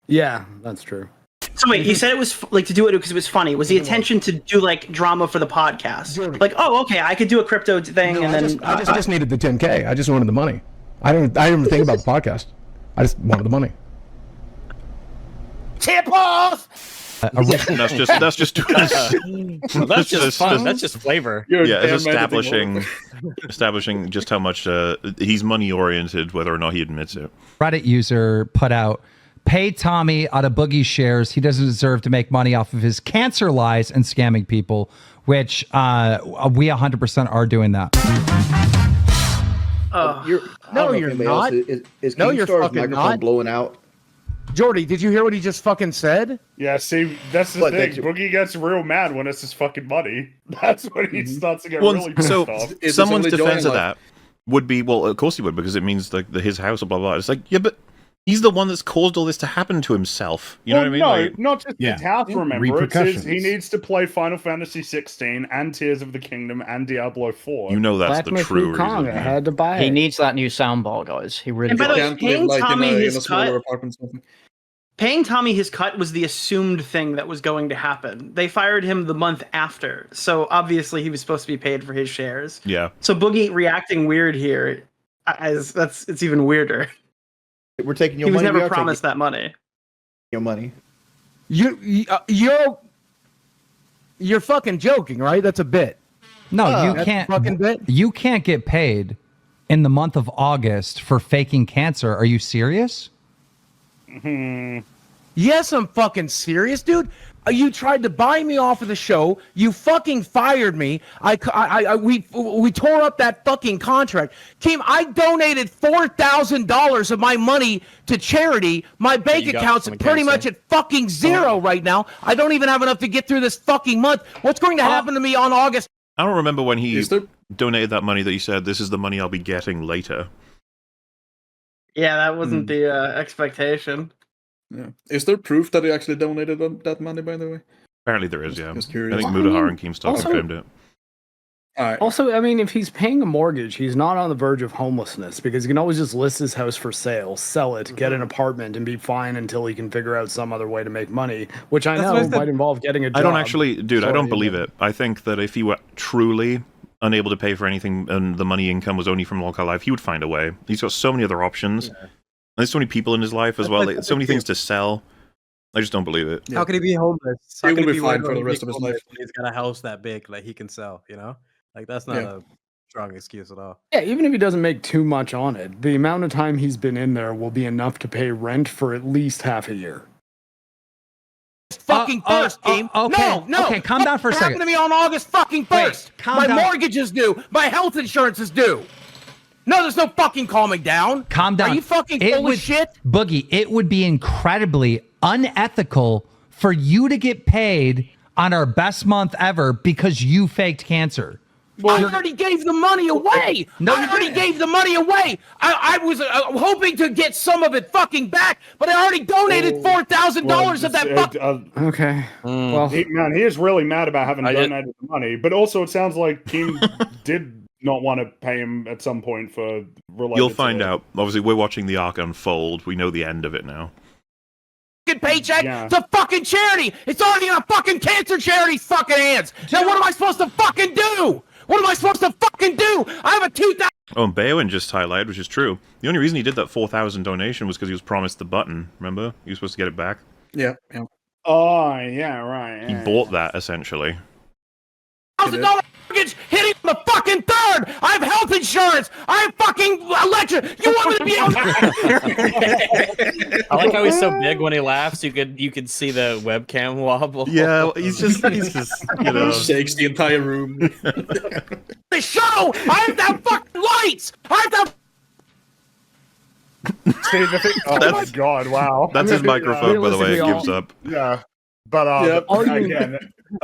Yeah, that's true. So wait, you said it was like to do it because it was funny. Was the intention to do like drama for the podcast? Like, oh, okay, I could do a crypto thing, and then I just needed the 10K. I just wanted the money. I didn't even think about the podcast. I just wanted the money. Tiples. That's just fun. That's just flavor. It's establishing just how much he's money oriented, whether or not he admits it. Reddit user put out, pay Tommy out of Boogie shares. He doesn't deserve to make money off of his cancer lies and scamming people, which we 100% are doing that. You're not. Is Keemstar's microphone blowing out? Jordy, did you hear what he just fucking said? Yeah, see, that's the thing. Boogie gets real mad when it's his fucking money. That's when he starts to get really pissed off. Someone's defense of that would be, well, of course he would, because it means like his house, blah, blah, blah. It's like, yeah, but he's the one that's caused all this to happen to himself. You know what I mean? No, Like, not just his house, remember. It's he needs to play Final Fantasy 16 and Tears of the Kingdom and Diablo 4. You know that's the true reason. I had to buy it. He needs that new soundbar, guys. He really And by the way, does. paying Tommy in a his smaller cut. apartment. Paying Tommy his cut was the assumed thing that was going to happen. They fired him the month after, so obviously he was supposed to be paid for his shares. Yeah. So Boogie reacting weird here, it's even weirder. We're taking your he was money. never promised that money. Your money. You're fucking joking, right? That's a bit. No, you That's can't. a fucking bit. You can't get paid in the month of August for faking cancer. Are you serious? Yes, I'm fucking serious, dude. You tried to buy me off of the show. You fucking fired me. We tore up that fucking contract. Keem, I donated $4,000 of my money to charity. My bank account's pretty much at fucking zero right now. I don't even have enough to get through this fucking month. What's going to happen to me on August? I don't remember when he donated that money that he said, this is the money I'll be getting later. Yeah, that wasn't the expectation. Yeah. Is there proof that he actually donated that money, by the way? Apparently there is, yeah. Just I curious. think Mudahar and Keemstar confirmed it. Also, I mean, if he's paying a mortgage, he's not on the verge of homelessness because he can always just list his house for sale, sell it, get an apartment, and be fine until he can figure out some other way to make money, which I know might involve getting a job. I don't actually, dude, I don't believe it. I think that if he were truly unable to pay for anything and the money income was only from local life, he would find a way. He's got so many other options. Yeah. There's so many people in his life as well. Like, so many things to sell. I just don't believe it. How can he be homeless? He will be fine for the rest of his life. He's got a house that big, like he can sell. You know, like that's not a strong excuse at all. Yeah, even if he doesn't make too much on it, the amount of time he's been in there will be enough to pay rent for at least half a year. Fucking first, Keem. Okay, No. okay, calm down for a What second. happened to me on August fucking 1st? calm My down. mortgage is due. My health insurance is due. No, there's no fucking calming down. Calm down. Are you fucking full of shit? Boogie, it would be incredibly unethical for you to get paid on our best month ever because you faked cancer. I already gave the money away. I already gave the money away. I was hoping to get some of it fucking back, but I already donated $4,000 of that fucking... Okay. Well, he is really mad about having donated the money, but also it sounds like Keem did not want to pay him at some point for related. You'll find out. Obviously, we're watching the arc unfold. We know the end of it now. Paycheck to fucking charity. It's already in a fucking cancer charity's fucking hands. Now what am I supposed to fucking do? What am I supposed to fucking do? I have a 2,000. Oh, and Baowen just highlighted, which is true. The only reason he did that 4,000 donation was because he was promised the button. Remember? He was supposed to get it back. Yeah. Oh, yeah, right. He bought that, essentially. $1,000 mortgage hitting the fucking third. I have health insurance. I have fucking electric. You want me to be able I like how he's so big when he laughs. You could see the webcam wobble. Yeah, he's just you know, shakes the entire room. The show. I have to have fucking lights. I have to have... Oh my god! Wow, that's his microphone, by the way. It gives up. Yeah, but again,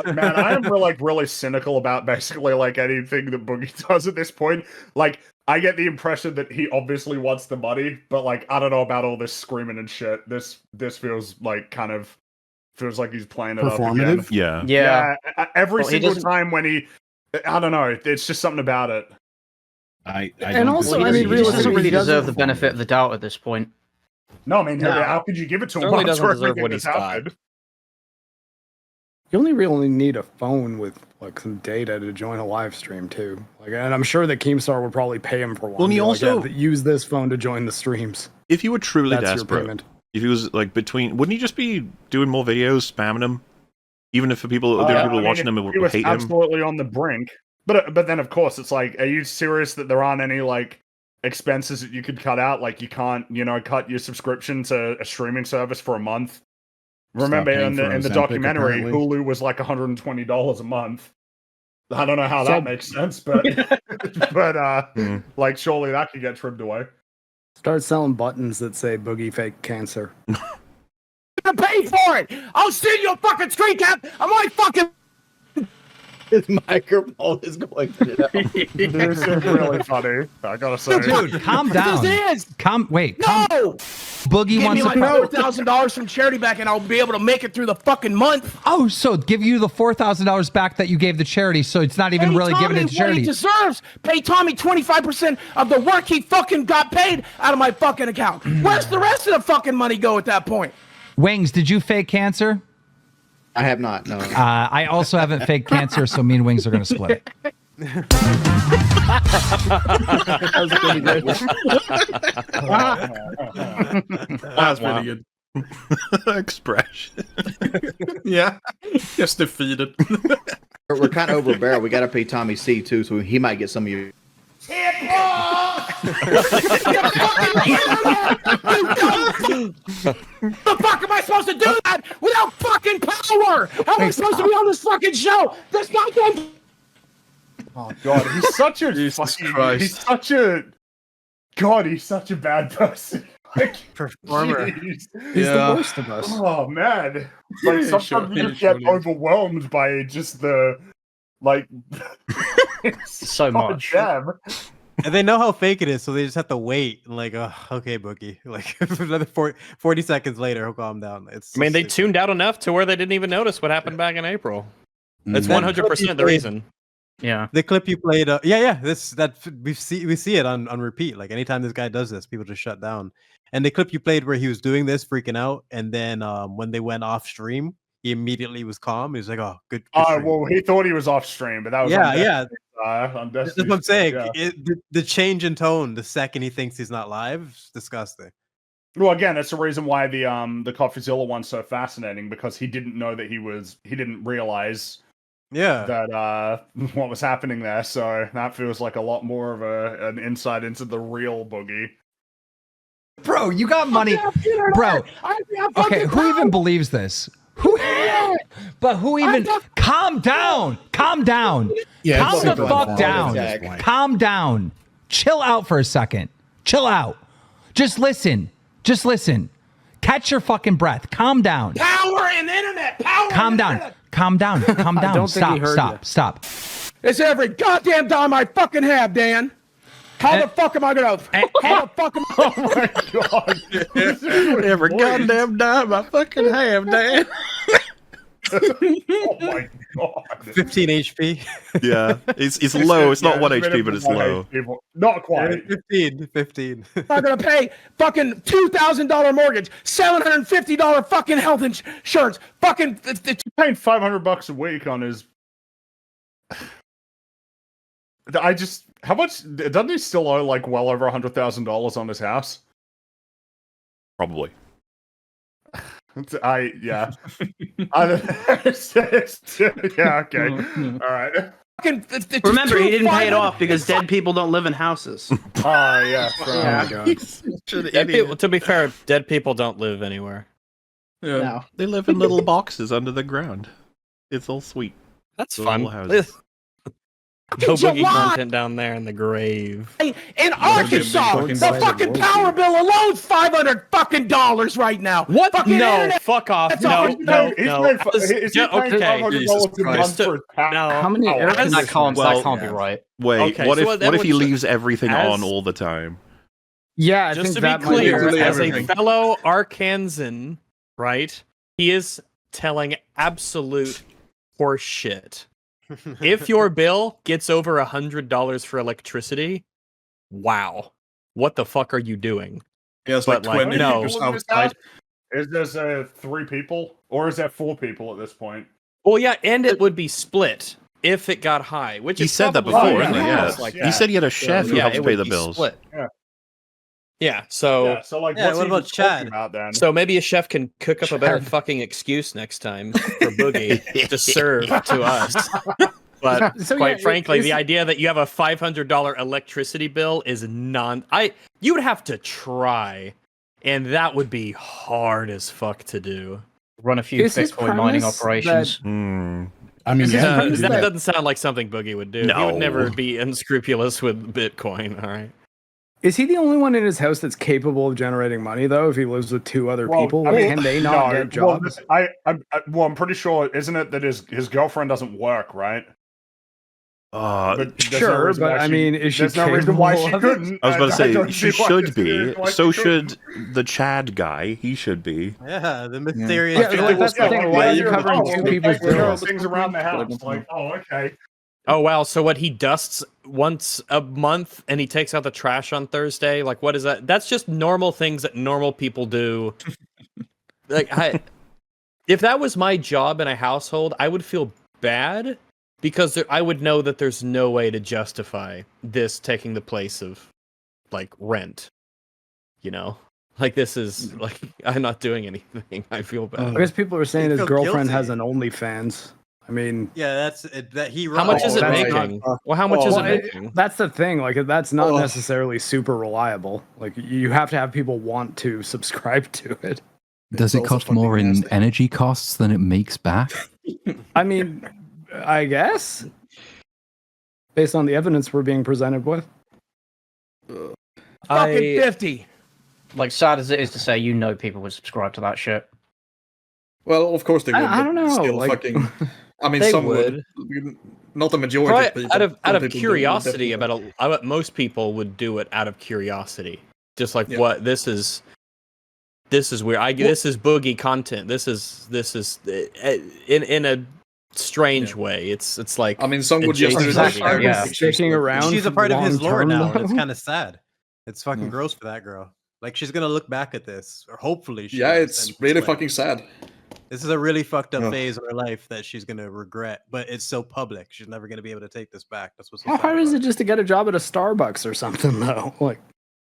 man, I am really cynical about basically like anything that Boogie does at this point. Like, I get the impression that he obviously wants the money, but like, I don't know about all this screaming and shit. This feels like feels like he's playing it up again. Yeah. Every single time when I don't know. It's just something about it. And also, I mean, he doesn't really deserve the benefit of the doubt at this point. No, I mean, how could you give it to him? Certainly doesn't deserve what he's got. You only really need a phone with like some data to join a live stream too. Like, and I'm sure that Keemstar would probably pay him for one. Well, and he also use this phone to join the streams. If you were truly That's your desperate, payment. if he was like wouldn't he just be doing more videos, spamming them? Even if people watching him would hate him. Absolutely on the brink. But then of course it's like, are you serious that there aren't any like expenses that you could cut out? Like you can't, cut your subscription to a streaming service for a month. Remember in the documentary, apparently. Hulu was like $120 a month. I don't know how that makes sense, but like surely that could get trimmed away. Start selling buttons that say Boogie fake cancer. To pay for it. I'll send you a fucking screen cap. I'm like fucking. His microphone is going to This is really funny. I gotta say, dude, calm down. This is Wait. no. Boogie Give wants me like to $4,000 from charity back, and I'll be able to make it through the fucking month. Oh, so give you the $4,000 back that you gave the charity, so it's not even really giving it to charity. What he deserves. Pay Tommy 25% of the work he fucking got paid out of my fucking account. Where's the rest of the fucking money go at that point? Wings, did you fake cancer? I have not, no. I also haven't faked cancer, so me and Wings are going to split. That's pretty good. Expression. Yeah. Just defeated. We're kind of over barrel. We got to pay Tommy C too, so he might get some of your The fuck am I supposed to do that without fucking power? How am I supposed to be on this fucking show? That's not good. Oh god, he's such a fucking, he's such a god, he's such a bad person. Like, performer. He's the worst of us. Oh man. Like sometimes you just get overwhelmed by just the like so much. Damn. And they know how fake it is, so they just have to wait. And like, oh, okay, Boogie. Like another 40 seconds later, he'll calm down. I mean, they tuned out enough to where they didn't even notice what happened back in April. That's 100% the reason. Yeah. The clip you played, yeah. We see it on repeat. Like anytime this guy does this, people just shut down. And the clip you played where he was doing this, freaking out, and then when they went off stream, he immediately was calm. He was like, "Oh, good." Well, he thought he was off stream, but that was yeah. That's what I'm saying. Yeah. The change in tone the second he thinks he's not live, is disgusting. Well, again, that's the reason why the CoffeeZilla one's so fascinating, because he didn't know that he didn't realize that what was happening there. So that feels like a lot more of an insight into the real Boogie. Bro, you got money, bro. Okay, who even believes this? Who even? Calm down. Calm down. Yeah, calm the fuck down. Calm down. Chill out for a second. Chill out. Just listen. Just listen. Catch your fucking breath. Calm down. Power and internet. Power. Calm down. Calm down. Calm down. don't think he heard Stop. It's every goddamn dime I fucking have, Dan. How the fuck am I gonna? How the fuck am I? Oh my god! Every goddamn dime I fucking have, Dan. Oh my god! 15 HP. Yeah, it's low. It's not 1 HP, but it's low. Not quite. 15. I'm not gonna pay fucking $2,000 mortgage, $750 fucking health insurance, fucking. Paying $500 a week on his. How much doesn't he still owe? Like well over $100,000 on his house. Probably. Yeah. Yeah. Okay. All right. Remember, he didn't pay it off because dead people don't live in houses. Yeah. To be fair, dead people don't live anywhere. Yeah. No. They live in little boxes under the ground. It's all sweet. That's Little fun. houses. No Boogie content down there in the grave. In Arkansas, the fucking power bill alone's $500 fucking dollars right now. What? Fucking No, internet. fuck off. That's No. Is he paying $500 a month for his power? How many As- that can't be right. Wait, Okay, what so if that what if he would- leaves everything as- on all the time? Yeah, I Just think to be that clear, might as a everything. fellow Arkansan, right, he is telling absolute horse shit. If your bill gets over $100 for electricity, wow, what the fuck are you doing? Yeah, it's like 20 meters outside. Is there 3 people or is there 4 people at this point? Well, yeah, and it would be split if it got high. Which He is said that probably- before, didn't he? yeah. Yeah. He said he had a chef who helps it pay would the be bills. split. Yeah. Yeah, so Yeah. So like, Yeah, what's what he about even talking Chad? about then? so maybe a chef can cook up a better fucking excuse next time for Boogie to serve to us. But So, quite yeah, frankly, is- the idea that you have a $500 electricity bill is you would have to try, and that would be hard as fuck to do. Run a few Is his Bitcoin mining premise operations. I mean, Is this yeah, premise That that- doesn't sound like something Boogie would do. He No. would never be unscrupulous with Bitcoin. All right. Is he the only one in his house that's capable of generating money, though? If he lives with 2 other people, can they not get jobs? I'm pretty sure, isn't it, that his girlfriend doesn't work, right? But there's no Sure, reason but why I mean, is she there's no reason why she capable of it? couldn't. I was about to don't say she see why should it's be. weird why So she couldn't. should the Chad guy. He should be. Yeah, the mysterious. Yeah, like, that's the thing. Why are you covering 2 people's bills? Things around the house, like, oh, okay. Oh wow! So what, he dusts once a month and he takes out the trash on Thursday? Like, what is that? That's just normal things that normal people do. Like, if that was my job in a household, I would feel bad because I would know that there's no way to justify this taking the place of like rent. You know, like this is like I'm not doing anything. I feel bad. I guess people are saying You his feel girlfriend guilty. has an OnlyFans. I mean, Yeah, that's it, that he. How much is it that's making? not- Well, how much is it well, making? That's the thing. Like, that's not necessarily super reliable. Like, you have to have people want to subscribe to it. Does it cost more in energy costs than it makes back? I mean, I guess based on the evidence we're being presented with. Fucking 50. Like, sad as it is to say, people would subscribe to that shit. Well, of course they would. I don't know. Still Like, fucking. I mean, They some would. Not the majority Probably of people. out of Some people do, curiosity definitely. I bet most people would do it out of curiosity. Just like what this is weird. This is Boogie content. This is in a strange way. It's like I mean, some would just do adjacent that. Sticking around. She's a part of his lore long-term, now, and it's though. kind of sad. It's fucking gross for that girl. Like, she's gonna look back at this, or hopefully she Yeah, does, it's and really like, fucking sad. This is a really fucked up Ugh. phase of her life that she's gonna regret, but it's so public. She's never gonna be able to take this back. That's what's so How sad hard is about it just to get a job at a Starbucks or something, though? Like,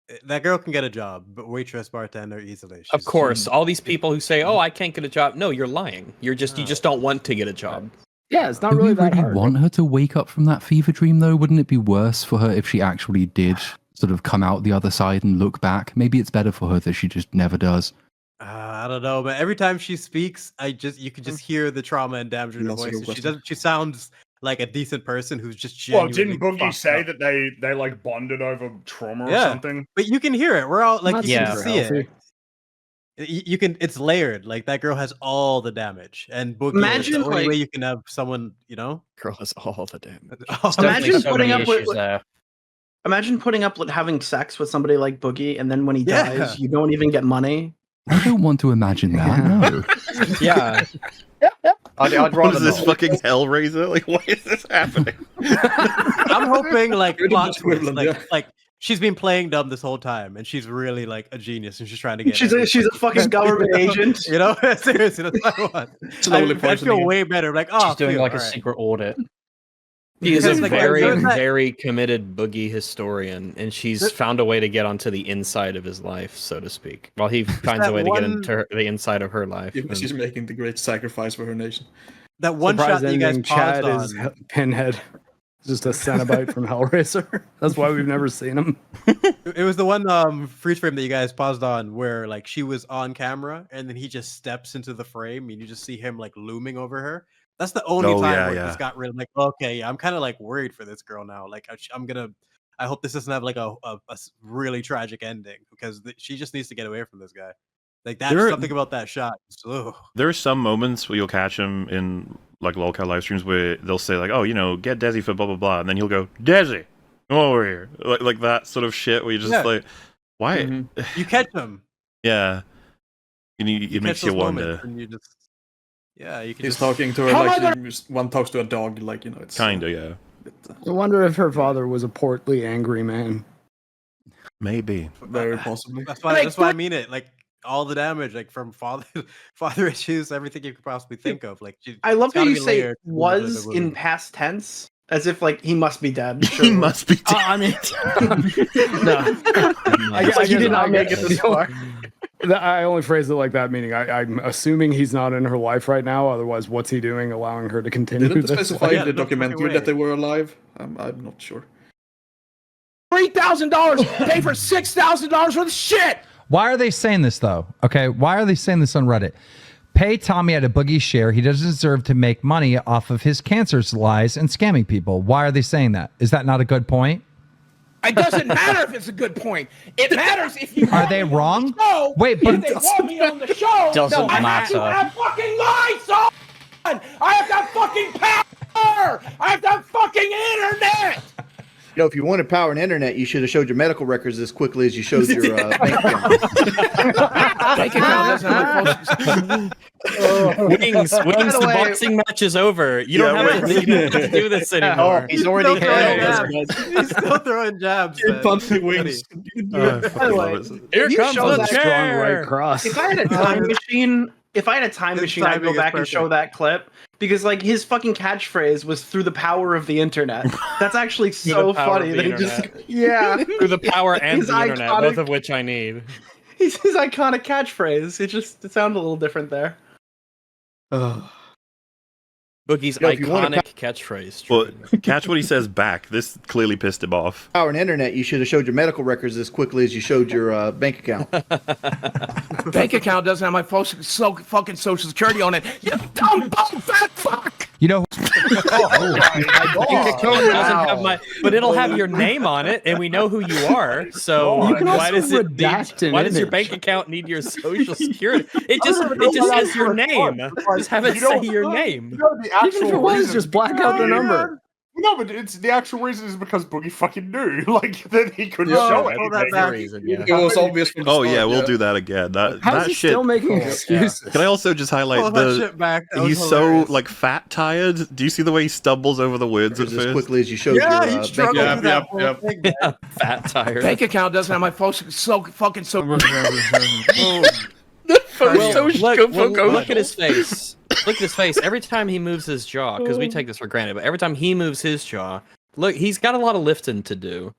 it. That girl can get a job, but waitress, bartender, easily. Of course, all these people who say, "Oh, I can't get a job." No, you're lying. You just don't want to get a job. yeah, it's not Do really we that really hard. want her to wake up from that fever dream, though? Wouldn't it be worse for her if she actually did sort of come out the other side and look back? Maybe it's better for her that she just never does. I don't know, but every time she speaks, you can just hear the trauma and damage in her That's a voice. good And she question. doesn't. She sounds like a decent person who's just Well, genuinely. didn't Boogie fucked say up. that they like bonded over trauma or Yeah, something? but you can hear it. We're all like, That's you can super see healthy. it. You can. It's layered. Like, that girl has all the damage, and Boogie. It's Imagine, the only like- way you can have someone. Girl has all the damage. Imagine so putting many up with. issues there. Imagine putting up with having sex with somebody like Boogie, and then when he Yeah. dies, you don't even get money. I don't want to imagine that. No. Yeah. I'd What rather is this not. fucking Hellraiser? Like, why is this happening? I'm hoping like Pretty plot much twist, equivalent, yeah. like she's been playing dumb this whole time, and she's really like a genius, and she's trying to get. She's a fucking government agent. You know, seriously, that's what I want. Slowly I poisoning feel it. way better. Like, oh, She's doing phew, like a all right. secret audit. She is a Because, like, very, there's that- very committed Boogie historian, and she's found a way to get onto the inside of his life, so to speak, while he finds a that way to get one- into the inside of her life. She's making the great sacrifice for her nation. That one shot that you guys Chad paused is on. Pinhead. Just a Cenobite from Hellraiser. That's why we've never seen him. It was the one freeze frame that you guys paused on, where like she was on camera, and then he just steps into the frame, and you just see him like looming over her. That's the only Oh, time yeah, where yeah. it just got really like, okay, I'm kind of like worried for this girl now. Like, I hope this doesn't have like a really tragic ending, because she just needs to get away from this guy. Like, that's There- something about that shot. Ugh. There are some moments where you'll catch him in like lolcow live streams where they'll say like, "Oh, get Desi for blah blah blah," and then he'll go, "Desi, come over here," like that sort of shit. Where you're just Yeah. like, "Why?" You catch him. Yeah, it makes catch you those wonder. moments, and you just, yeah, you can He's just talking to her How like am one talks to a dog, like it's Kinda, yeah. I wonder if her father was a portly, angry man. Maybe. very possibly. That's why I mean it. Like, all the damage, like from father issues, everything you could possibly think of. Like, I love it's how gotta you be say layered to the was movie. in past tense, as if like he must be dead. He must be dead. I mean, No. It's like he did not make it this far. I only phrased it like that, meaning I'm assuming he's not in her life right now. Otherwise, what's he doing, allowing her to continue Didn't they this? specify Yeah, in the no fucking documentary way. that they were alive? I'm not sure. $3,000. Pay for $6,000 worth of shit. Why are they saying this though? Okay, why are they saying this on Reddit? Pay Tommy at a Boogie share. He doesn't deserve to make money off of his cancerous lies and scamming people. Why are they saying that? Is that not a good point? It doesn't matter if it's a good point. It matters if you Are they wrong? show. Wait, If but they want me on the show, Doesn't I have to matter. have fucking lights on. I have to have fucking power. I have to have fucking internet. If you wanted power and internet, you should have showed your medical records as quickly as you showed your bank account. Bank account doesn't have Wings, the way- boxing match is over. You don't have to do this anymore. He's already Still throwing KO'd. jabs. He's still throwing jabs. man. Punching wings. Oh, I fucking love it. Here You comes show the that Strong chair. right cross. If I had a time machine, I'd His go timing is back and show perfect. that clip, because like his fucking catchphrase was "through the power of the internet." That's actually so the power funny of that the he just internet. yeah. Through the power and His the internet, iconic- both of which I need. He's his iconic catchphrase. It sounded a little different there. The Boogie's if you want iconic catchphrase. Well, catch what he says back. This clearly pissed him off. Power and internet, you should have showed your medical records as quickly as you showed your bank account. Bank account doesn't have my fucking social security on it. You dumb bum fat fuck. You know, but it'll have your name on it, and we know who you are. So why does why does your bank account need your social security? It just says your name. Just have it say your name. The actual Even if it was, reason- just black out the number. No, but it's the actual reason is because Boogie fucking knew, like that he could Yeah, show I it. know that reason, yeah. It was obvious from the Oh start, yeah, we'll yeah. do that again. That How is that he shit. still making excuses? Can I also just highlight Pull that shit back. That he's was so hilarious. like fat tired. Do you see the way he stumbles over the words at As first? quickly as you showed Yeah, your he bank struggled account. with that whole thing. man. Fat tire. Bank account doesn't have my fucking Look at his face. Look at his face. Every time he moves his jaw, because we take this for granted, but every time he moves his jaw, look, he's got a lot of lifting to do.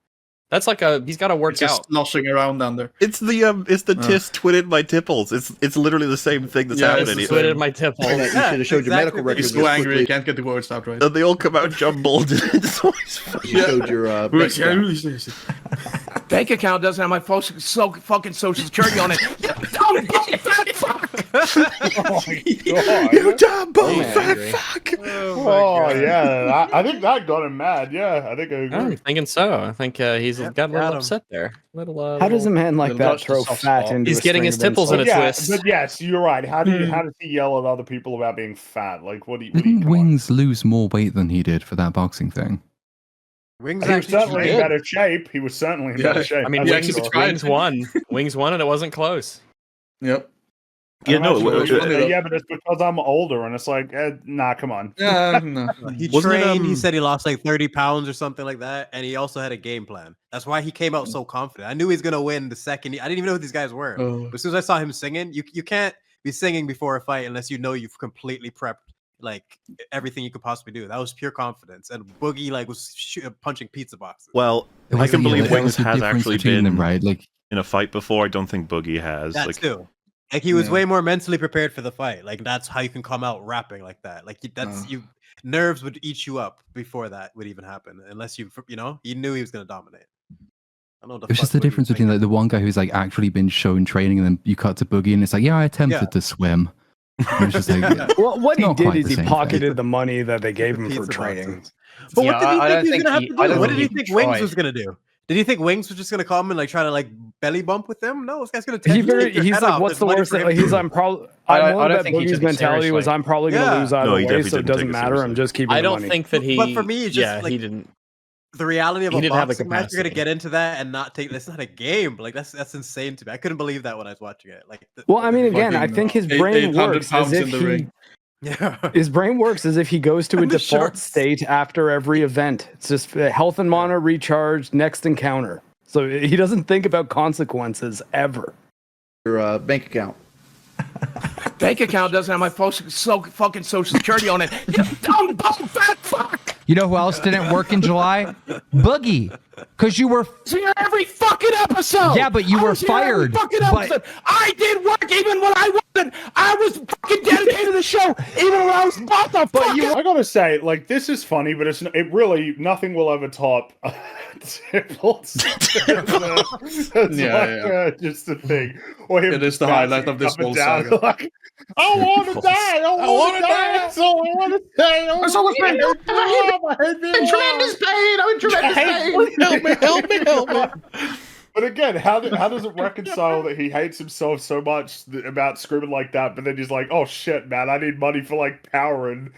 That's like he's got to work It's just out. sloshing around down there. It's the tisk twitted my tipples. It's literally the same thing that's happening. It's twitted my tipple. You should have showed your medical records He's so as angry, he quickly can't get the words out right. And they all come out jumbled. It's always as you showed your bank account. bank account doesn't have my fucking social security on it. You dumb bum fat fuck. You dumb bum fat fuck. Oh yeah, I think that got him mad. Yeah, I think I agree. I'm thinking so. I think he's got a little upset there. How does a man like that touch throw the soft fat spot. into? He's a getting string his of tipples in a insults? Yeah, twist. but yes, you're right. How does he yell at other people about being fat? Like what do you? Didn't Wings lose more weight than he did for that boxing thing? Wings He was actually certainly in did. better shape. He was certainly in better shape. I mean, That's Wings, for sure. Wings won. Wings won, and it wasn't close. Yep. Yeah, no. Yeah, but it's because I'm older, and it's like, nah, come on. Yeah, no. He Wasn't it, trained. He said he lost like 30 pounds or something like that, and he also had a game plan. That's why he came out so confident. I knew he was gonna win the second. I didn't even know who these guys were. But as soon as I saw him singing, you can't be singing before a fight unless you know you've completely prepped like everything you could possibly do. That was pure confidence, and Boogie like was punching pizza boxes. Well, It I was can the- believe it Wings was the has difference actually between been them, right? Like in a fight before. I don't think Boogie has. That Like, too. Like he was way more mentally prepared for the fight. Like that's how you can come out rapping like that. Like that's you nerves would eat you up before that would even happen. Unless you knew he was gonna dominate. I don't know. it was just the difference between like the one guy who's like actually been shown training, and then you cut to Boogie, and it's like, yeah, I attempted to swim. And it's just like, Well, what he not did quite is the he same pocketed the money that they gave him for training. But Yeah, what did I he don't think he was think gonna have he- to I do? don't What did he think he think Wings tried. was gonna do? Did he think Wings was just gonna come and like try to like belly bump with him? No, this guy's gonna take your He's head like, off. what's There's the money worst for thing? him He's to- I'm probably. I I don't know that think he Boogie's took it mentality was seriously. I'm probably going to lose either No, he way, definitely so it didn't take doesn't it matter. I'm seriously. just keeping I the don't money. think that he. But for me, it's just like he didn't. the reality of He a didn't have the boxing match. You're gonna capacity. get into that and not take. That's not a game. Like that's insane to me. I couldn't believe that when I was watching it. Like, Well, I mean, again, I think his brain 800 works as pounds if in the he. ring. Yeah. His brain works as if he goes to a And the default shorts. state after every event. It's just health and mana, recharge, next encounter. So he doesn't think about consequences ever. Your bank account. Bank account doesn't have my fucking social security on it. You dumb bum fat fuck. You know who else didn't work in July? Boogie. Because you were. Here every fucking episode. Yeah, but you I were was here every fired. fucking But episode. I did work even when I wasn't. I was fucking dedicated to the show, even when I was what the fuck. I gotta say, like, this is funny, but it really nothing will ever top Tiples. That's Yeah, just the thing. Or him It is the highlight of this up and whole down, saga. like, I want to die. I want to die. That's all I want to say. That's all it's been. I'm in tremendous pain. I'm in tremendous pain. Help me. But again, how does it reconcile that he hates himself so much about screaming like that, but then he's like, "Oh shit, man, I need money for like power and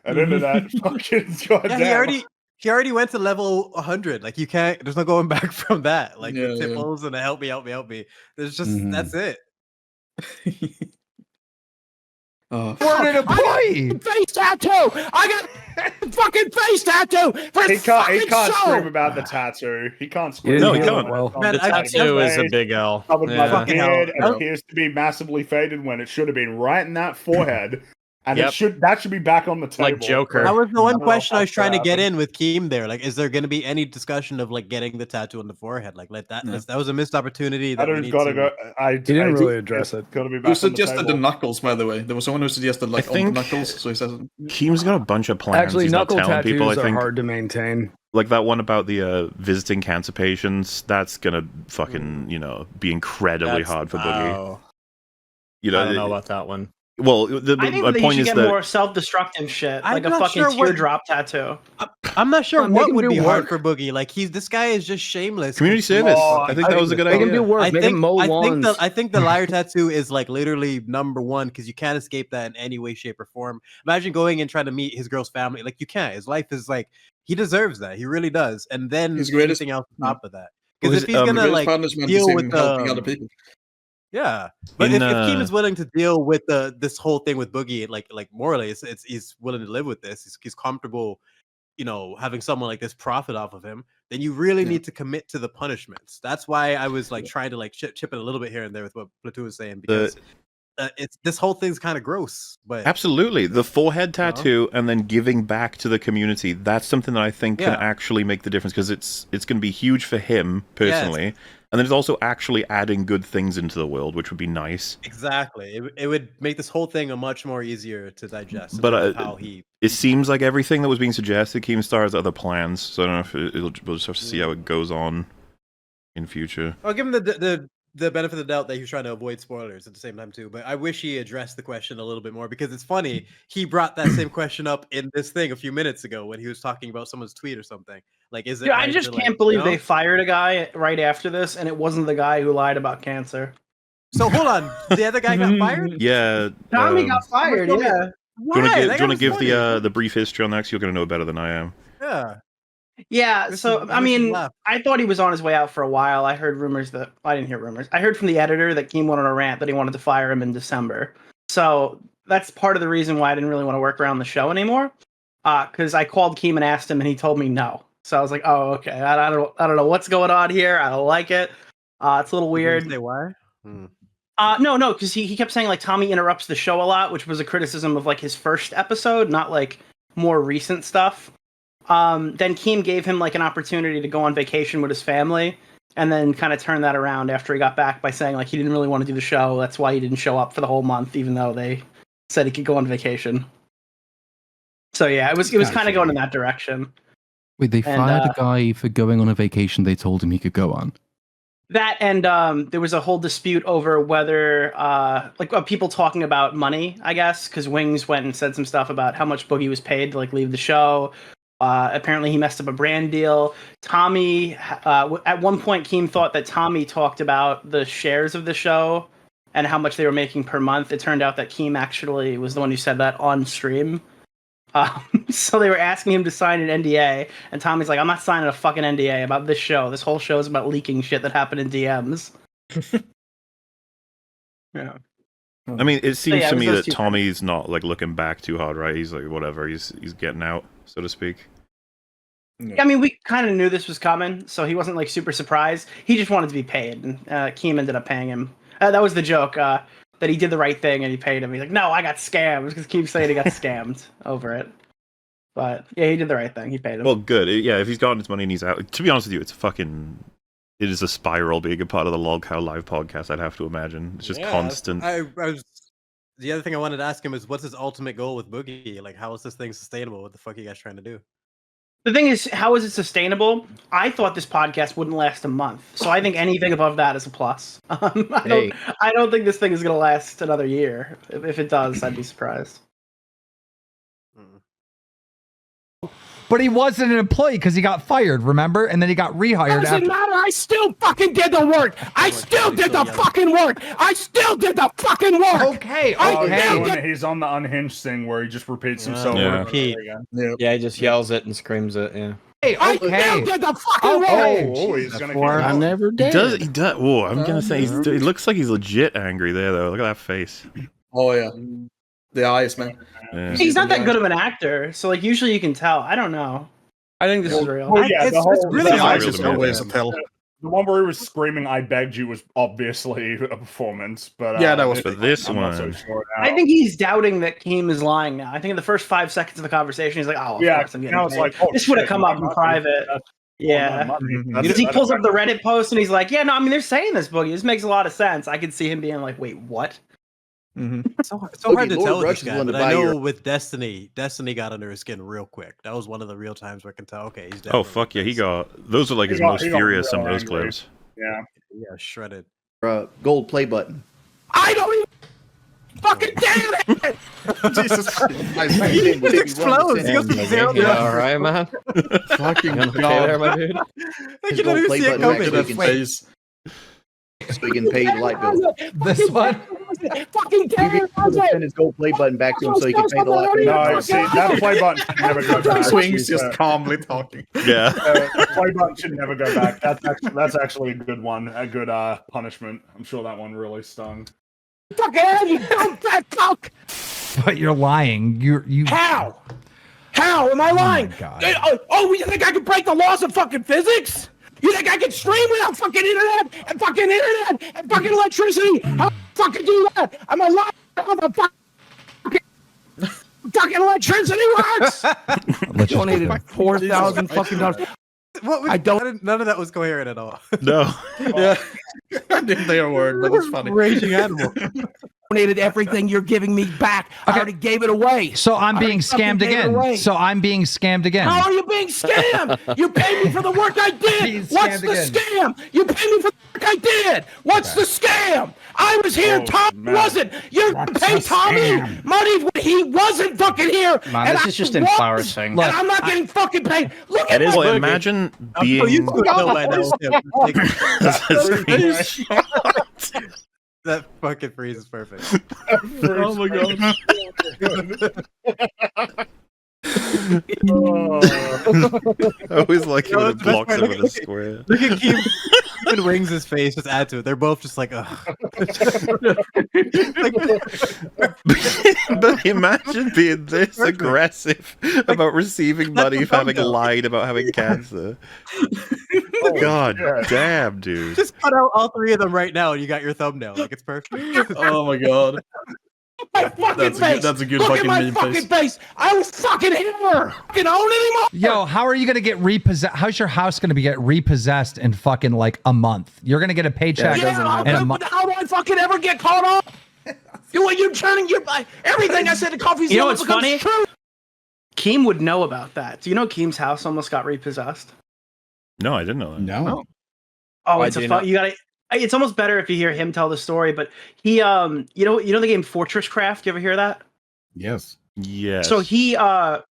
internet." Fucking goddamn. Yeah, he already went to level 100. Like you can't. There's no going back from that. Like Yeah, the Tiples and the help me. There's just that's it. We're an employee. Face tattoo. I got fucking face tattue. For He can't show. scream about the tattoo. He can't scream. No, he about can't. it. Well, Man, The tattoo is a big L. Covered by the Fucking hell. beard, it appears to be massively faded when it should have been right in that forehead. And that should be back on the table. Like Joker. That was the one question I was trying to get happen. in with Keem there. Like, is there going to be any discussion of like getting the tattoo on the forehead? Like, let that that was a missed opportunity. That He didn't really address it. Got to be Who back on the suggested the table. knuckles, by the way? There was someone who suggested like on the knuckles. So he says Keem's got a bunch of plans. Actually, He's not knuckle telling tattoos people. I are think hard to maintain. like that one about the visiting cancer patients. That's gonna fucking be incredibly hard for Boogie. I don't know about that one. Well, I think my that you point should is get that more self-destructive shit, I'm like a not fucking sure what- teardrop tattoo. I'm not sure They what can would do be hard work. for Boogie. Like this guy is just shameless. Community service. I think that was a good They idea. can do work. I Make think, him mow lawns. I think the liar tattoo is like literally number one because you can't escape that in any way, shape, or form. Imagine going and trying to meet his girl's family. Like you can't. His life is like he deserves that. He really does. And then His greatest- anything else on top of that. Well, Because if he's gonna greatest like punishment deal is with him helping other people. yeah, but In, if Keem uh, is willing to deal with this whole thing with Boogie, like morally, he's willing to live with this. He's comfortable, having someone like this profit off of him. Then you really need to commit to the punishments. That's why I was like trying to like chip it a little bit here and there with what Platoon was saying because it's this whole thing's kind of gross. But absolutely the forehead tattoo and then giving back to the community. That's something that I think can Yeah. actually make the difference because it's going to be huge for him personally. And then it's also actually adding good things into the world, which would be nice. exactly, it would make this whole thing a much more easier to digest. in But terms of how he it seems like everything that was being suggested, Keemstar has other plans. So I don't know if we'll just have to see how it goes on in future. I'll give him the benefit of the doubt that he was trying to avoid spoilers at the same time too. But I wish he addressed the question a little bit more because it's funny. He brought that same question up in this thing a few minutes ago when he was talking about someone's tweet or something. Like, is it? Yeah, I right just to, can't like, believe they fired a guy right after this, and it wasn't the guy who lied about cancer. So hold on, the other guy got fired. Yeah. Tommy got fired. Yeah. Do you want to give the brief history on that? 'Cause you're going to know better than I am. Yeah. Yeah, This so is- I this is mean, left. I thought he was on his way out for a while. I heard rumors that I didn't hear rumors. I heard from the editor that Keem went on a rant that he wanted to fire him in December. So that's part of the reason why I didn't really want to work around the show anymore. Because I called Keem and asked him, and he told me no. So I was like, oh, okay. I don't know what's going on here. I don't like it. It's a little weird. Say why? No, because he kept saying like Tommy interrupts the show a lot, which was a criticism of like his first episode, not like more recent stuff. Then Keem gave him like an opportunity to go on vacation with his family, and then kind of turned that around after he got back by saying like he didn't really want to do the show. That's why he didn't show up for the whole month, even though they said he could go on vacation. So yeah, it was kind of going in that direction. Wait, they And, fired a guy for going on a vacation they told him he could go on. That and there was a whole dispute over whether people talking about money, I guess, because Wings went and said some stuff about how much Boogie was paid to like leave the show. Apparently he messed up a brand deal. Tommy, at one point, Keem thought that Tommy talked about the shares of the show and how much they were making per month. It turned out that Keem actually was the one who said that on stream. So they were asking him to sign an NDA, and Tommy's like, I'm not signing a fucking NDA about this show. This whole show is about leaking shit that happened in DMs. Yeah. I mean, it seems yeah, to it was me those that two Tommy's not like looking back too hard, right? He's like, whatever, he's getting out, so to speak. I mean, we kind of knew this was coming, so he wasn't like super surprised. He just wanted to be paid, and Keem ended up paying him. That was the joke, that he did the right thing and he paid him. He's like, no, I got scammed, because Keem saying he got scammed over it. But yeah, he did the right thing. He paid him. Well, good. Yeah, if he's gotten his money and he's out. To be honest with you, it is a spiral being a part of the Log Cow Live podcast, I'd have to imagine. It's just constant. The other thing I wanted to ask him is, what's his ultimate goal with Boogie? Like, how is this thing sustainable? What the fuck are you guys trying to do? The thing is, how is it sustainable? I thought this podcast wouldn't last a month, so I think anything above that is a plus. I don't think this thing is going to last another year. If it does, I'd be surprised. But he wasn't an employee because he got fired, remember? And then he got rehired Doesn't after. matter. I still fucking did the work. I still did the fucking work. I still did the fucking work. Okay, He's on the unhinged thing where he just repeats himself. Yeah. over and over again. Yeah, he just yells it and screams it. Yeah. Hey, I still did the fucking work. Oh, he's gonna I never He did. does. He does. Whoa, I'm gonna say he looks like he's legit angry there, though. Look at that face. Oh yeah, the eyes, man. Yeah. He's not that good of an actor, so like usually you can tell. I don't know. I think this is real. Well, yeah, It's really the hard eyes to is tell. always a tell. The one where he was screaming, "I begged you," was obviously a performance. But Yeah, that was for this I'm not so one. sure now. I think he's doubting that Keem is lying now. I think in the first 5 seconds of the conversation, he's like, "Oh, of course I'm getting now it's paid." like, oh, this would have shit, come up in money. private. Yeah, because he pulls up the Reddit post and he's like, "Yeah, no, I mean they're saying this, Boogie. This makes a lot of sense." I could see him being like, "Wait, what?" It's so hard to tell with this guy, but I know with Destiny got under his skin real quick. That was one of the real times where I can tell, okay, he's definitely... Oh, fuck yeah, he got... Those are like his most furious, some of those clips. Yeah. Yeah, shredded. Gold play button. I don't even fucking damn it! Jesus Christ. It explodes. He goes from 0 to... Yeah, all right, man. Fucking Okay God. there, my dude. I can never see it coming. So we can pay the light bill. This one? Fucking damn Send his gold play button back to him so he can pay the light bill. No, see, that play button should never go back. Swings just calmly talking. Yeah. The play button should never go back. That's actually a good one. A good punishment. I'm sure that one really stung. Fucking hell, you dumb fat cock! But you're lying. You. How? How am I lying? God. You think I can break the laws of fucking physics? You think I can stream without fucking internet and fucking electricity? How the fuck can do that? I'm a liar. Fucking electricity works. Donated $4,000 fucking dollars. None of that was coherent at all. No. Yeah. I didn't say a word, but it's funny. Raging animal. Donated everything you're giving me back. I already gave it away. So I'm being scammed again. So I'm being scammed again. How are you being scammed? You paid me for the work I did. What's the scam? You paid me for the work I did. What's the scam? I was here. Tom wasn't. You're paying Tommy money when he wasn't fucking here. Man, and this I is just was, embarrassing. And I'm not getting fucking paid. Look at Well, my imagine being... That fucking freeze is perfect. Oh my God. I always like it when it blocks it with a square. Look at Keem. Even wings his face. Just add to it. They're both just like, ugh. But imagine being this aggressive about receiving money for having lied about having cancer. God damn, dude. Just cut out all three of them right now and you got your thumbnail. Like, it's perfect. Oh my God. My fucking face. That's a good Look fucking at my meme fucking face. I was fucking here. Fucking own anymore. Yo, how are you gonna get repossessed? How's your house gonna get repossessed in fucking like a month? You're gonna get a paycheck in a month. How do I fucking ever get caught up? You're turning everything I said to Coffee's You know what's becomes funny? true. Keem would know about that. Do you know Keem's house almost got repossessed? No, I didn't know that. No. Oh, it's a fun. You gotta. It's almost better if you hear him tell the story. But he, you know the game Fortress Craft. You ever hear that? Yes. Yes. So he, that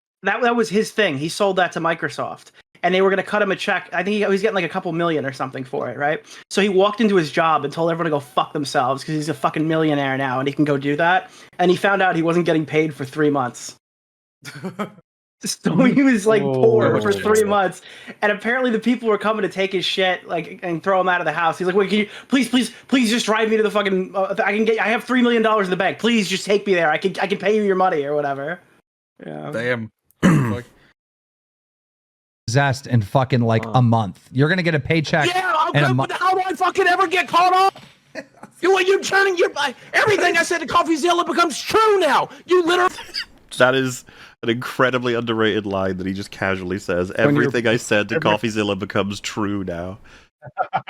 was his thing. He sold that to Microsoft, and they were gonna cut him a check. I think he was getting like a couple million or something for it, right? So he walked into his job and told everyone to go fuck themselves because he's a fucking millionaire now and he can go do that. And he found out he wasn't getting paid for 3 months. So he was like poor for 3 months, and apparently the people were coming to take his shit, like, and throw him out of the house. He's like, "Wait, can you please just drive me to the fucking? I have $3 million in the bank. Please just take me there. I can pay you your money or whatever." Yeah. Damn. Possessed in fucking like a month. You're gonna get a paycheck in a month. How do I fucking ever get caught up? You're turning everything I said to CoffeeZilla becomes true now. You literally. That is an incredibly underrated line that he just casually says. Everything I said to CoffeeZilla becomes true now.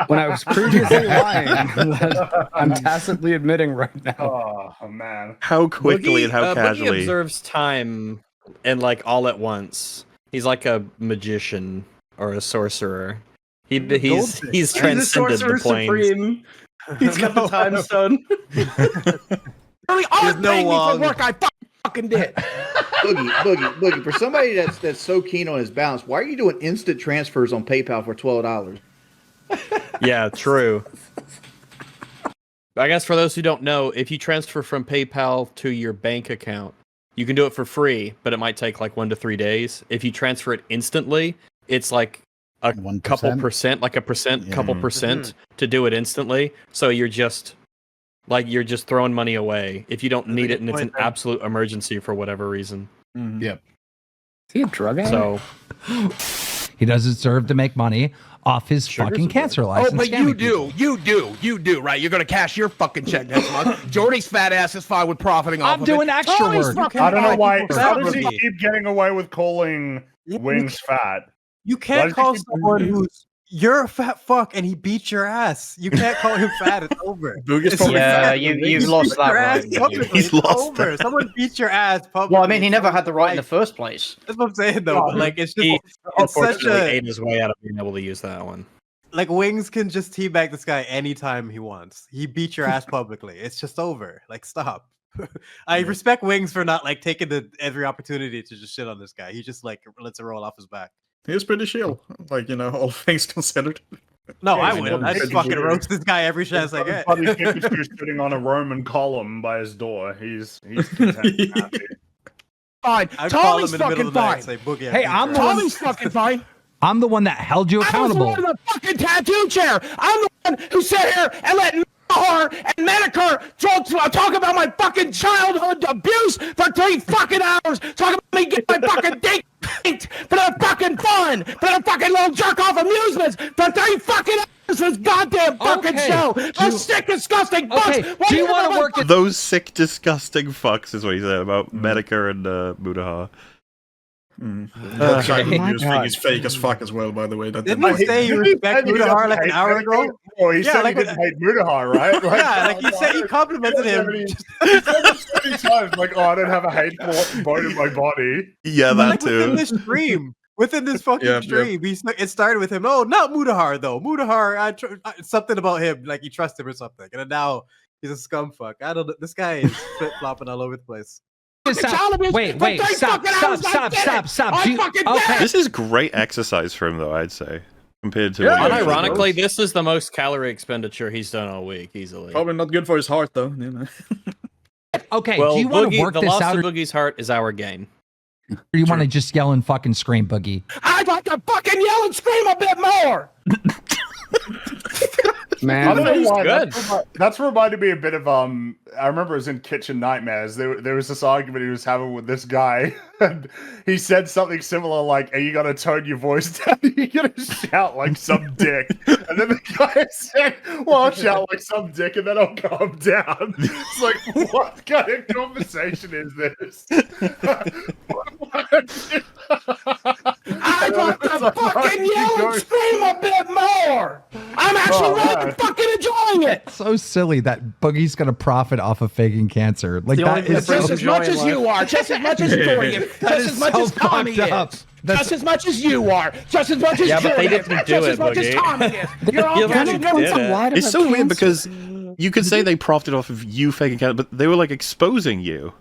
When I was previously lying, I'm tacitly admitting right now. Oh man! How quickly and how Boogie casually. observes time and like all at once. He's like a magician or a sorcerer. He's transcended the planes. Supreme. He's got the time stone. Really, all paying me for work I fucking did. Boogie. For somebody that's so keen on his balance, why are you doing instant transfers on PayPal for $12? Yeah, true. I guess for those who don't know, if you transfer from PayPal to your bank account, you can do it for free, but it might take like 1 to 3 days. If you transfer it instantly, it's like a 1%? couple percent, like a percent, couple percent to do it instantly. So you're just throwing money away if you don't need it and it's an absolute emergency for whatever reason. Yep. Is he a drug addict? So He doesn't deserve to make money off his fucking cancer license. Oh, but you do, right? You're gonna cash your fucking check next month. Jordy's fat ass is fine with profiting off of it. I'm doing extra Tony's work. fucking I don't know fine. why. How does he Boogie. keep getting away with calling Wings fat? You Why can't does he call keep someone doing who's you're a fat fuck and he beat your ass. You can't call him fat. It's over. Boogie's It's probably Yeah, you've lost beat that your ass right. publicly. He's It's lost over. that. Someone beat your ass publicly. Well, I mean, he never had the right in the first place. That's what I'm saying though. But like, it's just He it's such unfortunately a ate his way out of being able to use that one. like Wings can just teabag this guy anytime he wants. He beat your ass publicly. It's just over. Like, stop. I respect Wings for not like taking every opportunity to just shit on this guy. He just like lets it roll off his back. He's pretty chill, like, you know, all things considered. No, Yeah, I I wouldn't. know. I just It's fucking weird. roast this guy every chance I get. Funny Pikachu's sitting on a Roman column by his door. He's content and happy. Fine. I'd call him Tommy's in the middle fucking of the night fine. and say, Boogie, I Hey, beat I'm your the ass." one. Tommy's fucking fine. I'm the one that held you I was accountable. the one in the fucking tattoo chair. I'm the one who sat here and let Nahar and Medicare talk about my fucking childhood abuse for 3 fucking hours. Talk about me getting my fucking dick pinked for the fucking fun, for the fucking little jerk off amusements for 3 fucking hours. This goddamn fucking Okay. show. Those sick, disgusting fucks. Okay, What do you do want to know work at Those sick, disgusting fucks is what he said about Medicare and Mutahar. That child Okay. abuse thing is fake as fuck as well, by the way. That Didn't he say you respect Mutahar like an hour ago? Oh, he Yeah, said like he didn't hate Mutahar, right? Yeah, like he said he complimented him. He said it so many times, like, oh, I don't have a hateful bone in my body. Yeah, that Like within too. this stream. Within this fucking Yeah, yeah. stream, it started with him. Oh, not Mutahar though. Mutahar, something about him, like you trust him or something. And then now he's a scumfuck. I don't know. This guy is flip flopping all over the place. Wait, stop. Do you- okay. This is great exercise for him, though, I'd say, compared to. Yeah, what he usually Unironically, does. this is the most calorie expenditure he's done all week, easily. Probably not good for his heart, though. You know. Okay, Well, do you want to Boogie, work the this loss out, of or Boogie's heart is our gain. do you want to just yell and fucking scream, Boogie? I'd like to fucking yell and scream a bit more. Man, I don't know why. good. That's reminded me a bit of I remember it was in Kitchen Nightmares. There was this argument he was having with this guy, and he said something similar like, "Are you gonna tone your voice down? Are you gonna shout like some dick?" And then the guy said, "Well, I'll shout like some dick, and then I'll calm down." It's like, what kind of conversation is this? I'd like to fucking yell and scream a bit more. I'm actually really fucking enjoying it. So silly that Boogie's gonna profit off of faking cancer. Like The that only is Just so, as much as you are, just as much as Tori is, That just is as much so as Tommy fucked up. is. That's- Just as much as you are, just as much as Yeah, but they Tori is, didn't do just it, as much as Boogie. Tommy is. You're all You catching literally up. did it. It's so weird because you could say they profited off of you faking cancer, but they were like exposing you.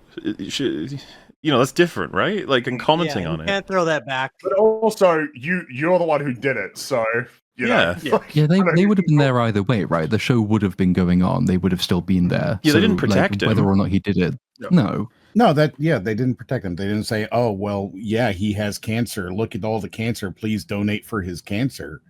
You know, that's different, right? Like, and commenting Yeah, on you it. can't throw that back. But also, you're the one who did it, so you know. Yeah, they would have been there either way, right? The show would have been going on. They would have still been there. Yeah, they didn't protect him. whether or not he did it. No. No, they didn't protect him. They didn't say, "Oh, well, yeah, he has cancer. Look at all the cancer. Please donate for his cancer."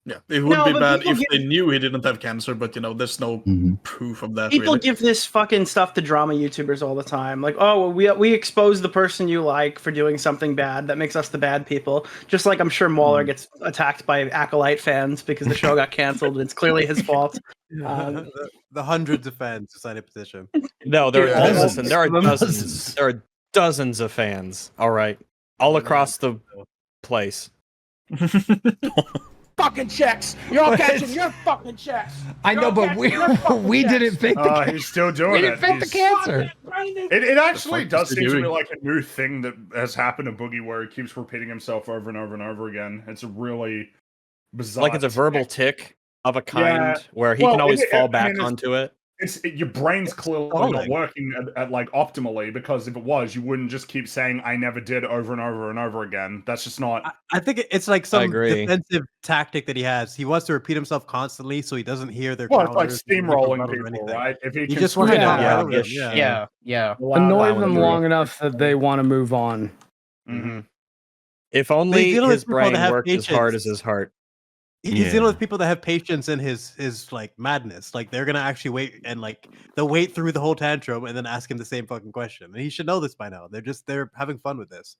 Yeah, it would No, be but bad people if get- they knew he didn't have cancer, but you know, there's no proof of that. People really. give this fucking stuff to drama YouTubers all the time. Like, oh, well, we expose the person you like for doing something bad. That makes us the bad people. Just like I'm sure Mauler gets attacked by Acolyte fans because the show got canceled and it's clearly his fault. The hundreds of fans who signed a petition. No, there Yeah. are listen, there are Dozens. dozens. There are dozens of fans. All right, all across the place. Fucking checks. You're all catching your fucking checks. I know, but we didn't fake the He's still doing we it. didn't fake the He's- cancer. It actually fuck does is he seem to be doing? like a new thing that has happened to Boogie, where he keeps repeating himself over and over and over again. It's a really bizarre. Like it's a verbal tick of a kind Yeah. where he Well, can always I fall mean, back it's- onto it. Your brain's clearly not Stalling. working at like optimally, because if it was, you wouldn't just keep saying "I never did" over and over and over again. That's just not. I think it's like some agree. defensive tactic that he has. He wants to repeat himself constantly so he doesn't hear their Well, it's like counters, he doesn't make steamrolling rebuttals or people, anything. right? If he He can just wants to switch get it out out, of them. Yeah. Annoy that them one. long enough that they want to move on. Mm-hmm. If only dealing with his people brain that have worked as hard as patience. his heart. He's dealing with people that have patience in his like madness. Like they're gonna actually wait and like they'll wait through the whole tantrum and then ask him the same fucking question. And he should know this by now. They're having fun with this.